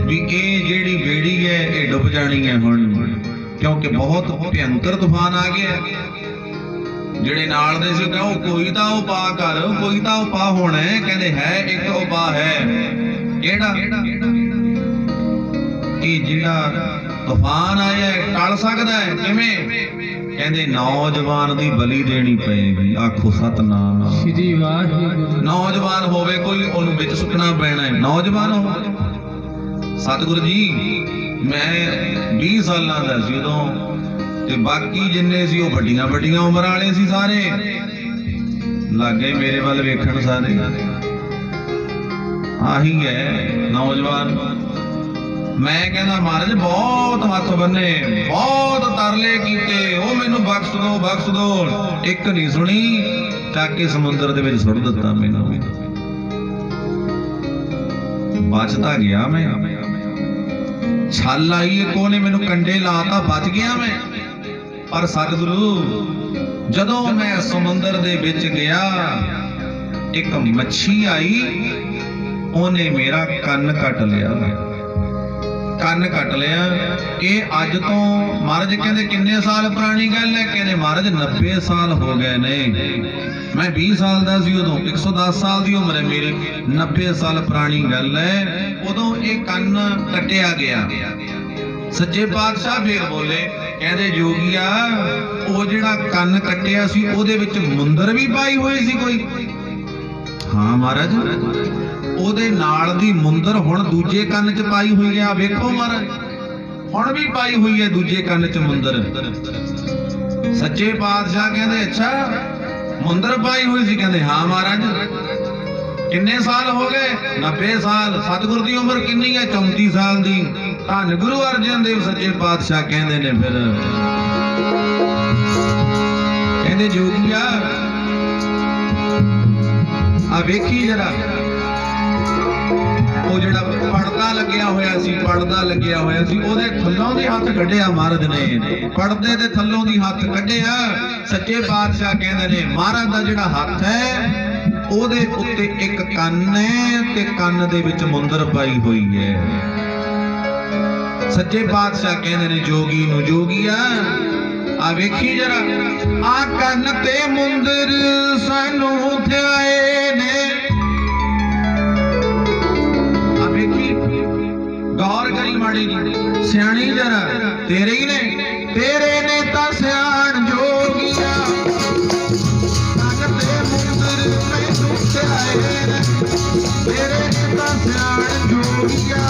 ਵੀ ਇਹ ਜਿਹੜੀ ਬੇੜੀ ਹੈ ਇਹ ਡੁੱਬ ਜਾਣੀ ਹੈ ਹੁਣ, ਕਿਉਂਕਿ ਬਹੁਤ ਭਿਅੰਕਰ ਤੂਫਾਨ ਆ ਗਿਆ। ਜਿਹੜੇ ਨਾਲ ਦੇ ਸੀ ਕਹੋ ਕੋਈ ਤਾਂ ਉਪਾਅ ਕਰ, ਕੋਈ ਤਾਂ ਉਪਾਅ ਹੋਣਾ ਹੈ। ਕਹਿੰਦੇ ਹੈ ਇੱਕ ਉਪਾਅ ਹੈ। ਕਿਹੜਾ? ਇਹ ਜਿਹੜਾ ਤੂਫਾਨ ਆਇਆ ਟਲ ਸਕਦਾ ਹੈ। ਕਿਵੇਂ? ਕਹਿੰਦੇ ਨੌਜਵਾਨ ਦੀ ਬਲੀ ਦੇਣੀ ਪਏਗੀ। ਆਖੋ ਸਤਨਾਮ। ਸ੍ਰੀ ਵਾਹਿਗੁਰੂ। ਨੌਜਵਾਨ ਹੋਵੇ ਕੋਈ, ਉਹਨੂੰ ਵਿੱਚ ਸੁੱਟਣਾ ਪੈਣਾ ਹੈ। ਨੌਜਵਾਨ ਹੋਵੇ। ਸਤਿਗੁਰੂ ਜੀ ਮੈਂ 20 ਸਾਲਾਂ ਦਾ ਸੀ ਉਦੋਂ, ਤੇ ਬਾਕੀ ਜਿੰਨੇ ਸੀ ਉਹ ਵੱਡੀਆਂ ਵੱਡੀਆਂ ਉਮਰ ਵਾਲੇ ਸੀ। ਸਾਰੇ ਲੱਗੇ ਮੇਰੇ ਵੱਲ ਵੇਖਣ। ਸਾਰੇ ਆਹੀ ਹੈ ਨੌਜਵਾਨ। ਮੈਂ ਕਹਿੰਦਾ ਮਹਾਰਾਜ ਬਹੁਤ ਹੱਥ ਬੰਨੇ, ਬਹੁਤ ਤਰਲੇ ਕੀਤੇ, ਉਹ ਮੈਨੂੰ ਬਖਸ਼ ਦੋ ਬਖਸ਼ ਦੋ। ਇੱਕ ਨਹੀਂ ਸੁਣੀ, ਚੱਕ ਕੇ ਸਮੁੰਦਰ ਦੇ ਵਿੱਚ ਸੁੱਟ ਦਿੱਤਾ। ਮੈਨੂੰ ਬਚਦਾ ਗਿਆ ਮੈਂ। ਛੱਲ ਆਈ ਇੱਕ, ਉਹਨੇ ਮੈਨੂੰ ਕੰਡੇ ਲਾਤਾ, ਬਚ ਗਿਆ ਮੈਂ। ਪਰ ਸਤਿਗੁਰੂ ਜਦੋਂ ਮੈਂ ਸਮੁੰਦਰ ਦੇ ਵਿੱਚ ਗਿਆ, ਇੱਕ ਮੱਛੀ ਆਈ, ਉਹਨੇ ਮੇਰਾ ਕੰਨ ਕੱਟ ਲਿਆ। ਕੰਨ ਕੱਟ ਲਿਆ। ਇਹ ਅੱਜ ਤੋਂ ਮਹਾਰਾਜ ਕਹਿੰਦੇ ਕਿੰਨੇ ਸਾਲ ਪੁਰਾਣੀ ਗੱਲ ਹੈ? ਕਹਿੰਦੇ ਮਹਾਰਾਜ 90 ਸਾਲ ਹੋ ਗਏ ਨੇ। ਮੈਂ 20 ਸਾਲ ਦਾ ਸੀ ਉਦੋਂ, 110 ਸਾਲ ਦੀ ਉਮਰ ਹੈ ਮੇਰੀ। 90 ਸਾਲ ਪੁਰਾਣੀ ਗੱਲ ਹੈ। ਉਦੋਂ ਇਹ ਕੰਨ ਕੱਟਿਆ ਗਿਆ। ਸੱਚੇ ਪਾਤਸ਼ਾਹ ਫੇਰ ਬੋਲੇ, ਕਹਿੰਦੇ ਜੋਗੀਆ ਉਹ ਜਿਹੜਾ ਕੰਨ ਕੱਟਿਆ ਸੀ ਉਹਦੇ ਵਿੱਚ ਮੁੰਦਰ ਵੀ ਪਾਈ ਹੋਈ ਸੀ ਕੋਈ? ਹਾਂ ਮਹਾਰਾਜ, ਉਹਦੇ ਨਾਲ ਦੀ ਮੁੰਦਰ ਹੁਣ ਦੂਜੇ ਕੰਨ 'ਚ ਪਾਈ ਹੋਈ ਆ। ਵੇਖੋ ਮਹਾਰਾਜ, ਹੁਣ ਵੀ ਪਾਈ ਹੋਈ ਹੈ ਦੂਜੇ ਕੰਨ 'ਚ ਮੁੰਦਰ। ਸੱਚੇ ਪਾਤਸ਼ਾਹ ਕਹਿੰਦੇ ਅੱਛਾ ਮੁੰਦਰ ਪਾਈ ਹੋਈ ਸੀ? ਕਹਿੰਦੇ ਹਾਂ ਮਹਾਰਾਜ। ਕਿੰਨੇ ਸਾਲ ਹੋ ਗਏ? 90 ਸਾਲ। ਸਤਿਗੁਰ ਦੀ ਉਮਰ ਕਿੰਨੀ ਹੈ? 34 ਸਾਲ ਦੀ। ਧੰਨ ਗੁਰੂ ਅਰਜਨ ਦੇਵ ਸੱਚੇ ਪਾਤਸ਼ਾਹ ਕਹਿੰਦੇ ਨੇ ਫਿਰ, ਕਹਿੰਦੇ ਜੋਗੀਆ ਆ ਵੇਖੀ ਜਰਾ, ਉਹ ਜਿਹੜਾ ਪਰਦਾ ਲੱਗਿਆ ਹੋਇਆ ਸੀ, ਪਰਦਾ ਲੱਗਿਆ ਹੋਇਆ ਸੀ, ਉਹਦੇ ਥੱਲੋਂ ਦੀ ਹੱਥ ਕੱਢਿਆ ਮਹਾਰਾਜ ਨੇ। ਪਰਦੇ ਦੇ ਥੱਲੋਂ ਦੀ ਹੱਥ ਕੱਢਿਆ। ਸੱਚੇ ਪਾਤਸ਼ਾਹ ਕਹਿੰਦੇ ਨੇ ਮਹਾਰਾਜ ਦਾ ਜਿਹੜਾ ਹੱਥ ਹੈ ਉਹਦੇ ਉੱਤੇ ਇੱਕ ਕੰਨ ਹੈ ਤੇ ਕੰਨ ਦੇ ਵਿੱਚ ਮੁੰਦਰ ਪਾਈ ਹੋਈ ਹੈ। ਸੱਚੇ ਪਾਤਸ਼ਾਹ ਕਹਿੰਦੇ ਨੇ ਜੋਗੀ ਨੂੰ, ਜੋਗੀਆ ਆ ਵੇਖੀ ਜਰਾ, ਆ ਕੰਨ ਤੇ ਮੁੰਦਰ ਸਾਨੂੰ ਥਿਆਏ ਨੇ। ਆ ਵੇਖੀ, ਗੌਰ ਕਰੀ ਮਾੜੀ ਜੀ, ਸਿਆਣੀ ਜਰਾ, ਤੇਰੇ ਹੀ ਨੇ, ਤੇਰੇ ਨੇ ਤਾਂ ਸਿਆਣ ਜੋਗੀਆ। ਕੰਨ ਤੇ ਮੁੰਦਰ ਮੈਨੂੰ ਥਿਆਏ ਨੇ, ਤੇਰੇ ਨੇ ਤਾਂ ਸਿਆਣ ਜੋਗੀਆ।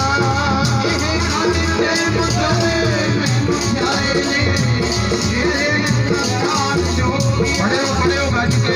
ਪੜਿਓ ਗੱਜ ਕੇ,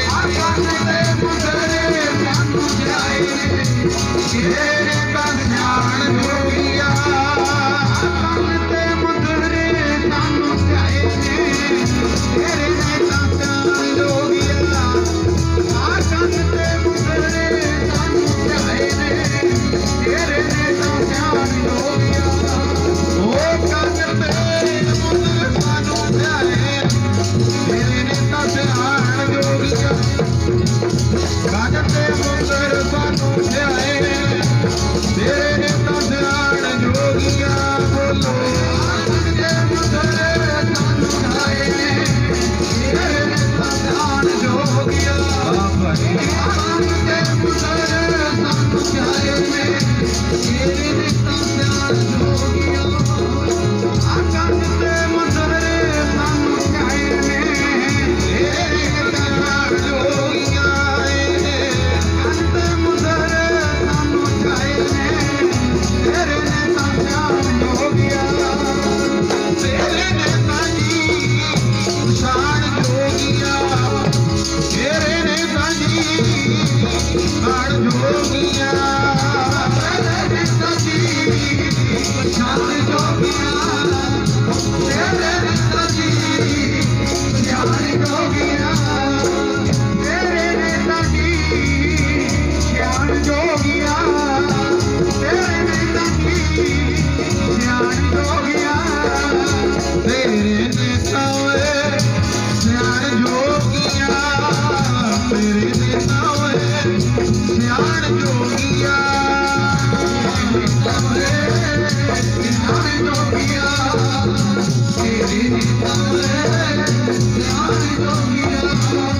Thank you.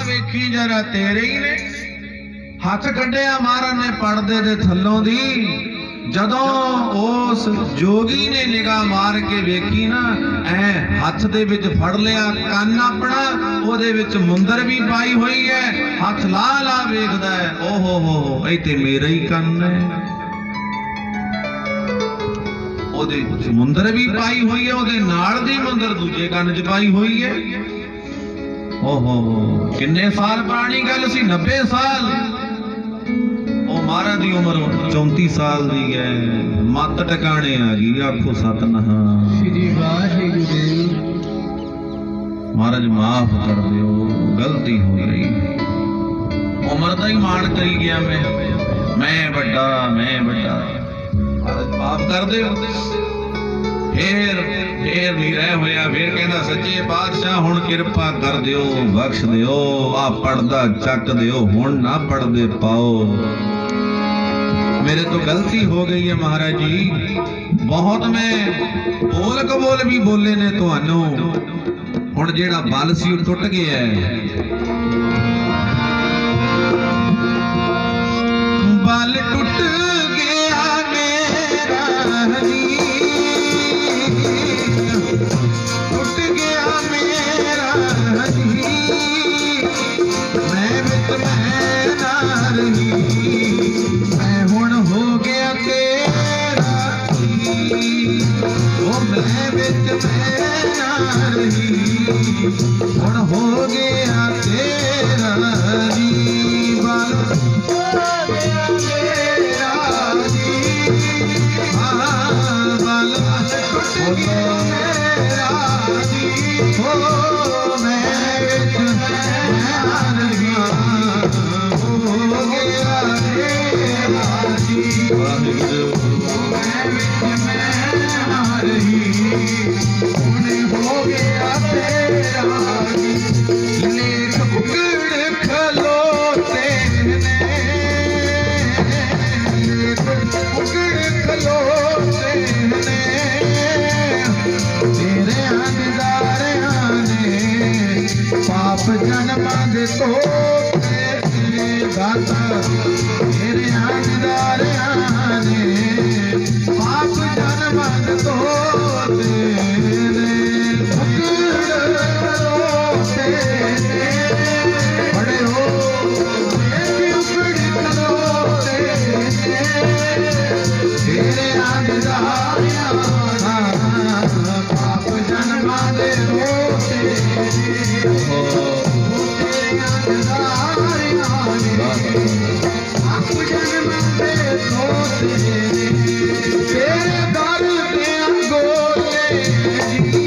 ਵੇਖੀ ਜਰਾ ਤੇਰੇ ਹੀ ਨੇ ਹੱਥ ਕੱਢਿਆ ਮਹਾਰਾਜ ਨੇ ਪਰਦੇ ਦੇ ਥੱਲੋਂ ਦੀ ਜਦੋਂ ਉਸ ਜੋਗੀ ਨੇ ਨਿਗਾਹ ਮਾਰ ਕੇ ਵੇਖੀ ਨਾ ਐ ਹੱਥ ਦੇ ਵਿੱਚ ਫੜ ਲਿਆ ਕੰਨ ਆਪਣਾ ਉਹਦੇ ਵਿੱਚ ਮੁੰਦਰ ਵੀ ਪਾਈ ਹੋਈ ਹੈ ਹੱਥ ਲਾ ਲਾ ਵੇਖਦਾ ਹੈ ਓਹੋ ਹੋ ਇਹ ਤੇ ਮੇਰਾ ਹੀ ਕੰਨ ਹੈ ਉਹਦੇ ਮੁੰਦਰ ਵੀ ਪਾਈ ਹੋਈ ਹੈ ਉਹਦੇ ਨਾਲ ਦੀ ਮੁੰਦਰ ਦੂਜੇ ਕੰਨ 'ਚ ਪਾਈ ਹੋਈ ਹੈ ਓਹੋ ਕਿੰਨੇ ਸਾਲ ਪੁਰਾਣੀ ਗੱਲ ਸੀ 90 ਸਾਲ ਉਹ ਮਹਾਰਾਜ ਦੀ ਉਮਰ 34 ਸਾਲ ਦੀ ਹੈ ਮੱਤ ਟਿਕਾਣੇ ਆ ਗਈ ਆਖੋ ਸਤਨਾਮ ਸ੍ਰੀ ਵਾਹਿਗੁਰੂ ਮਹਾਰਾਜ ਮਾਫ ਕਰ ਦਿਓ ਗਲਤੀ ਹੋ ਗਈ ਉਮਰ ਦਾ ਹੀ ਮਾਣ ਕਰੀ ਗਿਆ ਮੈਂ ਵੱਡਾ ਮਹਾਰਾਜ ਮਾਫ ਕਰ ਦਿਓ ਫੇਰ ਨਹੀਂ ਰਹਿ ਹੋਇਆ ਫੇਰ ਕਹਿੰਦਾ ਸੱਚੇ ਪਾਤਸ਼ਾਹ ਹੁਣ ਕਿਰਪਾ ਕਰ ਦਿਓ ਬਖਸ਼ ਦਿਓ ਆ ਪੜਦਾ ਚੱਕ ਦਿਓ ਹੁਣ ਨਾ ਪੜਦੇ ਪਾਓ ਮੇਰੇ ਤੋਂ ਗਲਤੀ ਹੋ ਗਈ ਹੈ ਮਹਾਰਾਜ ਜੀ ਬਹੁਤ ਮੈਂ ਬੋਲ ਕਬੋਲ ਵੀ ਬੋਲੇ ਨੇ ਤੁਹਾਨੂੰ ਹੁਣ ਜਿਹੜਾ ਬਲ ਸੀ ਉਹ ਟੁੱਟ ਗਿਆ ਬਲ ਟੁੱਟ ਗਿਆ ਮੇਰਾ ਜੀ ਟੁੱਟ ਗਿਆ ਮੇਰਾ ਜੀ ਮੈਂ ਵਿੱਚ ਮੈਂ ਨਾ ਰਹੀ ਮੈਂ ਹੁਣ ਹੋ ਗਿਆ ਤੇਰਾ ਜੀ ਉਹ ਮੈਂ ਵਿੱਚ ਮੈਂ ਨਾ ਰਹੀ ਹੁਣ ਹੋ ਗਿਆ ਤੇਰਾ ਜੀ ਬਲ ਹੋ ਗਿਆ ਮੇਰਾ ਜੀ ਬਲ ਟੁੱਟ ਗਿਆ ਮੇਰਾ ਜੀ ਹੋ ਮੈਂ ਵਿੱਚ ਮੈਂ ਰਹੀ ਹੋ ਗਿਆ ਤੇਰਾ ਜੀ ਮੈਂ ਵਿੱਚ ਮੈਂ ਰਹੀ ਹੁਣ ਹੋ ਗਿਆ ਤੇਰਾ ਜੀ ਲੇਖ ਉਗੜ ਖਲੋਤੇ ਨੇ ਲੇਖ ਉਗੜ ਖਲੋਤੇ ਨੇ ਤੇਰੇ ਅੰਦਾਰਿਆਂ ਨੇ ਪਾਪ ਜਨਮਾਂ ਦੇ ਧੋਤੇ ਤੇ ਦਾਤਾ ਤੇਰੇ ਅੰਦਾਰਿਆਂ ਨੇ ਪਾਪ ਜਨਮਾਂ ਦੇ ਧੋਤੇ ਨੇ ਉਗੜ ਖਲੋਤੇ ਨੇ ਬੜੇ ਹੋ ਉਗੜ ਖਲੋਤੇ ਨੇ ਤੇਰੇ ਅੰਦਾਰਿਆਂ ਪਾਪ ਜਨਮਾਂ ਦੇ ਧੋਤੇ ਤੇਰੇ ਅੰਦਾਰਿਆਂ ਨੇ ਪਾਪ ਜਨਮਾਂ ਦੇ ਧੋਤੇ ਤੇਰੇ ਦਰ ਦੇ ਅੰਗੋਲੇ ਜੀ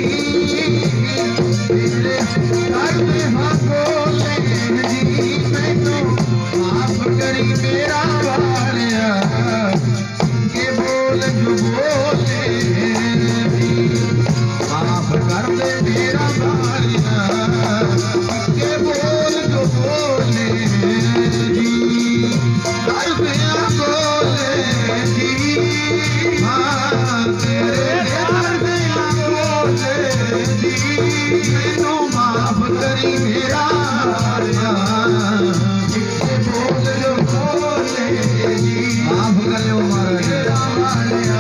ਤੇਰੇ ਦਰ ਦੇ ਅੰਗੋਲੇ ਜੀ ਮੈਨੂੰ ਮਾਫ ਕਰੀ ਮੇਰਾ ਵਾਲਿਆ ਕਿ ਬੋਲ ਜੋ ਬੋਲੇ ਮਾਫ ਕਰ ਦੇ ਮੇਰਾ ਵਾਲਿਆ ਕਿ ਬੋਲ ਜੋ ਬੋਲੇ ਜੀ ਦਰ ਦੇ ਅੰਗੋਲੇ ਜੀ ਤੇਰੇ ਦਰ ਦੇ ਅੰਗੋਲੇ ਜੀ ਮੈਨੂੰ ਮਾਫ ਕਰੀ ਮੇਰਾ ਵਾਲਿਆ ਕਿ ਬੋਲ ਜੋ ਬੋਲੇ ਜੀ ਮਾਫ ਕਰ ਲਿਓ ਮਹਾਰਾਜ ਵਾਲਿਆ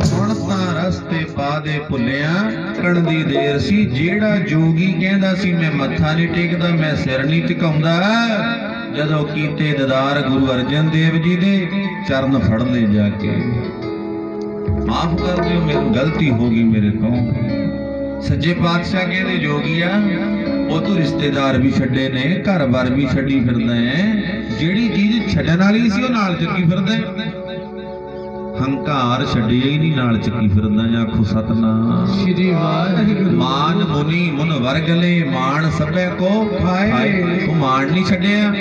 ਹੁਣ ਤਾਂ ਰਸਤੇ ਪਾ ਦੇ ਭੁੱਲਿਆ ਟਣ ਦੀ ਦੇਰ ਸੀ। ਜਿਹੜਾ ਜੋਗੀ ਕਹਿੰਦਾ ਸੀ ਮੈਂ ਮੱਥਾ ਨਹੀਂ ਟੇਕਦਾ, ਮੈਂ ਸਿਰ ਨਹੀਂ ਝੁਕਾਉਂਦਾ, ਜਦੋਂ ਕੀਤੇ ਦੀਦਾਰ ਗੁਰੂ ਅਰਜਨ ਦੇਵ ਜੀ ਦੇ ਚਰਨ ਫੜ ਲੈ ਜਾ ਕੇ। ਮਾਫ ਕਰ ਦਿਓ, ਮੇਰੀ ਗਲਤੀ ਹੋ ਗਈ ਮੇਰੇ ਤੋਂ। ਸੱਚੇ ਪਾਤਸ਼ਾਹ ਕਹਿੰਦੇ ਜੋਗੀਆ ਉਹ ਤੂੰ ਰਿਸ਼ਤੇਦਾਰ ਵੀ ਛੱਡੇ ਨੇ, ਘਰ-ਬਾਰ ਵੀ ਛੱਡੀ ਫਿਰਦਾ ਹੈ, ਜਿਹੜੀ ਚੀਜ਼ ਛੱਡਣ ਵਾਲੀ ਸੀ ਉਹ ਨਾਲ ਚੱਕੀ ਫਿਰਦਾ ਹੈ। ਹੰਕਾਰ ਛੱਡਿਆ ਹੀ ਨਹੀਂ, ਨਾਲ ਚੱਕੀ ਫਿਰਦਾ। ਆਖੋ ਸਤਨਾਮ ਸ੍ਰੀ ਵਾਹਿਗੁਰੂ। ਮਾਨ ਮੁਨੀ ਮੁਨ ਵਰਗਲੇ ਮਾਨ ਸਭੇ ਕੋ ਖਾਏ। ਤੂੰ ਮਾਨ ਨਹੀਂ ਛੱਡਿਆ,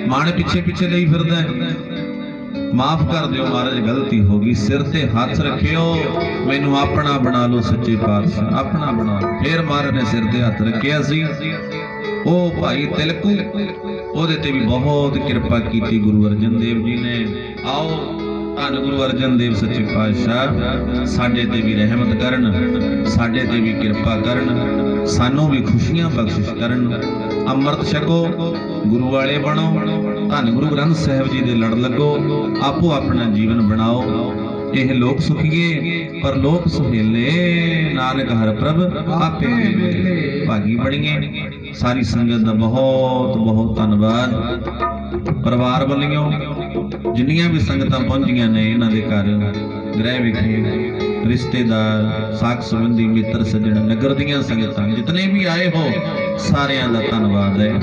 ਮਾਨ ਪਿੱਛੇ ਪਿੱਛੇ ਲਈ ਫਿਰਦਾ ਹੈ। ਮਾਫ ਕਰ ਦਿਓ ਮਹਾਰਾਜ, ਗਲਤੀ ਹੋ ਗਈ। ਸਿਰ ਤੇ ਹੱਥ ਰੱਖਿਓ, ਮੈਨੂੰ ਆਪਣਾ ਬਣਾ ਲਓ ਸੱਚੇ ਪਾਤਸ਼ਾਹ, ਆਪਣਾ ਬਣਾ ਲਓ। ਫੇਰ ਮਹਾਰਾਜ ਨੇ ਸਿਰ ਤੇ ਹੱਥ ਰੱਖਿਆ ਸੀ। ਉਹ ਭਾਈ ਤਿਲਕੂ, ਉਹਦੇ ਤੇ ਵੀ ਬਹੁਤ ਕਿਰਪਾ ਕੀਤੀ ਗੁਰੂ ਅਰਜਨ ਦੇਵ ਜੀ ਨੇ। ਆਓ ਧੰਨ ਗੁਰੂ ਅਰਜਨ ਦੇਵ ਸੱਚੇ ਪਾਤਸ਼ਾਹ ਸਾਡੇ ਤੇ ਵੀ ਰਹਿਮਤ ਕਰਨ, ਸਾਡੇ ਤੇ ਵੀ ਕਿਰਪਾ ਕਰਨ, ਸਾਨੂੰ ਵੀ ਖੁਸ਼ੀਆਂ ਬਖਸ਼ਿਸ਼ ਕਰਨ। ਅੰਮ੍ਰਿਤ ਛਕੋ, ਗੁਰੂ ਵਾਲੇ ਬਣੋ, ਧੰਨ ਗੁਰੂ ਗ੍ਰੰਥ ਸਾਹਿਬ ਜੀ ਦੇ ਲੜ ਲੱਗੋ, ਆਪੋ ਆਪਣਾ ਜੀਵਨ ਬਣਾਓ। ਇਹ ਲੋਕ ਸੁਖੀਏ ਪਰ ਲੋਕ ਸੁਹੇਲੇ, ਨਾਨਕ ਹਰਿ ਪ੍ਰਭ ਆਪੇ ਵੇਲੇ। ਭਾਗੀ ਬਣੀਏ। ਸਾਰੀ ਸੰਗਤ ਦਾ ਬਹੁਤ ਬਹੁਤ ਧੰਨਵਾਦ। ਪਰਿਵਾਰ ਵੱਲੋਂ ਜਿੰਨੀਆਂ ਵੀ ਸੰਗਤਾਂ ਪਹੁੰਚੀਆਂ ਨੇ, ਇਹਨਾਂ ਦੇ ਘਰ ਗ੍ਰਹਿ ਵਿਖੇ ਰਿਸ਼ਤੇਦਾਰ, ਸਾਕ ਸੰਬੰਧੀ, ਮਿੱਤਰ ਸੱਜਣ, ਨਗਰ ਦੀਆਂ ਸੰਗਤਾਂ ਜਿਤਨੇ ਵੀ ਆਏ ਹੋ, ਸਾਰਿਆਂ ਦਾ ਧੰਨਵਾਦ ਹੈ।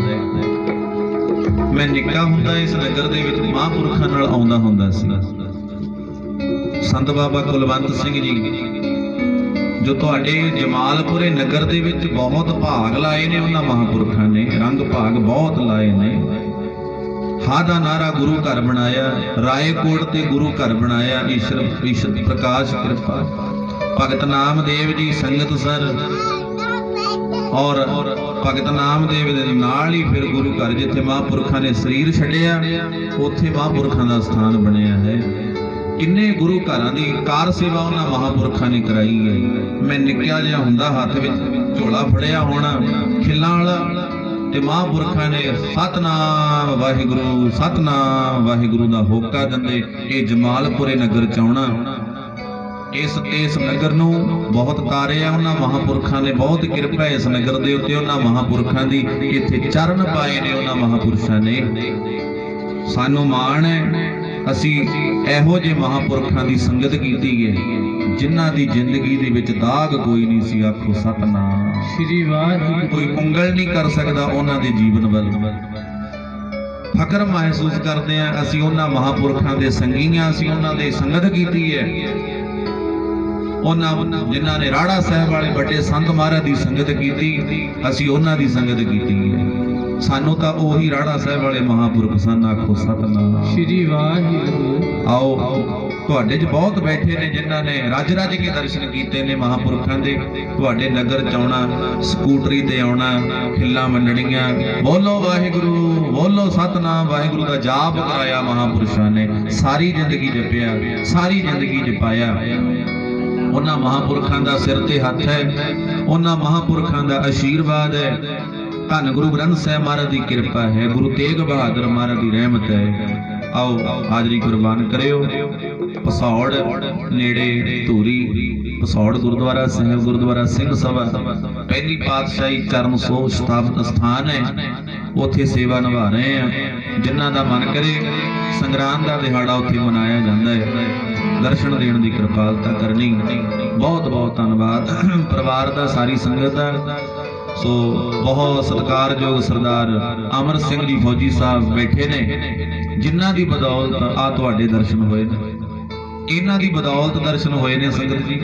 ਮੈਂ ਨਿੱਕਾ ਹੁੰਦਾ ਇਸ ਨਗਰ ਦੇ ਵਿੱਚ ਮਹਾਂਪੁਰਖਾਂ ਨਾਲ ਆਉਂਦਾ ਹੁੰਦਾ ਸੀ। ਸੰਤ ਬਾਬਾ ਕੁਲਵੰਤ ਸਿੰਘ ਜੀ ਜੋ ਤੁਹਾਡੇ ਜਮਾਲਪੁਰੇ ਨਗਰ ਦੇ ਵਿੱਚ ਬਹੁਤ ਭਾਗ ਲਾਏ ਨੇ, ਉਹਨਾਂ ਮਹਾਂਪੁਰਖਾਂ ਨੇ ਰੰਗ ਭਾਗ ਬਹੁਤ ਲਾਏ ਨੇ। ਹਾਂ ਦਾ ਨਾਰਾ ਗੁਰੂ ਘਰ ਬਣਾਇਆ, ਰਾਏਕੋਟ ਤੇ ਗੁਰੂ ਘਰ ਬਣਾਇਆ। ਈਸ਼ਰ ਪ੍ਰਕਾਸ਼ ਕਿਰਪਾ ਭਗਤ ਨਾਮਦੇਵ ਜੀ ਸੰਗਤ ਸਰ, ਔਰ ਭਗਤ ਨਾਮਦੇਵ ਦੇ ਨਾਲ ਹੀ ਫਿਰ ਗੁਰੂ ਘਰ ਜਿੱਥੇ ਮਹਾਂਪੁਰਖਾਂ ਨੇ ਸਰੀਰ ਛੱਡਿਆ, ਉੱਥੇ ਮਹਾਂਪੁਰਖਾਂ ਦਾ ਸਥਾਨ ਬਣਿਆ ਹੈ। ਕਿੰਨੇ ਗੁਰੂ ਘਰਾਂ ਦੀ ਕਾਰ ਸੇਵਾ ਉਹਨਾਂ ਮਹਾਂਪੁਰਖਾਂ ਨੇ ਕਰਾਈ ਹੈ। ਮੈਂ ਨਿੱਕਿਆ ਜਿਹਾ ਹੁੰਦਾ, ਹੱਥ ਵਿੱਚ ਝੋਲਾ ਫੜਿਆ ਹੋਣਾ ਖਿੱਲਾਂ ਵਾਲਾ, ਤੇ ਮਹਾਂਪੁਰਖਾਂ ਨੇ ਸਤਨਾਮ ਵਾਹਿਗੁਰੂ, ਸਤਨਾਮ ਵਾਹਿਗੁਰੂ ਦਾ ਹੋਕਾ ਦਿੰਦੇ ਇਹ ਜਮਾਲਪੁਰੇ ਨਗਰ ਚ ਆਉਣਾ। ਇਸ ਨਗਰ ਨੂੰ ਬਹੁਤ ਤਾਰਿਆ ਉਹਨਾਂ ਮਹਾਂਪੁਰਖਾਂ ਨੇ, ਬਹੁਤ ਕਿਰਪਾ ਇਸ ਨਗਰ ਦੇ ਉੱਤੇ ਉਹਨਾਂ ਮਹਾਂਪੁਰਖਾਂ ਦੀ। ਇੱਥੇ ਚਰਨ ਪਾਏ ਨੇ ਉਹਨਾਂ ਮਹਾਂਪੁਰਸ਼ਾਂ ਨੇ। ਸਾਨੂੰ ਮਾਣ ਹੈ ਅਸੀਂ ਇਹੋ ਜਿਹੇ ਮਹਾਂਪੁਰਖਾਂ ਦੀ ਸੰਗਤ ਕੀਤੀ ਹੈ ਜਿਨ੍ਹਾਂ ਦੀ ਜ਼ਿੰਦਗੀ ਦੇ ਵਿੱਚ ਦਾਗ ਕੋਈ ਨਹੀਂ ਸੀ। ਆਖੋ ਸਤਨਾਮ ਸ੍ਰੀ ਵਾਹਿਗੁਰੂ। ਕੋਈ ਉਂਗਲ ਨਹੀਂ ਕਰ ਸਕਦਾ ਉਹਨਾਂ ਦੇ ਜੀਵਨ ਵੱਲ। ਫਕਰ ਮਹਿਸੂਸ ਕਰਦੇ ਹਾਂ ਅਸੀਂ ਉਹਨਾਂ ਮਹਾਂਪੁਰਖਾਂ ਦੇ ਸੰਗੀਆਂ, ਅਸੀਂ ਉਹਨਾਂ ਦੇ ਸੰਗਤ ਕੀਤੀ ਹੈ। ਉਹਨਾਂ ਜਿਨ੍ਹਾਂ ਨੇ ਰਾੜਾ ਸਾਹਿਬ ਵਾਲੇ ਵੱਡੇ ਸੰਤ ਮਹਾਰਾਜ ਦੀ ਸੰਗਤ ਕੀਤੀ, ਅਸੀਂ ਉਹਨਾਂ ਦੀ ਸੰਗਤ ਕੀਤੀ ਹੈ। ਸਾਨੂੰ ਤਾਂ ਉਹੀ ਰਾੜਾ ਸਾਹਿਬ ਵਾਲੇ ਮਹਾਂਪੁਰਖ ਸਨ। ਆਖੋ ਸਤਨਾਮ ਸ੍ਰੀ ਵਾਹਿਗੁਰੂ। ਆਓ ਤੁਹਾਡੇ 'ਚ ਬਹੁਤ ਬੈਠੇ ਨੇ ਜਿਨ੍ਹਾਂ ਨੇ ਰੱਜ ਰੱਜ ਕੇ ਦਰਸ਼ਨ ਕੀਤੇ ਨੇ ਮਹਾਂਪੁਰਖਾਂ ਦੇ। ਤੁਹਾਡੇ ਨਗਰ 'ਚ ਆਉਣਾ, ਸਕੂਟਰੀ ਤੇ ਆਉਣਾ, ਖਿੱਲਾਂ ਮੰਡਣੀਆਂ, ਬੋਲੋ ਵਾਹਿਗੁਰੂ, ਬੋਲੋ ਸਤਨਾਮ ਵਾਹਿਗੁਰੂ ਦਾ ਜਾਪ ਕਰਾਇਆ ਮਹਾਂਪੁਰਸ਼ਾਂ ਨੇ। ਸਾਰੀ ਜ਼ਿੰਦਗੀ ਜਪਿਆ, ਸਾਰੀ ਜ਼ਿੰਦਗੀ ਜਪਾਇਆ। ਉਹਨਾਂ ਮਹਾਂਪੁਰਖਾਂ ਦਾ ਸਿਰ ਤੇ ਹੱਥ ਹੈ, ਉਹਨਾਂ ਮਹਾਂਪੁਰਖਾਂ ਦਾ ਆਸ਼ੀਰਵਾਦ ਹੈ। ਧੰਨ ਗੁਰੂ ਗ੍ਰੰਥ ਸਾਹਿਬ ਮਹਾਰਾਜ ਦੀ ਕਿਰਪਾ ਹੈ, ਗੁਰੂ ਤੇਗ ਬਹਾਦਰ ਮਹਾਰਾਜ ਦੀ ਰਹਿਮਤ ਹੈ। ਆਓ ਹਾਜ਼ਰੀ ਕੁਰਬਾਨ ਕਰਿਓ। ਪਸੌੜ ਨੇੜੇ ਧੂਰੀ ਪਸੌੜ ਗੁਰਦੁਆਰਾ ਸਾਹਿਬ, ਗੁਰਦੁਆਰਾ ਸਿੰਘ ਸਭਾ, ਪਹਿਲੀ ਪਾਤਸ਼ਾਹੀ ਚਰਨ ਛੋਹ ਸਥਾਪਿਤ ਸਥਾਨ ਹੈ। ਉੱਥੇ ਸੇਵਾ ਨਿਭਾ ਰਹੇ ਆ। ਜਿਨ੍ਹਾਂ ਦਾ ਮਨ ਕਰੇ ਸੰਗਰਾਂਦ ਦਾ ਦਿਹਾੜਾ ਉੱਥੇ ਮਨਾਇਆ ਜਾਂਦਾ ਹੈ। ਦਰਸ਼ਨ ਦੇਣ ਦੀ ਕਿਰਪਾਲਤਾ ਕਰਨੀ। ਬਹੁਤ ਬਹੁਤ ਧੰਨਵਾਦ ਪਰਿਵਾਰ ਦਾ, ਸਾਰੀ ਸੰਗਤ ਦਾ। ਸੋ ਬਹੁਤ ਸਤਿਕਾਰਯੋਗ ਸਰਦਾਰ ਅਮਰ ਸਿੰਘ ਜੀ ਫੌਜੀ ਸਾਹਿਬ ਬੈਠੇ ਨੇ, ਜਿਨ੍ਹਾਂ ਦੀ ਬਦੌਲਤ ਆ ਤੁਹਾਡੇ ਦਰਸ਼ਨ ਹੋਏ ਨੇ। ਇਹਨਾਂ ਦੀ ਬਦੌਲਤ ਦਰਸ਼ਨ ਹੋਏ ਨੇ ਸੰਗਤ ਜੀ।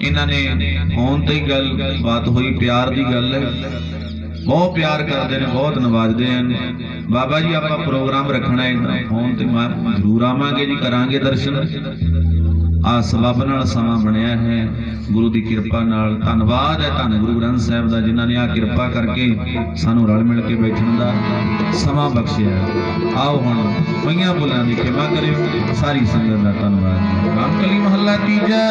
ਇਹਨਾਂ ਨੇ ਹੋਣ ਤੇ ਗੱਲ ਬਾਤ ਹੋਈ, ਪਿਆਰ ਦੀ ਗੱਲ ਹੈ। ਬਹੁਤ ਪਿਆਰ ਕਰਦੇ ਨੇ, ਬਹੁਤ ਨਵਾਜਦੇ ਹਨ। ਬਾਬਾ ਜੀ ਆਪਾਂ ਪ੍ਰੋਗਰਾਮ ਰੱਖਣਾ ਹੈ ਫੋਨ ਤੇ, ਮੈਂ ਜ਼ਰੂਰ ਆਵਾਂਗੇ ਜੀ, ਕਰਾਂਗੇ ਦਰਸ਼ਨ। ਆ ਸਬੱਬ ਨਾਲ ਸਮਾਂ ਬਣਿਆ ਹੈ ਗੁਰੂ ਦੀ ਕਿਰਪਾ ਨਾਲ। ਧੰਨਵਾਦ ਹੈ ਧੰਨ ਗੁਰੂ ਗ੍ਰੰਥ ਸਾਹਿਬ ਦਾ, ਜਿਨ੍ਹਾਂ ਨੇ ਆ ਕਿਰਪਾ ਕਰਕੇ ਸਾਨੂੰ ਰਲ ਮਿਲ ਕੇ ਬੈਠਣ ਦਾ ਸਮਾਂ ਬਖਸ਼ਿਆ। ਆਓ ਹੁਣ ਪਈਆਂ ਬੁਲਾਂ ਦੀ ਖਿਮਾ ਕਰਿਓ। ਸਾਰੀ ਸੰਗਤ ਦਾ ਧੰਨਵਾਦ। ਰਾਮਕਲੀ ਮਹੱਲਾ ਤੀਜਾ।